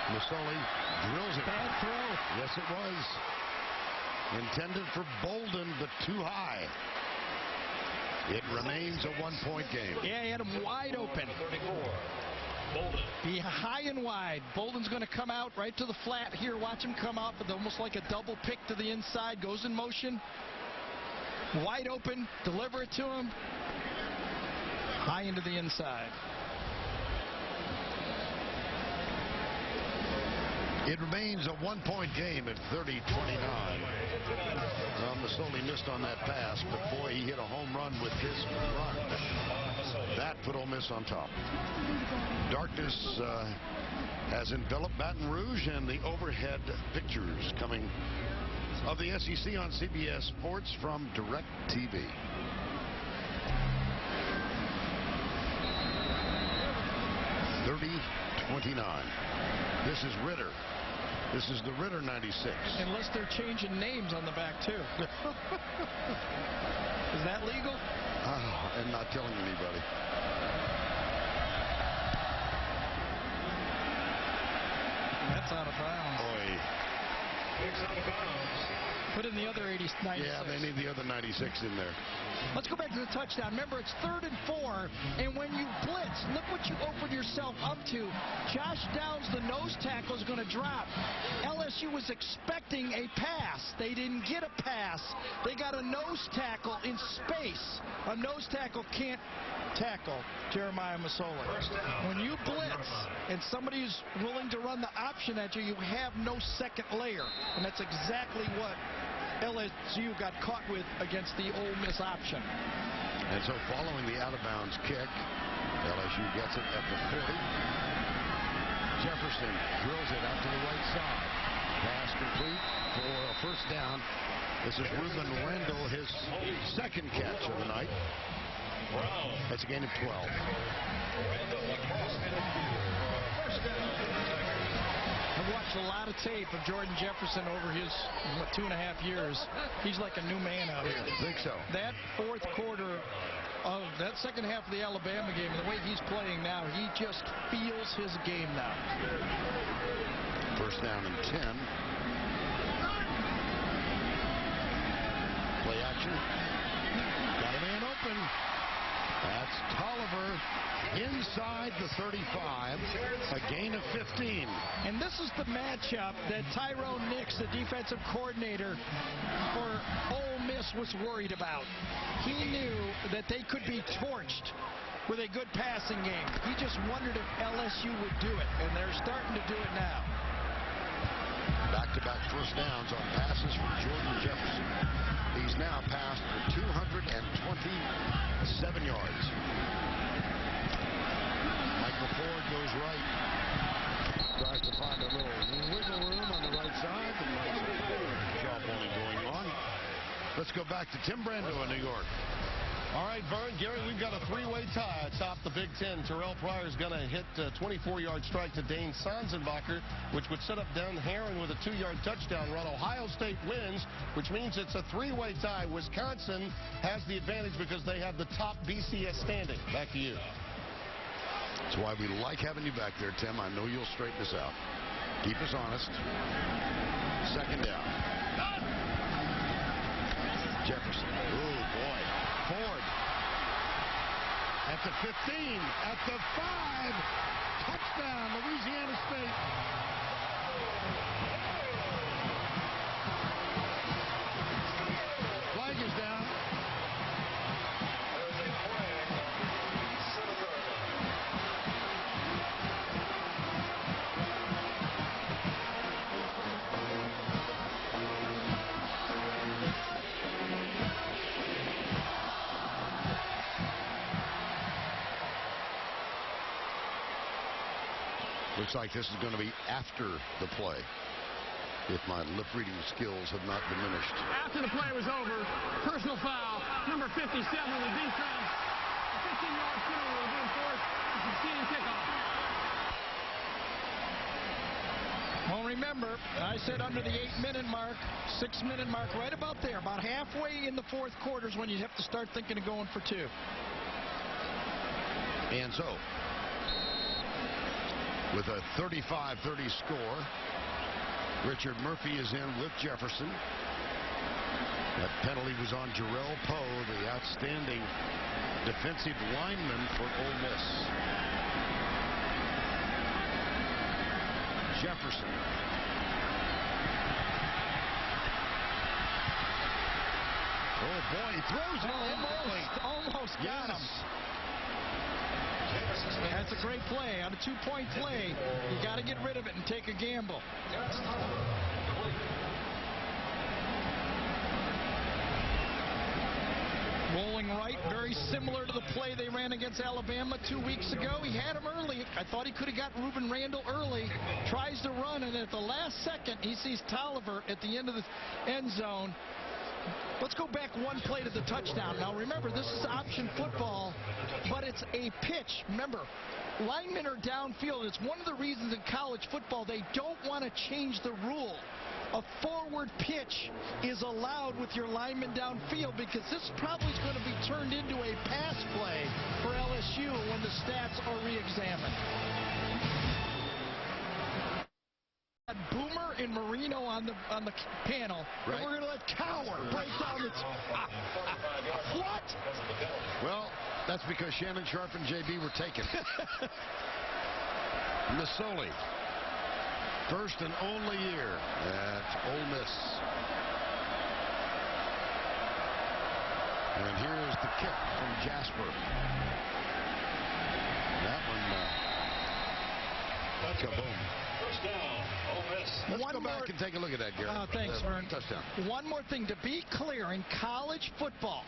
Masoli drills it. Bad throw. Yes, it was. Intended for Bolden, but too high. It remains a 1-point game. Yeah, he had him wide open. Be high and wide. Bolden's going to come out right to the flat here. Watch him come out with almost like a double pick to the inside. Goes in motion. Wide open. Deliver it to him. High into the inside. It remains a 1-point game at 30-29. Masoli missed on that pass, but boy, he hit a home run with this run. That put Ole Miss on top. Darkness has enveloped Baton Rouge, and the overhead pictures coming of the SEC on CBS Sports from DirecTV. .29. This is Ritter. This is the Ritter 96. Unless they're changing names on the back, too. Is that legal? I'm not telling anybody. That's out of bounds. Boy. It's out of bounds. Put in the other 96. Yeah, they need the other 96 in there. Let's go back to the touchdown. Remember, it's 3rd and 4, and when you blitz, look what you open yourself up to. Josh Downs, the nose tackle, is going to drop. LSU LSU was expecting a pass. They didn't get a pass. They got a nose tackle in space. A nose tackle can't tackle Jeremiah Masoli. When you blitz and somebody's willing to run the option at you, you have no second layer. And that's exactly what LSU got caught with against the Ole Miss option. And so following the out-of-bounds kick, LSU gets it at the 40. Jefferson drills it out to the right side. Pass complete for a first down. This is Ruben Randall, his second catch of the night. That's a gain of 12. I've watched a lot of tape of Jordan Jefferson over his 2.5 years. He's like a new man out here. I think so. That fourth quarter of that second half of the Alabama game, and the way he's playing now, he just feels his game now. First down and 10. Play action. Got a man open. That's Tolliver inside the 35, a gain of 15. And this is the matchup that Tyrone Nix, the defensive coordinator for Ole Miss, was worried about. He knew that they could be torched with a good passing game. He just wondered if LSU would do it, and they're starting to do it now. Back-to-back first downs on passes from Jordan Jefferson. He's now passed for 227 yards. Michael Ford goes right. Tries to find a little wiggle room on the right side. Jaw bowling going on. Let's go back to Tim Brando in New York. All right, Vern, Gary, we've got a three-way tie atop the Big Ten. Terrell Pryor's going to hit a 24-yard strike to Dane Sanzenbacher, which would set up Dan Herron with a 2-yard touchdown run. Ohio State wins, which means it's a three-way tie. Wisconsin has the advantage because they have the top BCS standing. Back to you. That's why we like having you back there, Tim. I know you'll straighten us out. Keep us honest. Second down. Jefferson. Oh, boy. Ford. At the 15. At the 5. Touchdown, Louisiana State. Flag is down. Looks like this is going to be after the play, if my lip reading skills have not diminished. After the play was over, personal foul, number 57 of the defense. A 15-yard penalty will be enforced. A succeeding kickoff. Well, remember, I said under the 8-minute mark, 6-minute mark, right about there, about halfway in the fourth quarter is when you have to start thinking of going for two. And so, with a 35-30 score, Richard Murphy is in with Jefferson. That penalty was on Jarrell Poe, the outstanding defensive lineman for Ole Miss. Jefferson. Oh, boy, he throws it. Almost got him. That's a great play. On a two-point play, you got to get rid of it and take a gamble. Rolling right, very similar to the play they ran against Alabama 2 weeks ago. He had him early. I thought he could have got Ruben Randall early. Tries to run, and at the last second, he sees Tolliver at the end of the end zone. Let's go back one play to the touchdown. Now, remember, this is option football, but it's a pitch. Remember, linemen are downfield. It's one of the reasons in college football they don't want to change the rule. A forward pitch is allowed with your linemen downfield because this probably is going to be turned into a pass play for LSU when the stats are re-examined. Boomer and Marino on the panel, right. And we're going to let Cowher break down the what? Well, that's because Shannon Sharp and JB were taken. Masoli First and only year at Ole Miss. And here's the kick from Jasper. That one, kaboom. First down, Ole Miss. Let's go back and take a look at that, Garrett. Thanks, Vern. Touchdown. One more thing. To be clear, in college football,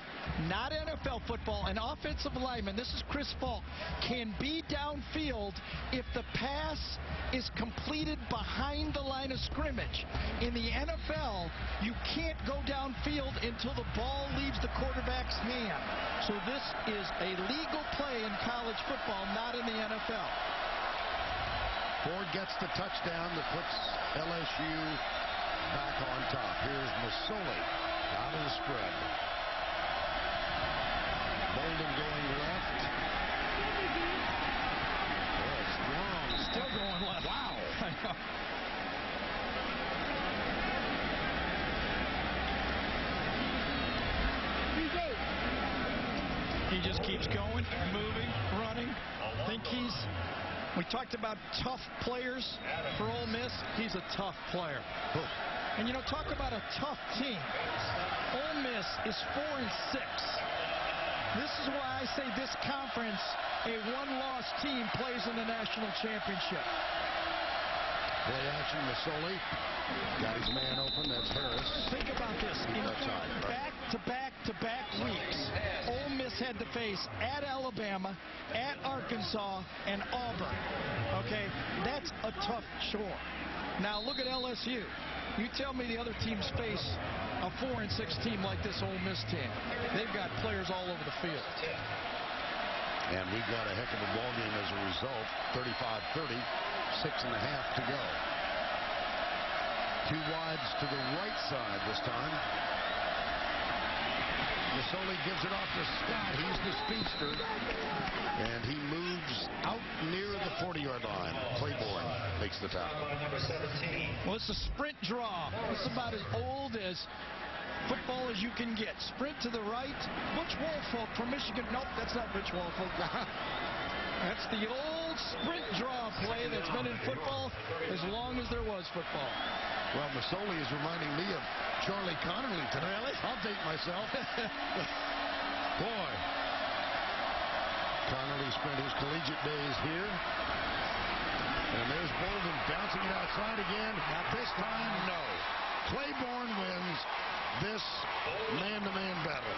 not NFL football, an offensive lineman, this is Chris Falk, can be downfield if the pass is completed behind the line of scrimmage. In the NFL, you can't go downfield until the ball leaves the quarterback's hand. So this is a legal play in college football, not in the NFL. Ford gets the touchdown that puts LSU back on top. Here's Masoli out of the spread. Bolden going left. Oh, strong. Still going left. Wow. He just keeps going, moving, running. We talked about tough players for Ole Miss. He's a tough player. And, talk about a tough team. Ole Miss is 4-6. This is why I say this conference, a one-loss team plays in the national championship. Play action, Masoli. Got his man open. That's Harris. Think about this. In back-to-back weeks, Ole Miss had to face at Alabama, at Arkansas, and Auburn. Okay? That's a tough chore. Now, look at LSU. You tell me the other teams face a 4-6 team like this Ole Miss team. They've got players all over the field. And we've got a heck of a ball game as a result. 35-30, 6.5 to go. Two wides to the right side this time. Masoli gives it off to Scott. He's the speedster. And he moves out near the 40-yard line. Claiborne makes the tackle. Well, it's a sprint draw. It's about as old as football as you can get. Sprint to the right. Butch Woolfolk from Michigan. Nope, that's not Butch Woolfolk. That's the old sprint draw play that's been in football as long as there was football. Well, Masoli is reminding me of Charlie Connerly today. Really? I'll date myself. Boy. Connerly spent his collegiate days here. And there's Bolden bouncing it outside again. This time, no. Claiborne wins this man-to-man battle.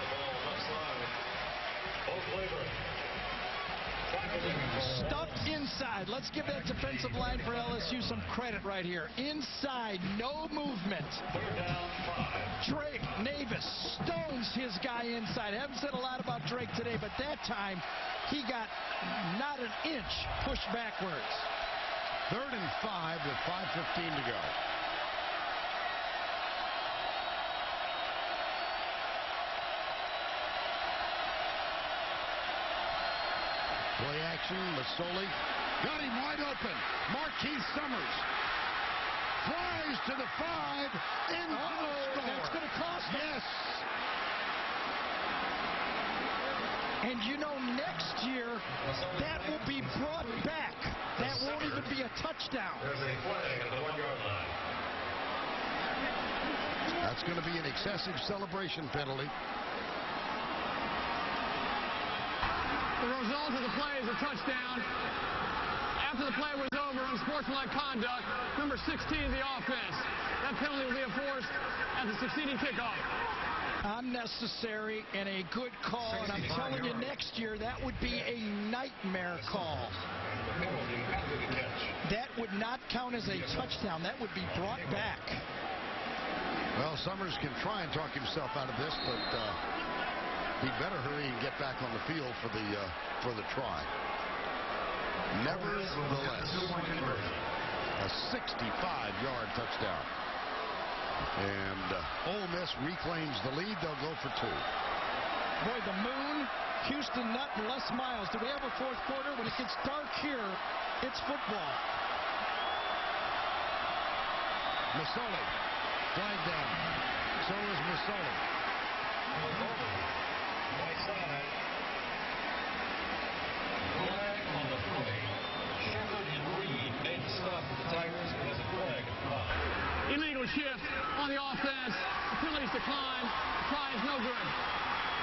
Stuffed inside. Let's give that defensive line for LSU some credit right here. Inside, no movement. Drake Navis stones his guy inside. I haven't said a lot about Drake today, but that time he got not an inch pushed backwards. 3rd and 5 with 5:15 to go. Play action, Masoli got him wide open. Marquise Summers flies to the 5, into the score. That's going to cost him. Yes. And next year, that will be brought back. That won't even be a touchdown. That's going to be an excessive celebration penalty. The result of the play is a touchdown. After the play was over, unsportsmanlike conduct, number 16 of the offense. That penalty will be enforced at the succeeding kickoff. Unnecessary and a good call, and I'm telling you, next year that would be a nightmare call. That would not count as a touchdown. That would be brought back. Well, Summers can try and talk himself out of this, but he'd better hurry and get back on the field for the try. Nevertheless, a 65-yard touchdown. And Ole Miss reclaims the lead. They'll go for 2. Boy, the moon, Houston Nutt, and Les Miles. Do we have a fourth quarter? When it gets dark here, it's football. Masoli, flag down. So is Masoli. Flag on the play. Shepard and Reed made the stop for the Tigers. It was a play. to a shift on the offense. The penalties decline. Try is no good.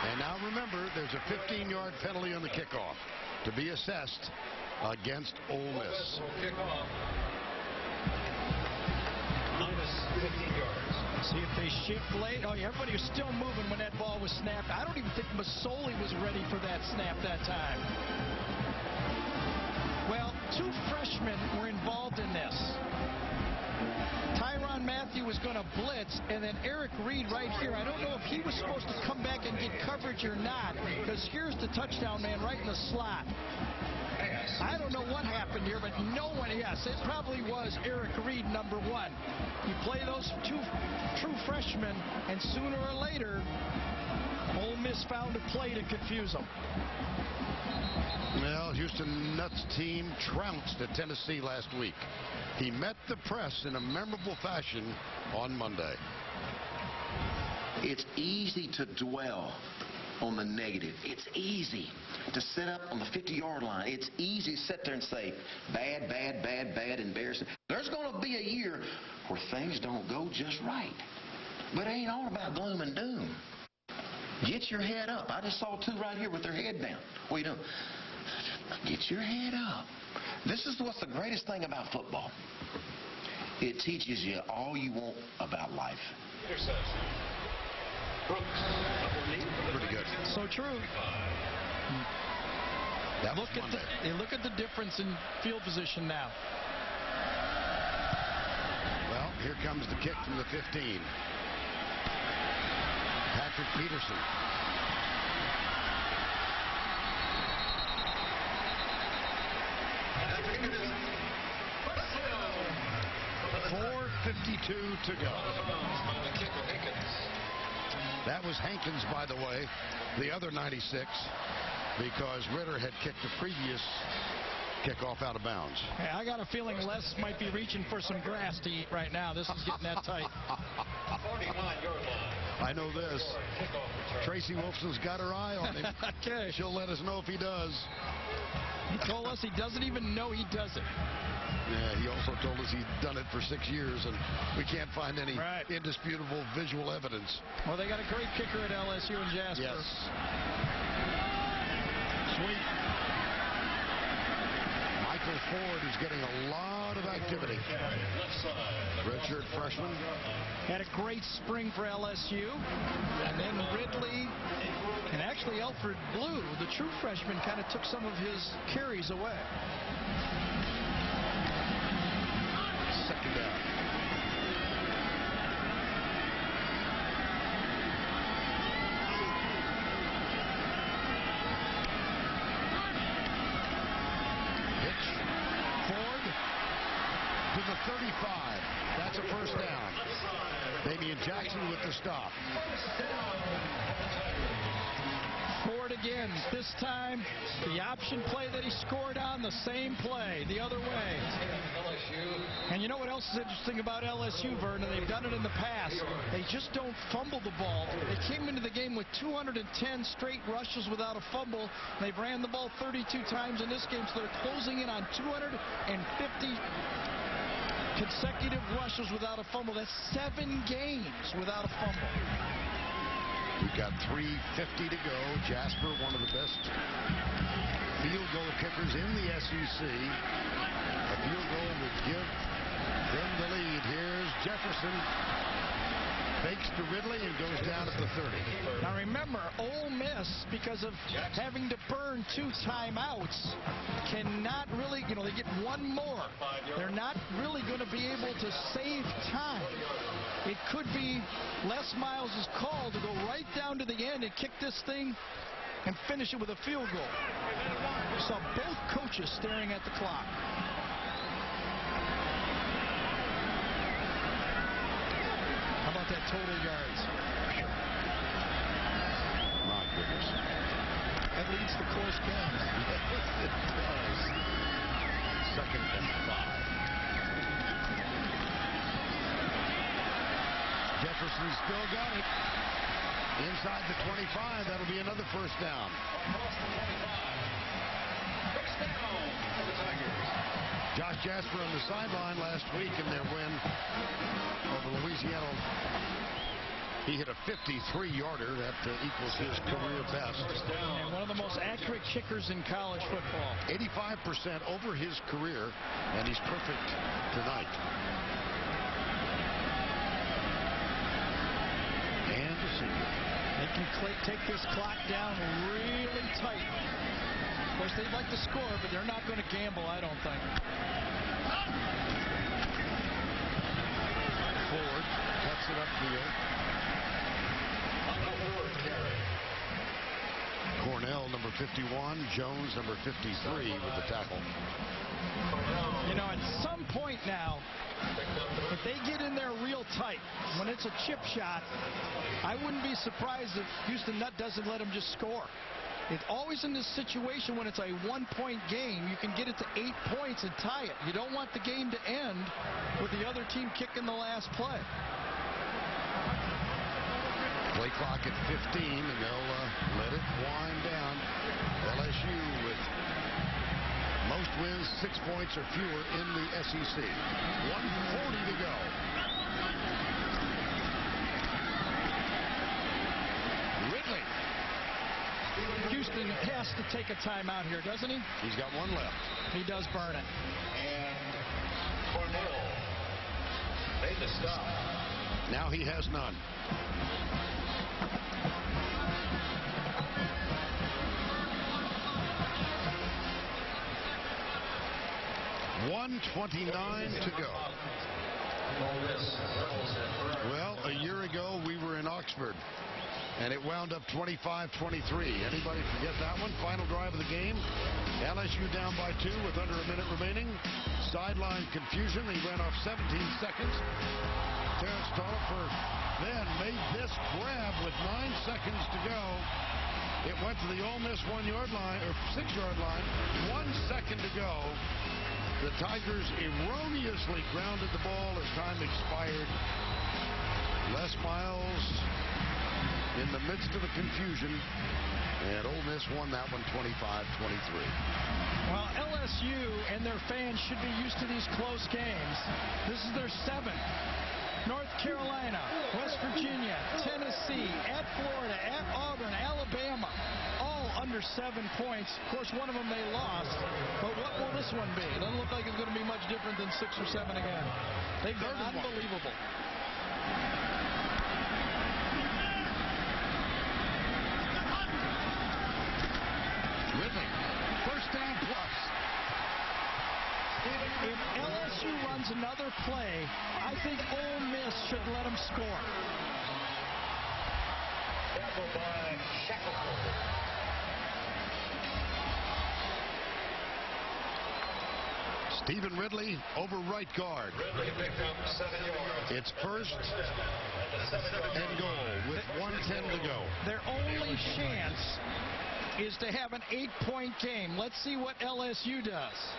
And now remember, there's a 15-yard penalty on the kickoff to be assessed against Ole Miss. Kickoff. Minus 15 yards. See if they shift late. Oh, everybody was still moving when that ball was snapped. I don't even think Masoli was ready for that snap that time. Well, 2 freshmen were involved in this. Tyrann Mathieu was going to blitz, and then Eric Reed right here. I don't know if he was supposed to come back and get coverage or not, because here's the touchdown man right in the slot. I don't know what happened here, but no one, yes, it probably was Eric Reed, number 1. You play those 2 true freshmen, and sooner or later, Ole Miss found a play to confuse them. Well, Houston Nutt's team trounced at Tennessee last week. He met the press in a memorable fashion on Monday. It's easy to dwell on the negative. It's easy to sit up on the 50-yard line. It's easy to sit there and say, bad, bad, bad, bad, embarrassing. There's going to be a year where things don't go just right. But it ain't all about gloom and doom. Get your head up. I just saw 2 right here with their head down. What are you doing? Get your head up. This is what's the greatest thing about football. It teaches you all you want about life. Interception. Brooks. Pretty good. So true. That was Look at the difference in field position now. Well, here comes the kick from the 15. Patrick Peterson. 4:52 to go. That was Hankins, by the way, the other 96, because Ritter had kicked the previous kickoff out of bounds. Hey, I got a feeling Les might be reaching for some grass to eat right now. This is getting that tight. 49-yard line. I know this. Tracy Wolfson's got her eye on him. Okay. She'll let us know if he does. He told us he doesn't even know he does it. Yeah, he also told us he's done it for 6 years, and we can't find any indisputable visual evidence. Well, they got a great kicker at LSU in Jasper. Yes. Sweet. Michael Ford is getting a lot of activity. Redshirt freshman. Had a great spring for LSU. And then Ridley and actually Alfred Blue, the true freshman, kind of took some of his carries away. Second down. To the 35. That's a first down. Damian Jackson with the stop. Ford again. This time, the option play that he scored on, the same play, the other way. And you know what else is interesting about LSU, Vernon? They've done it in the past. They just don't fumble the ball. They came into the game with 210 straight rushes without a fumble. They've ran the ball 32 times in this game, so they're closing in on 250 consecutive rushes without a fumble. That's 7 games without a fumble. We've got 3:50 to go. Jasper, one of the best field goal kickers in the SEC. A field goal would give them the lead. Here's Jefferson. Fakes to Ridley and goes down at the 30. Now remember, Ole Miss, because of having to burn 2 timeouts, cannot really, they get 1 more. They're not really going to be able to save time. It could be Les Miles' call to go right down to the end and kick this thing and finish it with a field goal. So both coaches staring at the clock. How about that total yards? My goodness. That leads to close games. Yes, it does. 2nd and 5. Jefferson still got it. Inside the 25. That'll be another first down. Josh Jasper on the sideline last week in their win over Seattle. He hit a 53-yarder. That equals his career best. And one of the most accurate kickers in college football. 85% over his career, and he's perfect tonight. And the senior. They can take this clock down really tight. Of course, they'd like to score, but they're not going to gamble, I don't think. Ford cuts it upfield. Cornell, number 51. Jones, number 53, with the tackle. You know, at some point now, if they get in there real tight, when it's a chip shot, I wouldn't be surprised if Houston Nutt doesn't let them just score. It's always in this situation when it's a one-point game, you can get it to 8 points and tie it. You don't want the game to end with the other team kicking the last play. Play clock at 15, and they'll let it wind down. LSU with most wins, 6 points or fewer in the SEC. 1:40 to go. Ridley. Houston has to take a timeout here, doesn't he? He's got one left. He does burn it. And Cornell made the stop. Now he has none. $1:29 to go. Well, a year ago we were in Oxford, and it wound up 25-23. Anybody forget that one? Final drive of the game. LSU down by 2 with under a minute remaining. Sideline confusion. He ran off 17 seconds. Terrence Tolliver then made this grab with 9 seconds to go. It went to the Ole Miss 1-yard line, or 6-yard line. 1 second to go. The Tigers erroneously grounded the ball as time expired. Les Miles in the midst of the confusion, and Ole Miss won that one 25-23. Well, LSU and their fans should be used to these close games. This is their 7th. North Carolina, West Virginia, Tennessee, at Florida, at Auburn, Alabama, all under 7 points. Of course, one of them they lost, but what will this one be? It doesn't look like it's going to be much different than 6 or 7 again. They've been unbelievable. Ridley, first down plus. If LSU runs another play, I think Ole Miss should let them score. Tackled by Shackleton. Stephen Ridley over right guard. Ridley picked up 7 yards. It's first and goal with 1:10 to go. Their only chance is to have an 8-point game. Let's see what LSU does.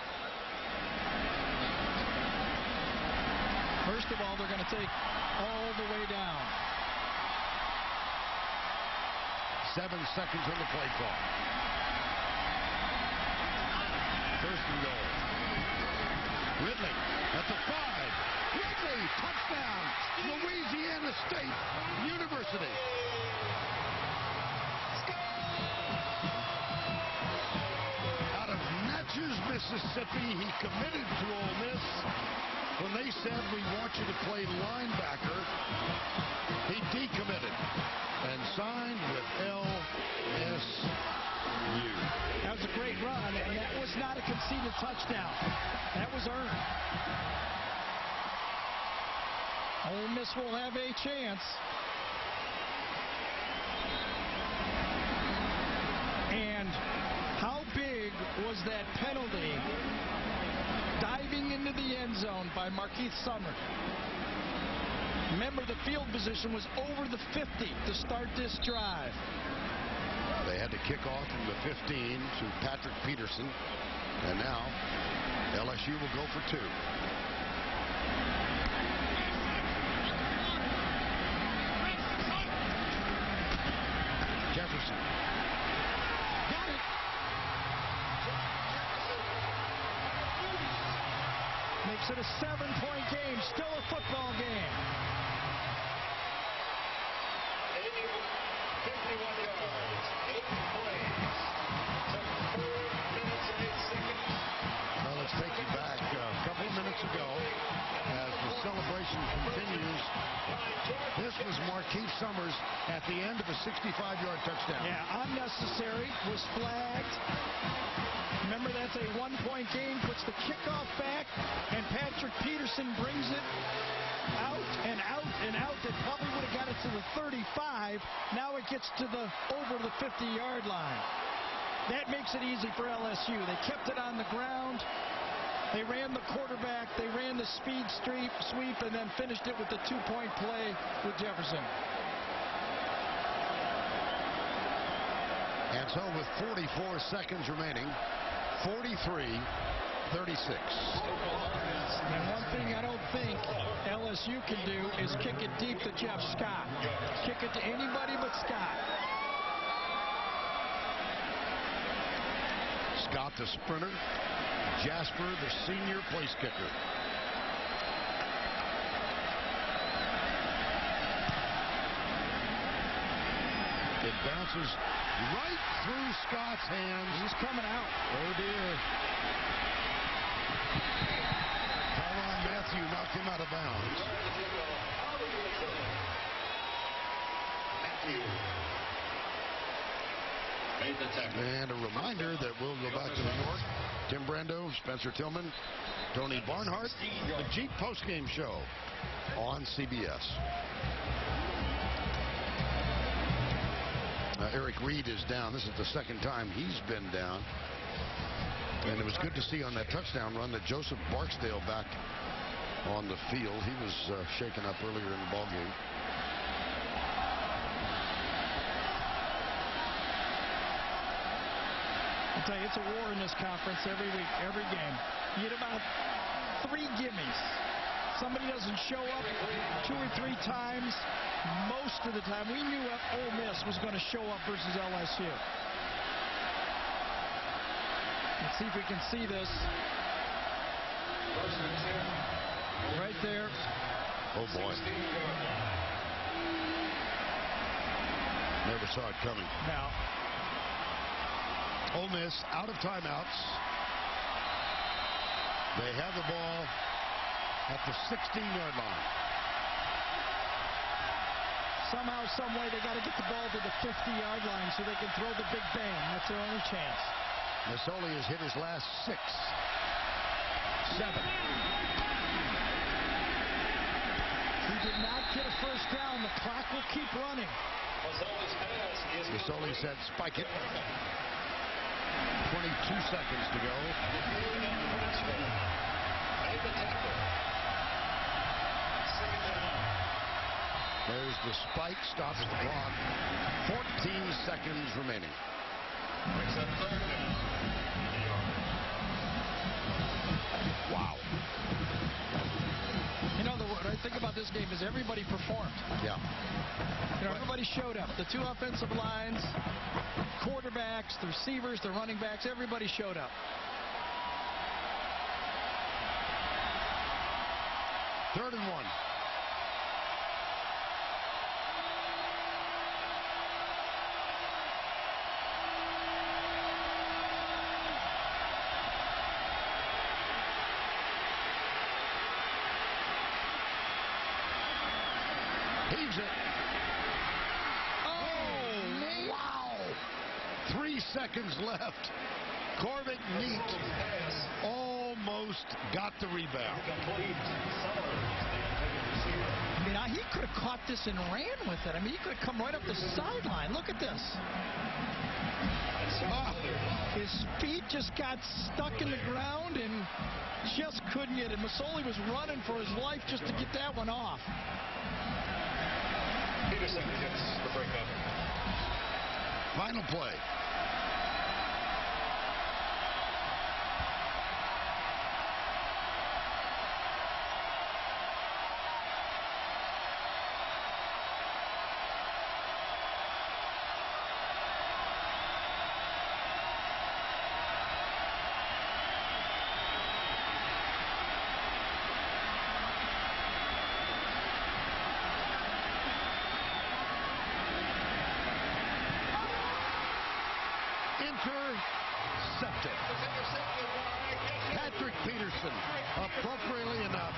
First of all, they're going to take all the way down. 7 seconds on the play clock. First and goal. Ridley at the 5. Ridley, touchdown, Louisiana State University. Out of Natchez, Mississippi, he committed to Ole Miss. When they said, we want you to play linebacker, he decommitted and signed with LSU. That was a great run, and that was not a conceded touchdown. That was earned. Ole Miss will have a chance. And how big was that penalty diving into the end zone by Markeith Sumner? Remember, the field position was over the 50 to start this drive. They had to kick off from the 15 to Patrick Peterson, and now LSU will go for 2. Jefferson. Got it. Makes it a 7-point game, still a football game. was Marquise Summers at the end of a 65-yard touchdown. Yeah, unnecessary, was flagged. Remember, that's a one-point game, puts the kickoff back, and Patrick Peterson brings it out and out and out. That probably would have got it to the 35. Now it gets to the over the 50-yard line. That makes it easy for LSU. They kept it on the ground. They ran the quarterback. They ran the speed sweep, and then finished it with the two-point play with Jefferson. And so with 44 seconds remaining, 43-36. And one thing I don't think LSU can do is kick it deep to Jeff Scott. Kick it to anybody but Scott. Scott, the sprinter. Jasper, the senior place kicker. It bounces right through Scott's hands. He's coming out. Oh, dear. Tyrann Mathieu knocked him out of bounds. And a reminder that we'll go back to New York. Tim Brando, Spencer Tillman, Tony Barnhart, the Jeep postgame show on CBS. Eric Reed is down. This is the second time he's been down. And it was good to see on that touchdown run that Joseph Barksdale back on the field. He was shaken up earlier in the ballgame. I'll tell you, it's a war in this conference every week, every game. You get about 3 gimmies. Somebody doesn't show up 2 or 3 times. Most of the time, we knew Ole Miss was going to show up versus LSU. Let's see if we can see this. Right there. Oh, boy. Never saw it coming. Now, Ole Miss out of timeouts. They have the ball at the 16-yard line. Somehow, some way, they got to get the ball to the 50-yard line so they can throw the big bang. That's their only chance. Masoli has hit his last 6. 7. He did not get a first down. The clock will keep running. Masoli said spike it. 22 seconds to go. There's the spike, stops the clock. 14 seconds remaining. Wow. You know, what I think about this game is everybody performed. Yeah. You know, everybody showed up. The 2 offensive lines, quarterbacks, the receivers, the running backs, everybody showed up. Third and 1. Heaves it. Oh, wow. 3 seconds left. Corvick Neat almost got the rebound. I mean, he could have caught this and ran with it. I mean, he could have come right up the sideline. Look at this. His feet just got stuck in the ground and just couldn't get it. Masoli was running for his life just to get that one off. Peterson gets the breakup. Final play. Intercepted. Patrick Peterson, appropriately enough,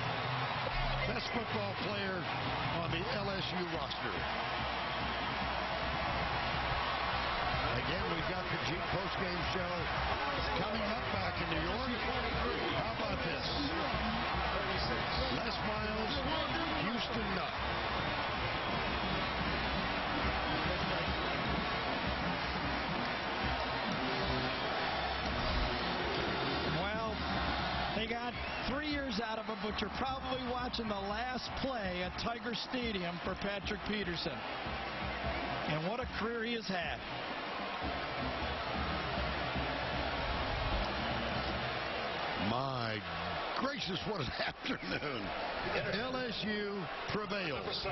best football player on the LSU roster. Again, we've got the Jeep postgame show coming up back in New York. How about this? Les Miles, Houston Nutt. Well, they got 3 years out of him, but you're probably watching the last play at Tiger Stadium for Patrick Peterson. And what a career he has had. My gracious, what an afternoon. LSU prevails.